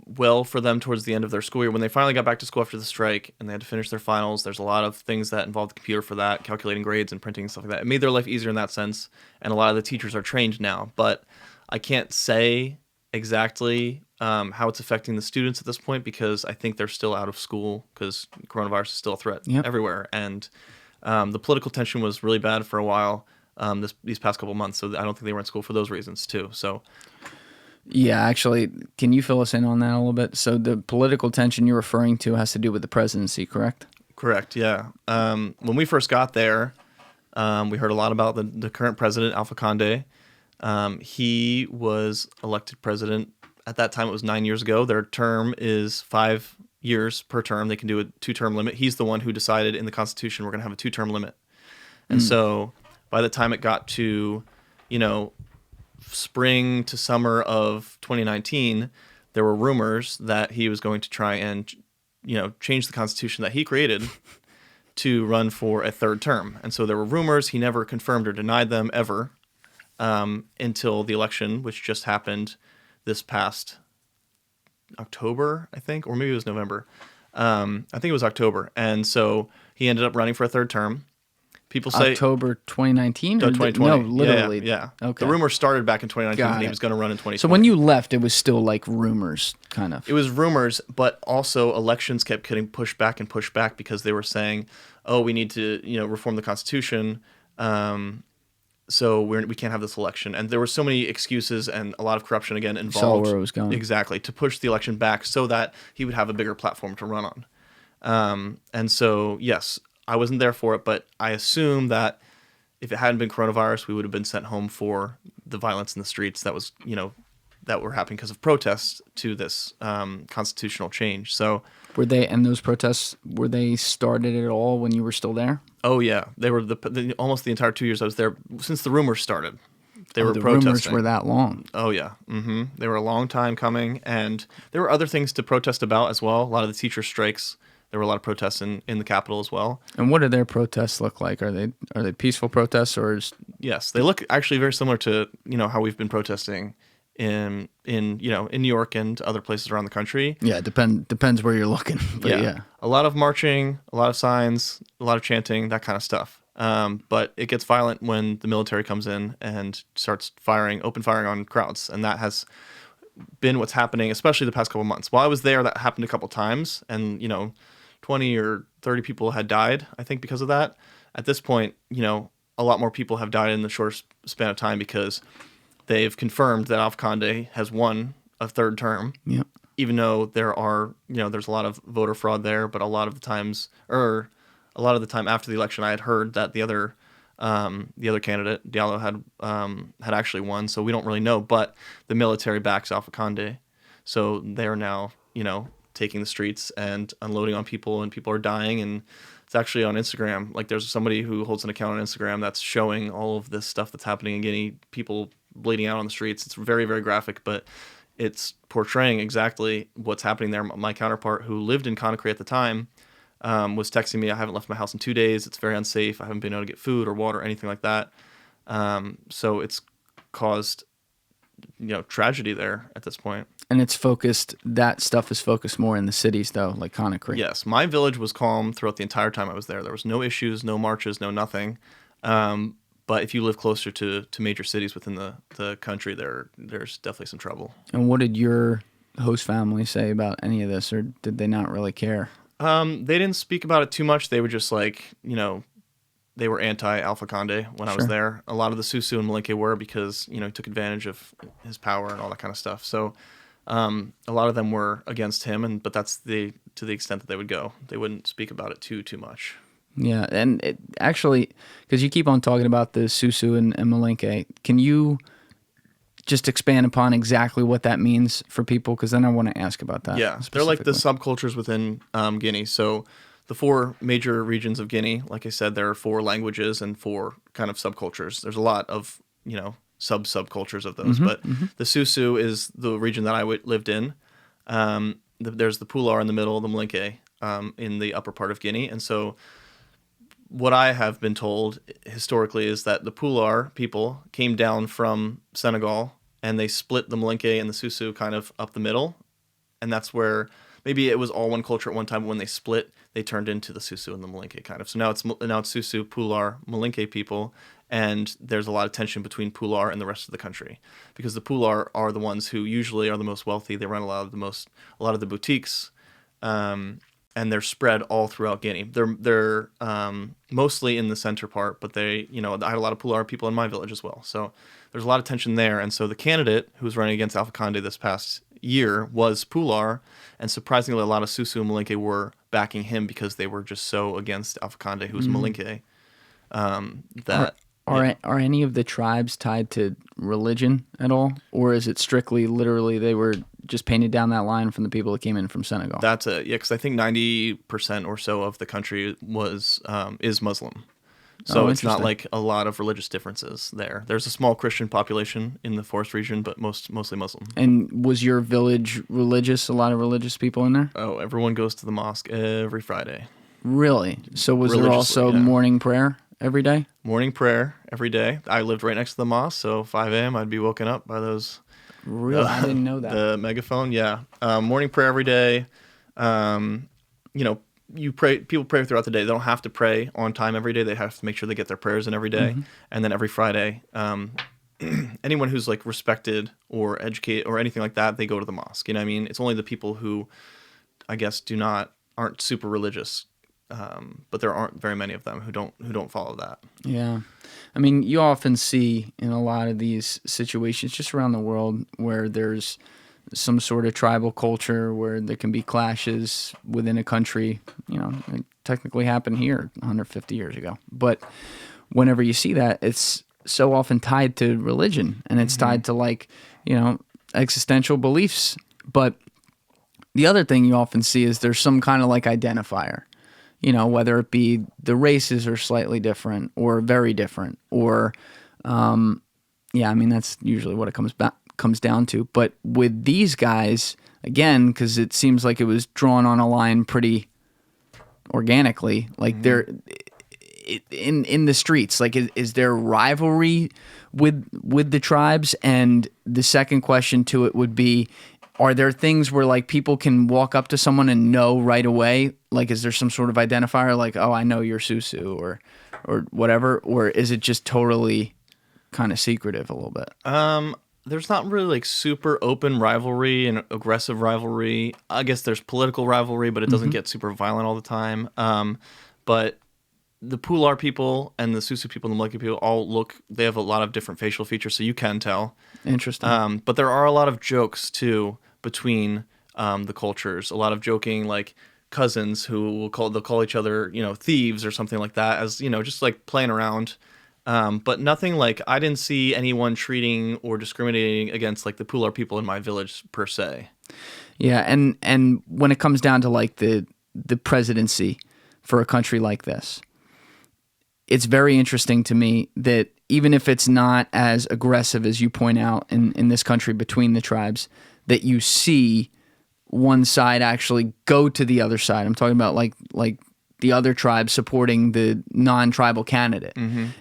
well for them towards the end of their school year. When they finally got back to school after the strike and they had to finish their finals, there's a lot of things that involved the computer for that, calculating grades and printing and stuff like that. It made their life easier in that sense, and a lot of the teachers are trained now. But I can't say exactly how it's affecting the students at this point because I think they're still out of school because coronavirus is still a threat everywhere. And the political tension was really bad for a while these past couple months, so I don't think they were in school for those reasons too. So yeah, actually, can you fill us in on that a little bit? So the political tension you're referring to has to do with the presidency, correct? Correct, yeah. When we first got there, we heard a lot about the current president, Alpha Conde. He was elected president at that time it was 9 years ago. Their term is 5 years per term. They can do a 2-term limit. He's the one who decided in the Constitution we're going to have a 2-term limit. And so by the time it got to, spring to summer of 2019, there were rumors that he was going to try and, change the Constitution that he created to run for a 3rd term. And so there were rumors. He never confirmed or denied them ever until the election, which just happened this past October, I think, or maybe it was November. I think it was October. And so he ended up running for a 3rd term. People say October 2019? No, 2020. No, literally. Yeah. Okay. The rumor started back in 2019 Got and he it. was going to run in 2020. So when you left, it was still like rumors, kind of. It was rumors, but also elections kept getting pushed back and pushed back because they were saying, "Oh, we need to, reform the Constitution, so we can't have this election." And there were so many excuses and a lot of corruption again involved. Saw where it was going. Exactly, to push the election back so that he would have a bigger platform to run on. And so, yes, I wasn't there for it, but I assume that if it hadn't been coronavirus, we would have been sent home for the violence in the streets that was, that were happening because of protests to this constitutional change. So, And those protests, were they started at all when you were still there? oh yeah, they were almost the entire 2 years I was there since the rumors started. They were the protesting. rumors were that long. Oh yeah, they were a long time coming, and there were other things to protest about as well. A lot of the teacher strikes. There were a lot of protests in the capital as well. And what do their protests look like? Are they peaceful protests or is... Yes, they look actually very similar to how we've been protesting in New York and other places around the country. Yeah, depends where you're looking. But yeah. A lot of marching, a lot of signs, a lot of chanting, that kind of stuff. But it gets violent when the military comes in and starts open firing on crowds, and that has been what's happening, especially the past couple months. While I was there, that happened a couple times, and 20 or 30 people had died, I think, because of that. At this point, a lot more people have died in the short span of time because they've confirmed that Alpha Conde has won a 3rd term. Yep. Even though there are, there's a lot of voter fraud there, but a lot of the time after the election, I had heard that the other candidate, Diallo, had actually won. So we don't really know, but the military backs Alpha Conde, so they are now, taking the streets and unloading on people, and people are dying. And it's actually on Instagram. Like, there's somebody who holds an account on Instagram that's showing all of this stuff that's happening in Guinea, people bleeding out on the streets. It's very, very graphic, but it's portraying exactly what's happening there. My counterpart, who lived in Conakry at the time, was texting me, "I haven't left my house in 2 days. It's very unsafe. I haven't been able to get food or water or anything like that." So it's caused, tragedy there at this point. And that stuff is focused more in the cities, though, like Conakry. Yes. My village was calm throughout the entire time I was there. There was no issues, no marches, no nothing. But if you live closer to major cities within the country, there's definitely some trouble. And what did your host family say about any of this, or did they not really care? They didn't speak about it too much. They were just like, they were anti-Alpha Conde when I was there. A lot of the Susu and Malinke were, because, he took advantage of his power and all that kind of stuff. So a lot of them were against him, but that's to the extent that they would go. They wouldn't speak about it too much. Yeah, and it actually, because you keep on talking about the Susu and Malinke, can you just expand upon exactly what that means for people? Because then I want to ask about that. Yeah, they're like the subcultures within Guinea. So the 4 major regions of Guinea, like I said, there are 4 languages and 4 kind of subcultures. There's a lot of, subcultures of those. But the Susu is the region that I lived in. There's the Pulaar in the middle, the Malinke in the upper part of Guinea. And so what I have been told historically is that the Pulaar people came down from Senegal and they split the Malinke and the Susu kind of up the middle. And that's where maybe it was all one culture at one time, but when they split, they turned into the Susu and the Malinke kind of. So now it's Susu, Pulaar, Malinke people, and there's a lot of tension between Pulaar and the rest of the country, because the Pulaar are the ones who usually are the most wealthy. They run a lot of the boutiques, and they're spread all throughout Guinea. They're mostly in the center part, but I had a lot of Pulaar people in my village as well. So there's a lot of tension there. And so the candidate who was running against Alpha Conde this past year was Pulaar, and surprisingly, a lot of Susu and Malinke were backing him because they were just so against Alpha Conde, who was Malinke. Are any of the tribes tied to religion at all, or is it strictly literally they were just painted down that line from the people that came in from Senegal. That's it. Yeah, because I think 90% or so of the country is Muslim. So it's not like a lot of religious differences there. There's a small Christian population in the forest region, but mostly Muslim. And was your village religious? A lot of religious people in there? Oh, everyone goes to the mosque every Friday. Really? So was there also morning prayer every day? Morning prayer every day. I lived right next to the mosque, so 5 a.m. I'd be woken up by those. Really? I didn't know that. The megaphone, yeah. Morning prayer every day. People pray throughout the day. They don't have to pray on time every day. They have to make sure they get their prayers in every day. And then every Friday, anyone who's like respected or educated or anything like that, they go to the mosque. You know what I mean? It's only the people who, I guess, aren't super religious. But there aren't very many of them who don't follow that. Yeah. I mean, you often see in a lot of these situations just around the world where there's some sort of tribal culture where there can be clashes within a country. It technically happened here 150 years ago. But whenever you see that, it's so often tied to religion, and it's tied to existential beliefs. But the other thing you often see is there's some kind of identifier. Whether it be the races are slightly different or very different, or, that's usually what it comes down to. But with these guys, again, because it seems like it was drawn on a line pretty organically, they're in the streets. Is there rivalry with the tribes? And the second question to it would be, are there things where people can walk up to someone and know right away? Is there some sort of identifier oh, I know you're Susu or whatever? Or is it just totally kind of secretive a little bit? There's not really super open rivalry and aggressive rivalry. I guess there's political rivalry, but it doesn't get super violent all the time. But the Pulaar people and the Susu people and the Malinke people they have a lot of different facial features, so you can tell. Interesting. But there are a lot of jokes too between the cultures. A lot of joking, cousins who they'll call each other, thieves or something like that, as just playing around. But nothing I didn't see anyone treating or discriminating against the Pulaar people in my village per se. Yeah, and when it comes down to the presidency for a country like this, it's very interesting to me that even if it's not as aggressive as you point out in this country between the tribes, that you see one side actually go to the other side. I'm talking about like the other tribe supporting the non-tribal candidate.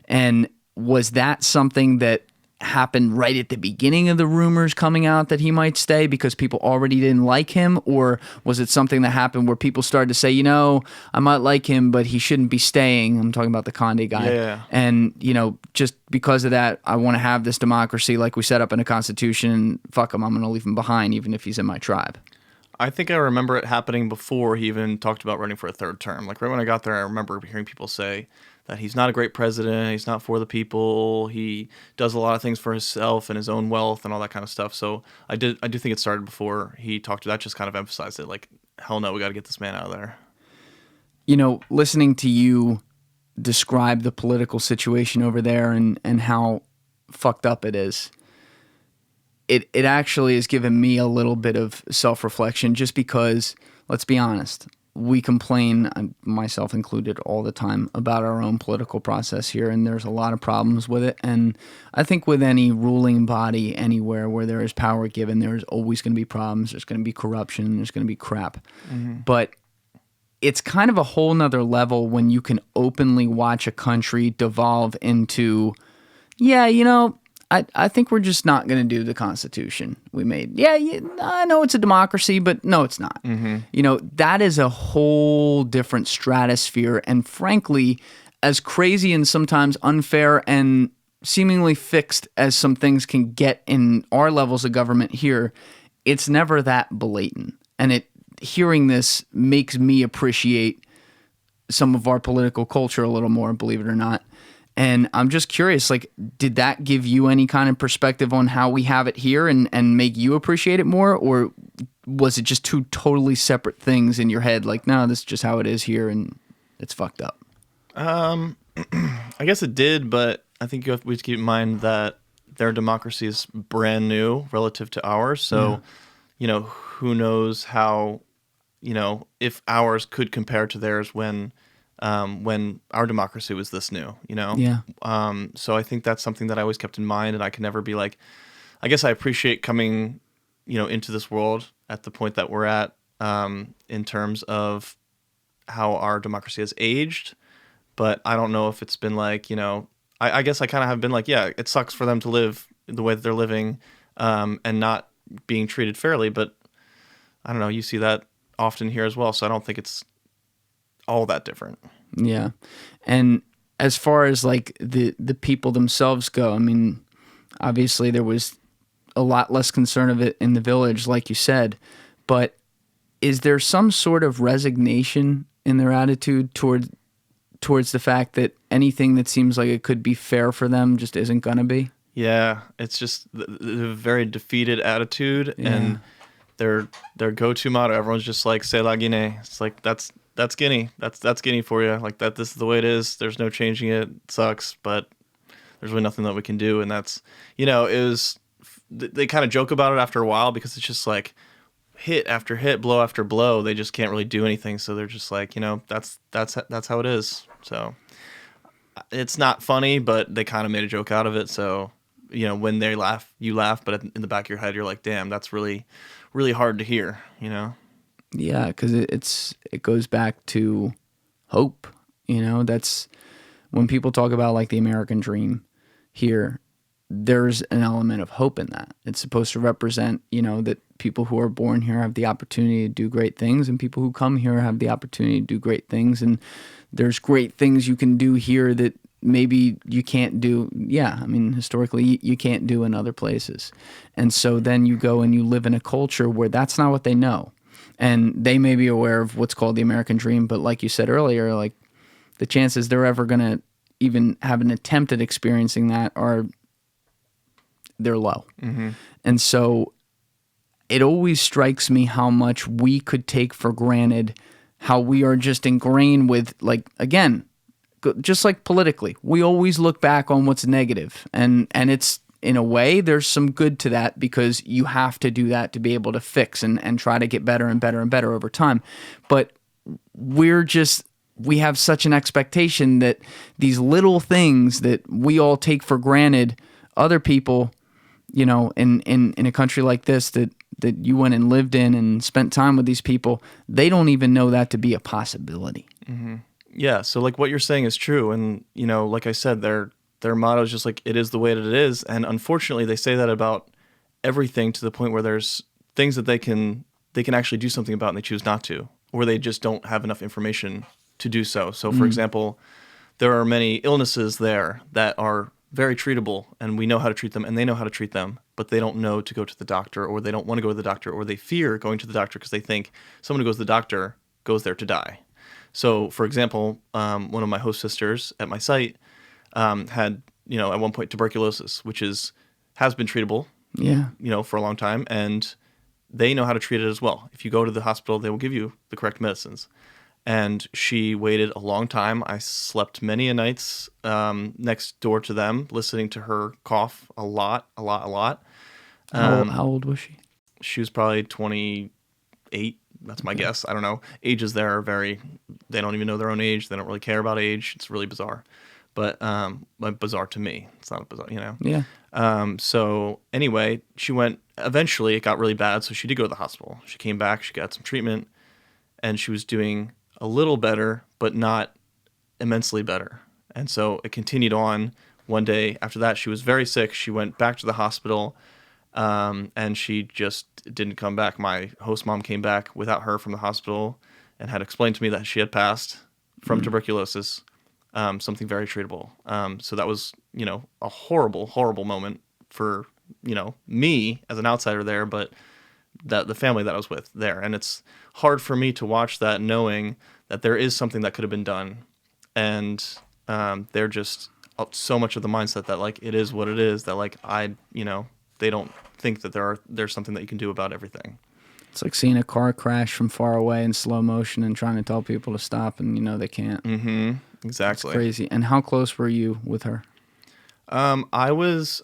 And was that something that happened right at the beginning of the rumors coming out that he might stay because people already didn't like him? Or was it something that happened where people started to say, I might like him, but he shouldn't be staying? I'm talking about the Conde guy. Yeah. And, just because of that, I want to have this democracy like we set up in a constitution. Fuck him, I'm going to leave him behind even if he's in my tribe. I think I remember it happening before he even talked about running for a third term. Right when I got there, I remember hearing people say that he's not a great president, he's not for the people, he does a lot of things for himself and his own wealth and all that kind of stuff. So I do think it started before he talked to that, just kind of emphasized it, hell no, we got to get this man out of there. Listening to you describe the political situation over there and how fucked up it is, it actually has given me a little bit of self-reflection, just because, let's be honest, we complain, myself included, all the time about our own political process here, and there's a lot of problems with it. And I think with any ruling body anywhere where there is power given, there's always going to be problems. There's going to be corruption. There's going to be crap. But it's kind of a whole nother level when you can openly watch a country devolve into, I think we're just not going to do the Constitution we made. Yeah, I know it's a democracy, but no, it's not. That is a whole different stratosphere. And frankly, as crazy and sometimes unfair and seemingly fixed as some things can get in our levels of government here, it's never that blatant. And hearing this makes me appreciate some of our political culture a little more, believe it or not. And I'm just curious, did that give you any kind of perspective on how we have it here and make you appreciate it more? Or was it just two totally separate things in your head? No, this is just how it is here and it's fucked up. I guess it did, but I think we have to keep in mind that their democracy is brand new relative to ours. So, who knows how, if ours could compare to theirs when our democracy was this new, Yeah. So I think that's something that I always kept in mind, and I can never be like, I guess I appreciate coming, into this world at the point that we're at, in terms of how our democracy has aged, but I don't know if it's been like, I guess I kind of have been like, yeah, it sucks for them to live the way that they're living, and not being treated fairly, but I don't know, you see that often here as well, so I don't think it's all that different. Yeah. And as far as like the people themselves go, I mean, obviously there was a lot less concern of it in the village, like you said, but is there some sort of resignation in their attitude towards the fact that anything that seems like it could be fair for them just isn't gonna be? Yeah, it's just the very defeated attitude, and their go-to motto. Everyone's just like, "C'est la Guinée." It's like that's Guinea. That's Guinea for you. Like that. This is the way it is. There's no changing it. It sucks, but there's really nothing that we can do. And that's, it was. They kind of joke about it after a while because it's just like hit after hit, blow after blow. They just can't really do anything. So they're just like, that's how it is. So it's not funny, but they kind of made a joke out of it. So, when they laugh, you laugh, but in the back of your head, you're like, damn, that's really, really hard to hear, Yeah, because it goes back to hope. That's when people talk about like the American dream here, there's an element of hope in that. It's supposed to represent, that people who are born here have the opportunity to do great things, and people who come here have the opportunity to do great things. And there's great things you can do here that maybe you can't do. Yeah, I mean, historically, you can't do in other places. And so then you go and you live in a culture where that's not what they know. And they may be aware of what's called the American dream, but like you said earlier, like the chances they're ever going to even have an attempt at experiencing that they're low. Mm-hmm. And so it always strikes me how much we could take for granted, how we are just ingrained with, like, again, just like politically, we always look back on what's negative. And it's, in a way, there's some good to that because you have to do that to be able to fix and try to get better and better and better over time. But we have such an expectation that these little things that we all take for granted, other people, in a country like this that you went and lived in and spent time with these people, they don't even know that to be a possibility. Mm-hmm. Yeah, so like what you're saying is true. And, like I said, their motto is just like, it is the way that it is. And unfortunately, they say that about everything to the point where there's things that they can actually do something about and they choose not to, or they just don't have enough information to do so. So, for example, there are many illnesses there that are very treatable, and we know how to treat them, and they know how to treat them, but they don't know to go to the doctor, or they don't want to go to the doctor, or they fear going to the doctor because they think someone who goes to the doctor goes there to die. So, for example, one of my host sisters at my site had, at one point tuberculosis, which has been treatable, for a long time, and they know how to treat it as well. If you go to the hospital, they will give you the correct medicines. And she waited a long time. I slept many a nights next door to them, listening to her cough a lot. How old was she? She was probably 28. That's my guess. I don't know. Ages there are they don't even know their own age. They don't really care about age. It's really bizarre. But bizarre to me. It's not bizarre, Yeah. So anyway, eventually it got really bad, so she did go to the hospital. She came back, she got some treatment, and she was doing a little better, but not immensely better. And so it continued on. One day after that, she was very sick. She went back to the hospital, and she just didn't come back. My host mom came back without her from the hospital and had explained to me that she had passed from tuberculosis, something very treatable. So that was, a horrible, horrible moment for, me as an outsider there, but the family that I was with there. And it's hard for me to watch that knowing that there is something that could have been done. And they're just so much of the mindset that, like, it is what it is, that, like, they don't think that there's something that you can do about everything. It's like seeing a car crash from far away in slow motion and trying to tell people to stop, and they can't. Mm-hmm. Exactly. It's crazy. And how close were you with her? I was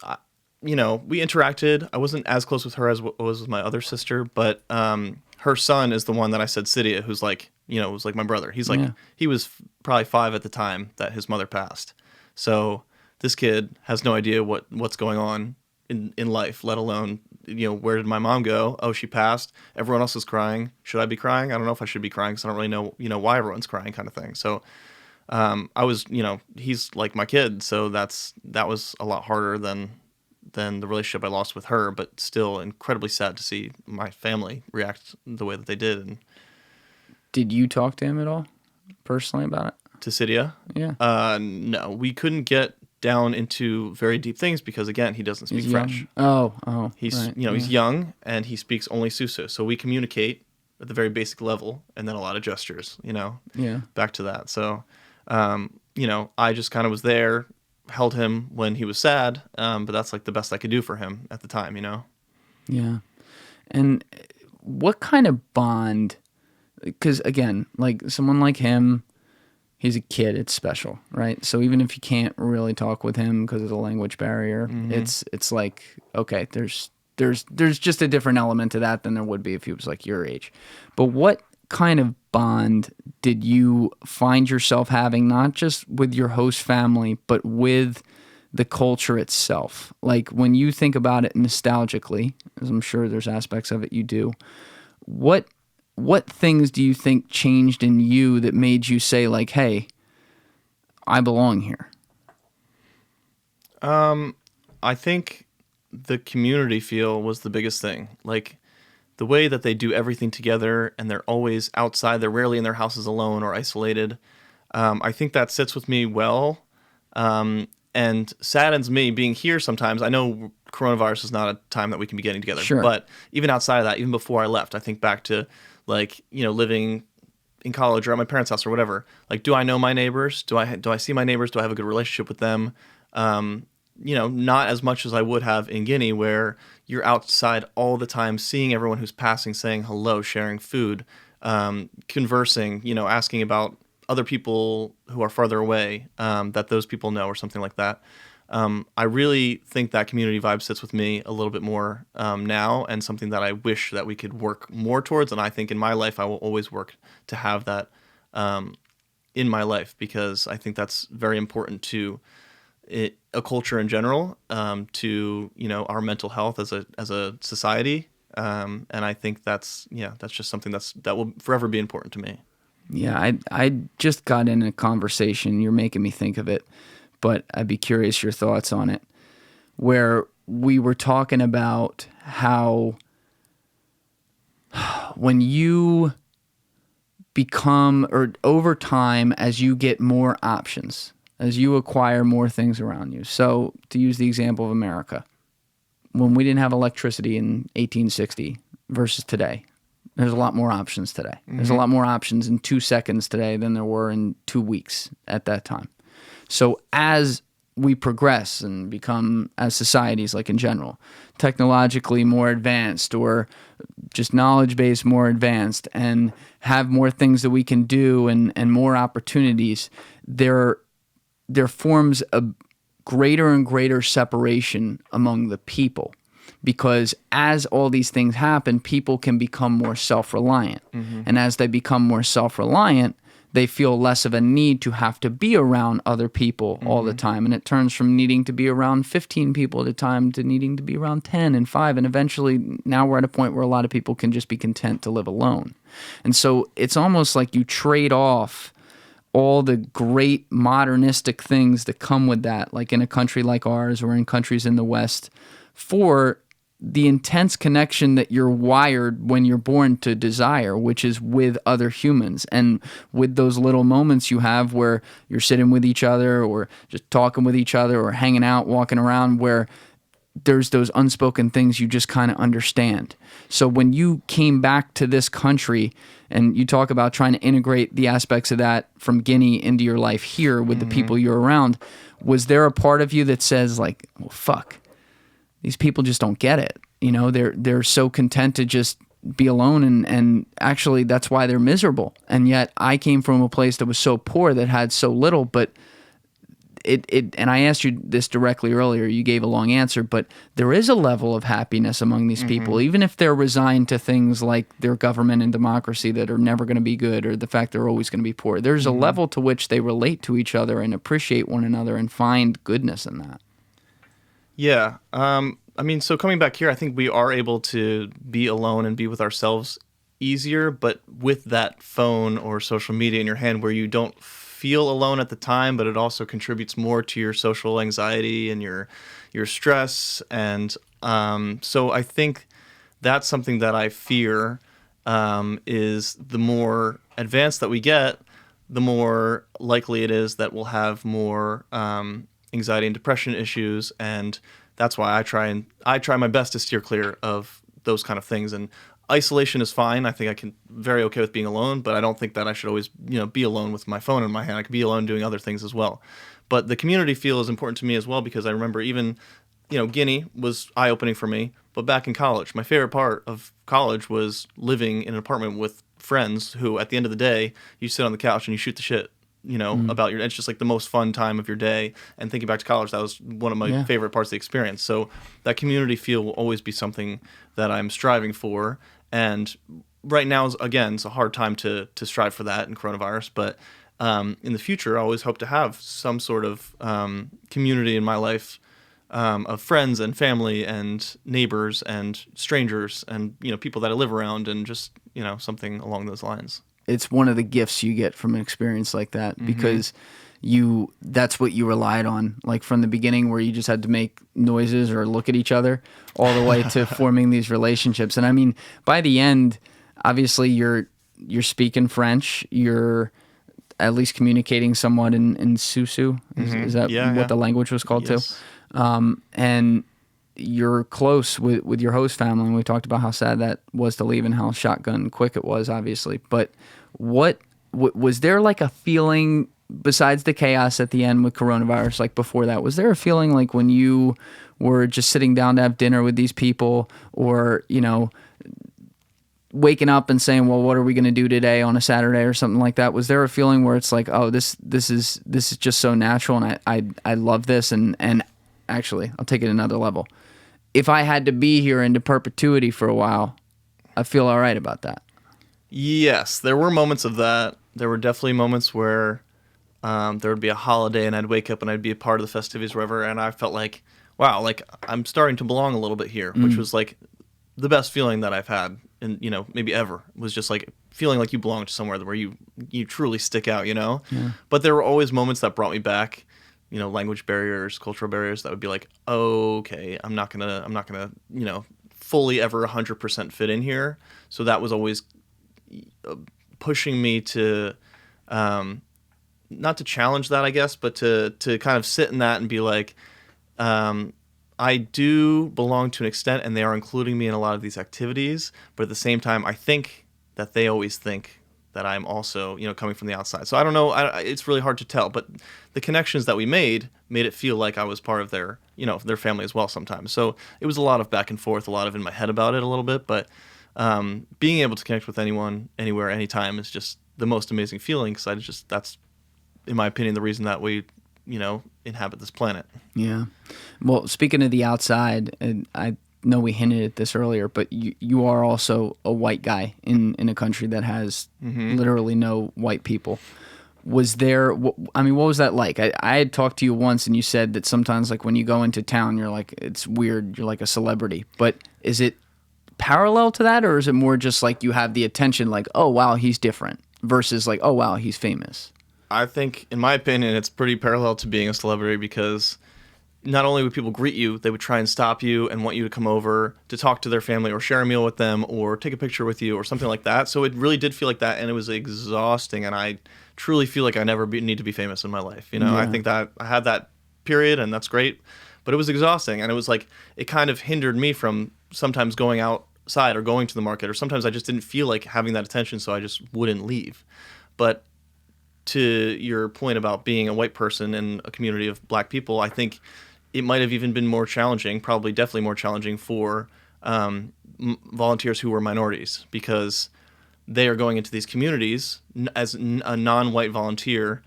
we interacted. I wasn't as close with her as I was with my other sister, but her son is the one that I said Cydia, who's like, was like my brother. He's like, he was probably 5 at the time that his mother passed. So this kid has no idea what's going on in life, let alone, where did my mom go? Oh, she passed. Everyone else is crying. Should I be crying? I don't know if I should be crying because I don't really know, why everyone's crying, kind of thing. So I was, he's like my kid. So that was a lot harder than the relationship I lost with her, but still incredibly sad to see my family react the way that they did. And did you talk to him at all personally about it? To Cydia? Yeah. No, we couldn't get down into very deep things because, again, he doesn't speak French. Oh. He's right, he's young and he speaks only Susu. So we communicate at the very basic level and then a lot of gestures, Yeah. back to that. So, I just kind of was there, held him when he was sad, but that's like the best I could do for him at the time, Yeah. And what kind of bond, because again, like someone like him, he's a kid, it's special, right? So even if you can't really talk with him because of the language barrier, it's like, okay, there's just a different element to that than there would be if he was like your age. But what kind of bond did you find yourself having, not just with your host family, but with the culture itself? Like when you think about it nostalgically, as I'm sure there's aspects of it you do, what things do you think changed in you that made you say like, hey, I belong here? I think the community feel was the biggest thing. Like the way that they do everything together and they're always outside. They're rarely in their houses alone or isolated. I think that sits with me well, and saddens me being here sometimes. I know coronavirus is not a time that we can be getting together, Sure. But even outside of that, even before I left, I think back to like, living in college or at my parents' house or whatever. Like, do I know my neighbors? Do I see my neighbors? Do I have a good relationship with them? Not as much as I would have in Guinea, where you're outside all the time, seeing everyone who's passing, saying hello, sharing food, conversing, asking about other people who are farther away, that those people know or something like that. I really think that community vibe sits with me a little bit more now, and something that I wish that we could work more towards. And I think in my life, I will always work to have that in my life, because I think that's very important to a culture in general, to our mental health as a society. And I think that's just something that will forever be important to me. Yeah, I just got in a conversation. You're making me think of it, but I'd be curious your thoughts on it, where we were talking about how when you become, or over time, as you get more options, as you acquire more things around you. So to use the example of America, when we didn't have electricity in 1860 versus today, there's a lot more options today. Mm-hmm. There's a lot more options in 2 seconds today than there were in 2 weeks at that time. So as we progress and become, as societies, like in general, technologically more advanced, or just knowledge-based more advanced, and have more things that we can do and more opportunities, there forms a greater and greater separation among the people. Because as all these things happen, people can become more self-reliant. Mm-hmm. And as they become more self-reliant, they feel less of a need to have to be around other people all the time. And it turns from needing to be around 15 people at a time to needing to be around 10 and 5. And eventually, now we're at a point where a lot of people can just be content to live alone. And so it's almost like you trade off all the great modernistic things that come with that, like in a country like ours or in countries in the West, for the intense connection that you're wired when you're born to desire, which is with other humans, and with those little moments you have where you're sitting with each other or just talking with each other or hanging out, walking around, where there's those unspoken things you just kind of understand. So when you came back to this country and you talk about trying to integrate the aspects of that from Guinea into your life here with the people you're around, was there a part of you that says like, well, fuck, these people just don't get it. They're so content to just be alone, and actually that's why they're miserable. And yet I came from a place that was so poor, that had so little, but and I asked you this directly earlier, you gave a long answer, but there is a level of happiness among these people, even if they're resigned to things like their government and democracy that are never going to be good, or the fact they're always going to be poor. There's a level to which they relate to each other and appreciate one another and find goodness in that. Yeah. I mean, so coming back here, I think we are able to be alone and be with ourselves easier, but with that phone or social media in your hand where you don't feel alone at the time, but it also contributes more to your social anxiety and your stress. And so I think that's something that I fear is the more advanced that we get, the more likely it is that we'll have more anxiety and depression issues. And that's why I try my best to steer clear of those kind of things. And isolation is fine. I think I can very okay with being alone, but I don't think that I should always, be alone with my phone in my hand. I could be alone doing other things as well. But the community feel is important to me as well, because I remember even, Guinea was eye-opening for me. But back in college, my favorite part of college was living in an apartment with friends who, at the end of the day, you sit on the couch and you shoot the shit, about it's just like the most fun time of your day. And thinking back to college, that was one of my favorite parts of the experience. So that community feel will always be something that I'm striving for. And right now, again, it's a hard time to strive for that in coronavirus. But in the future, I always hope to have some sort of community in my life of friends and family and neighbors and strangers and, people that I live around, and just, something along those lines. It's one of the gifts you get from an experience like that, because that's what you relied on, like from the beginning, where you just had to make noises or look at each other, all the way to forming these relationships. And I mean, by the end, obviously you're speaking French, you're at least communicating somewhat in Susu. Is that what the language was called too? And you're close with your host family, and we talked about how sad that was to leave and how shotgun quick it was, obviously. But what was there, like a feeling besides the chaos at the end with coronavirus, like before that, was there a feeling like when you were just sitting down to have dinner with these people, or, waking up and saying, well, what are we going to do today on a Saturday or something like that? Was there a feeling where it's like, oh, this is just so natural, and I love this, and actually, I'll take it another level. If I had to be here into perpetuity for a while, I feel all right about that. Yes, there were moments of that. There were definitely moments where there would be a holiday and I'd wake up and I'd be a part of the festivities or whatever, and I felt like, wow, like I'm starting to belong a little bit here, which was like the best feeling that I've had, and maybe ever, was just like feeling like you belong to somewhere where you truly stick out, Yeah. But there were always moments that brought me back, language barriers, cultural barriers that would be like, oh, okay, I'm not gonna, fully ever 100% fit in here. So that was always pushing me to, not to challenge that, I guess, but to kind of sit in that and be like, I do belong to an extent, and they are including me in a lot of these activities. But at the same time, I think that they always think that I'm also, coming from the outside. So I don't know. It's really hard to tell. But the connections that we made it feel like I was part of their, their family as well sometimes. So it was a lot of back and forth, a lot of in my head about it a little bit. But being able to connect with anyone, anywhere, anytime is just the most amazing feeling, because that's, in my opinion, the reason that we, inhabit this planet. Yeah. Well, speaking of the outside, and I know we hinted at this earlier, but you are also a white guy in a country that has literally no white people. Was there, what was that like? I had talked to you once, and you said that sometimes, like, when you go into town, you're like, it's weird, you're like a celebrity. But is it parallel to that, or is it more just like you have the attention, like, oh, wow, he's different, versus like, oh, wow, he's famous? I think, in my opinion, it's pretty parallel to being a celebrity, because not only would people greet you, they would try and stop you and want you to come over to talk to their family or share a meal with them or take a picture with you or something like that. So it really did feel like that, and it was exhausting, and I truly feel like I never need to be famous in my life. I think that I had that period, and that's great, but it was exhausting, and it was like it kind of hindered me from sometimes going outside or going to the market, or sometimes I just didn't feel like having that attention, so I just wouldn't leave. But to your point about being a white person in a community of black people, I think it might have even been more challenging, probably definitely more challenging for volunteers who were minorities, because they are going into these communities as a non-white volunteer,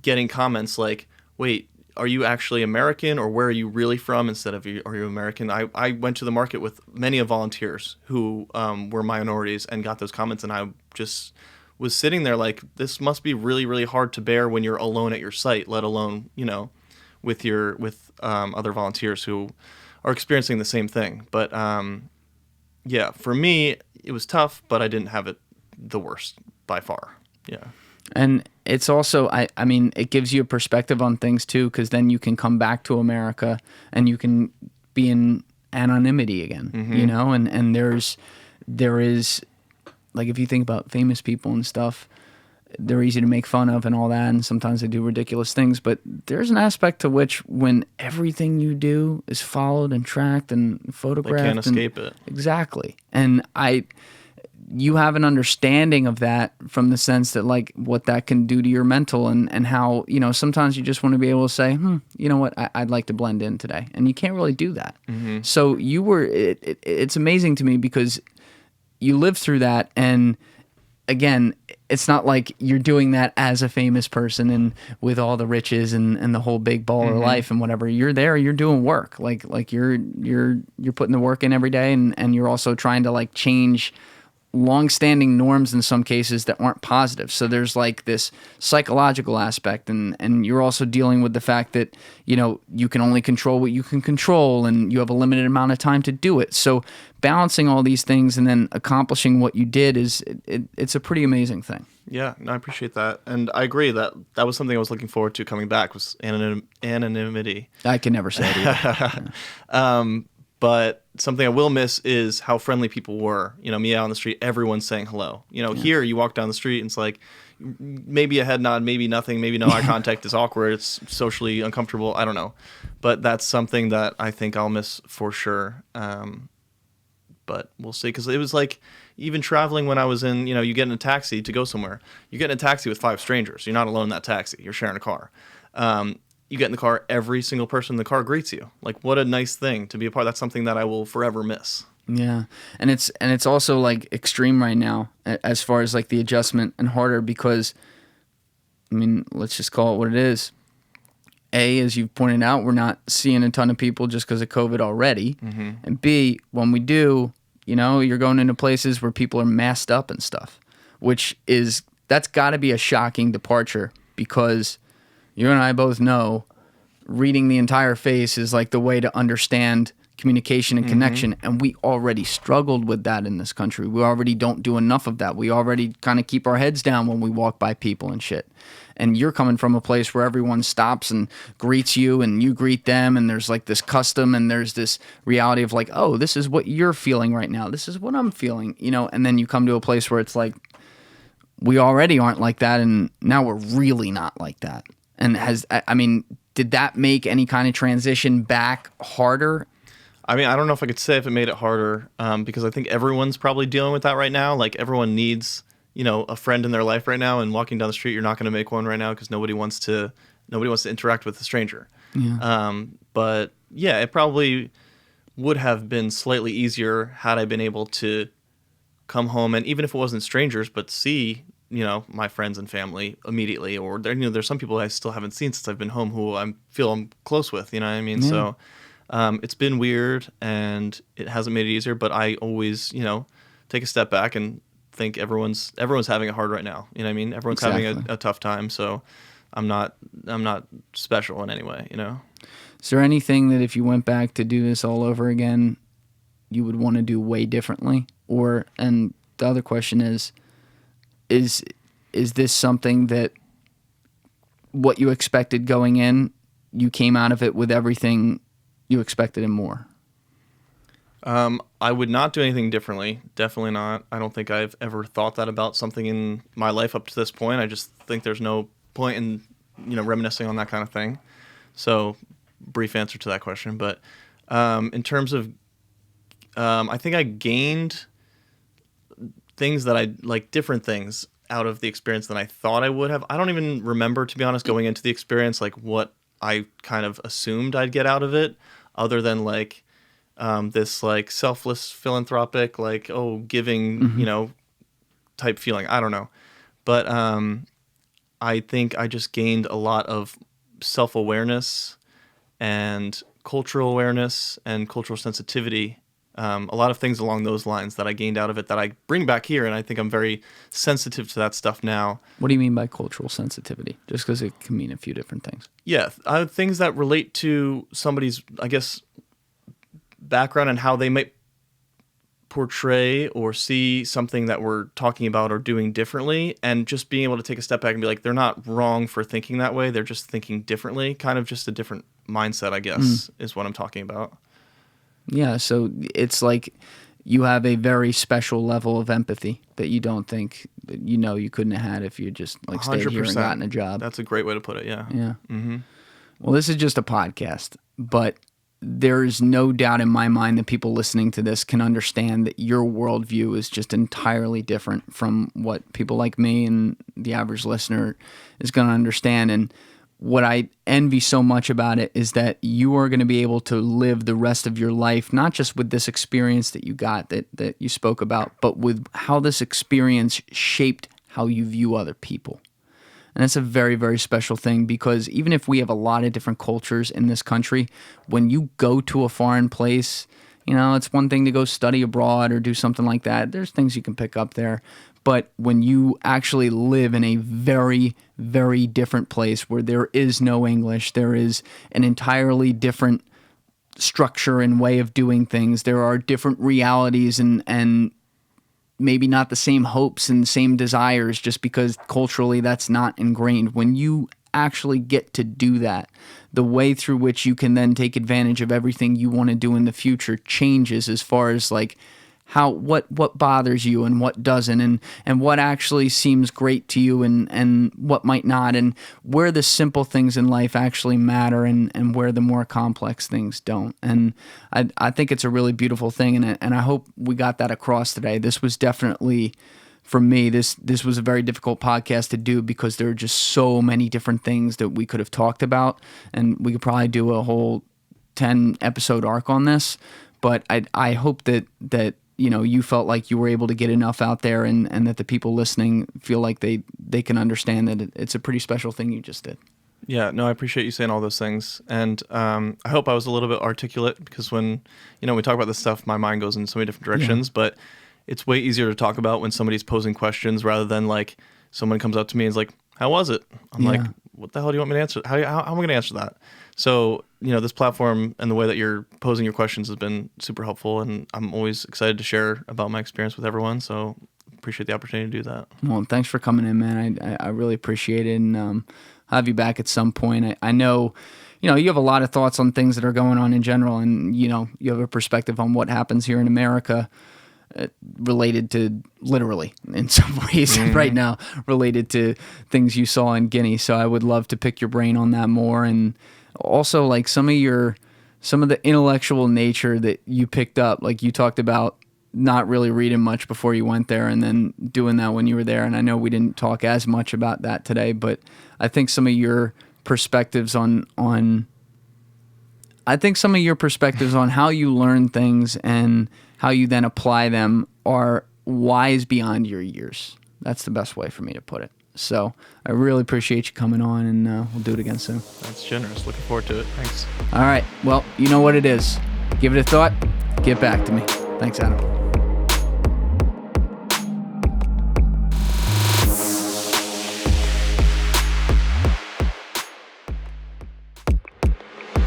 getting comments like, wait, are you actually American, or where are you really from, instead of are you American? I went to the market with many of volunteers who were minorities and got those comments, and I just was sitting there like, this must be really, really hard to bear when you're alone at your site, let alone, with other volunteers who are experiencing the same thing. But yeah, for me, it was tough, but I didn't have it the worst by far. Yeah. And it's also, I mean, it gives you a perspective on things too, because then you can come back to America and you can be in anonymity again, and there is, like, if you think about famous people and stuff, they're easy to make fun of and all that, and sometimes they do ridiculous things, but there's an aspect to which when everything you do is followed and tracked and photographed. They can't escape it. Exactly. And you have an understanding of that from the sense that, like, what that can do to your mental, and how, sometimes you just want to be able to say, you know what, I'd like to blend in today. And you can't really do that. Mm-hmm. So it's amazing to me because you lived through that, and again, it's not like you're doing that as a famous person and with all the riches and the whole big baller life and whatever. You're there, you're doing work. Like you're putting the work in every day, and you're also trying to, like, change long-standing norms in some cases that aren't positive. So there's, like, this psychological aspect, and you're also dealing with the fact that, you can only control what you can control, and you have a limited amount of time to do it. So balancing all these things and then accomplishing what you did it's a pretty amazing thing. Yeah, I appreciate that. And I agree that was something I was looking forward to coming back, was anonymity. I can never say it either. But something I will miss is how friendly people were. Me out on the street, everyone's saying hello. Here you walk down the street and it's like maybe a head nod, maybe nothing, maybe no eye contact is awkward. It's socially uncomfortable. I don't know. But that's something that I think I'll miss for sure. But we'll see. Because it was like, even traveling when I was in, you get in a taxi to go somewhere. You get in a taxi with 5 strangers. You're not alone in that taxi. You're sharing a car. You get in the car, every single person in the car greets you. Like, what a nice thing to be a part. That's something that I will forever miss. Yeah. And it's also, like, extreme right now as far as, like, the adjustment, and harder because, I mean, let's just call it what it is. A, as you've pointed out, we're not seeing a ton of people just because of COVID already. Mm-hmm. And B, when we do, you're going into places where people are masked up and stuff, that's got to be a shocking departure, because you and I both know reading the entire face is, like, the way to understand communication and connection. And we already struggled with that in this country. We already don't do enough of that. We already kind of keep our heads down when we walk by people and shit. And you're coming from a place where everyone stops and greets you and you greet them, and there's, like, this custom, and there's this reality of, like, oh, this is what you're feeling right now. This is what I'm feeling, and then you come to a place where it's like, we already aren't like that, and now we're really not like that. And did that make any kind of transition back harder? I mean, I don't know if I could say if it made it harder, because I think everyone's probably dealing with that right now. Like, everyone needs, a friend in their life right now, and walking down the street, you're not going to make one right now because nobody wants to interact with a stranger. Yeah. But yeah, it probably would have been slightly easier had I been able to come home, and even if it wasn't strangers, but see, my friends and family immediately, or there's some people I still haven't seen since I've been home who I feel I'm close with, you know what I mean? Yeah. So it's been weird, and it hasn't made it easier, but I always, take a step back and think everyone's having it hard right now. You know what I mean? Everyone's Exactly. having a tough time, so I'm not special in any way, Is there anything that if you went back to do this all over again, you would want to do way differently? And the other question is this something that what you expected going in, you came out of it with everything you expected and more? I would not do anything differently. Definitely not. I don't think I've ever thought that about something in my life up to this point. I just think there's no point in, reminiscing on that kind of thing. So, brief answer to that question. But in terms of, I think I gained things that I like, different things out of the experience than I thought I would have. I don't even remember, to be honest, going into the experience, like, what I kind of assumed I'd get out of it, other than, like, this, like, selfless, philanthropic, like, giving, type feeling. I don't know. But I think I just gained a lot of self-awareness and cultural awareness and cultural sensitivity. A lot of things along those lines that I gained out of it that I bring back here, and I think I'm very sensitive to that stuff now. What do you mean by cultural sensitivity? Just because it can mean a few different things. Yeah, things that relate to somebody's, I guess, background and how they might portray or see something that we're talking about or doing differently, and just being able to take a step back and be like, they're not wrong for thinking that way. They're just thinking differently, kind of just a different mindset, I guess, is what I'm talking about. Yeah, so it's like you have a very special level of empathy that you don't think you couldn't have had if you just like stayed here and gotten a job. That's a great way to put it. Yeah. Yeah. Mm-hmm. Well, this is just a podcast, but there's no doubt in my mind that people listening to this can understand that your worldview is just entirely different from what people like me and the average listener is going to understand. And what I envy so much about it is that you are going to be able to live the rest of your life, not just with this experience that you got that you spoke about, but with how this experience shaped how you view other people. And that's a very, very special thing, because even if we have a lot of different cultures in this country, when you go to a foreign place, it's one thing to go study abroad or do something like that. There's things you can pick up there. But when you actually live in a very, very different place where there is no English, there is an entirely different structure and way of doing things, there are different realities and maybe not the same hopes and same desires, just because culturally that's not ingrained. When you actually get to do that, the way through which you can then take advantage of everything you want to do in the future changes, as far as like what bothers you and what doesn't, and what actually seems great to you and what might not, and where the simple things in life actually matter and where the more complex things don't. And I think it's a really beautiful thing, and I hope we got that across today. This was definitely, for me, this was a very difficult podcast to do, because there are just so many different things that we could have talked about, and we could probably do a whole 10-episode arc on this. But I hope that you felt like you were able to get enough out there, and that the people listening feel like they can understand that it's a pretty special thing you just did. Yeah, no, I appreciate you saying all those things. And I hope I was a little bit articulate, because when, we talk about this stuff, my mind goes in so many different directions, but it's way easier to talk about when somebody's posing questions rather than like someone comes up to me and is like, how was it? I'm like, what the hell do you want me to answer? How am I going to answer that? So, this platform and the way that you're posing your questions has been super helpful, and I'm always excited to share about my experience with everyone. So appreciate the opportunity to do that. Well, thanks for coming in, man. I really appreciate it, and I'll have you back at some point. I know, you have a lot of thoughts on things that are going on in general, and, you have a perspective on what happens here in America, related to, literally in some ways right now, related to things you saw in Guinea. So I would love to pick your brain on that more, and also like some of the intellectual nature that you picked up. Like you talked about not really reading much before you went there, and then doing that when you were there. And I know we didn't talk as much about that today, but I think some of your perspectives on how you learn things and how you then apply them are wise beyond your years. That's the best way for me to put it. So I really appreciate you coming on, and we'll do it again soon. That's generous. Looking forward to it. Thanks. All right. Well, you know what it is. Give it a thought. Get back to me. Thanks, Adam.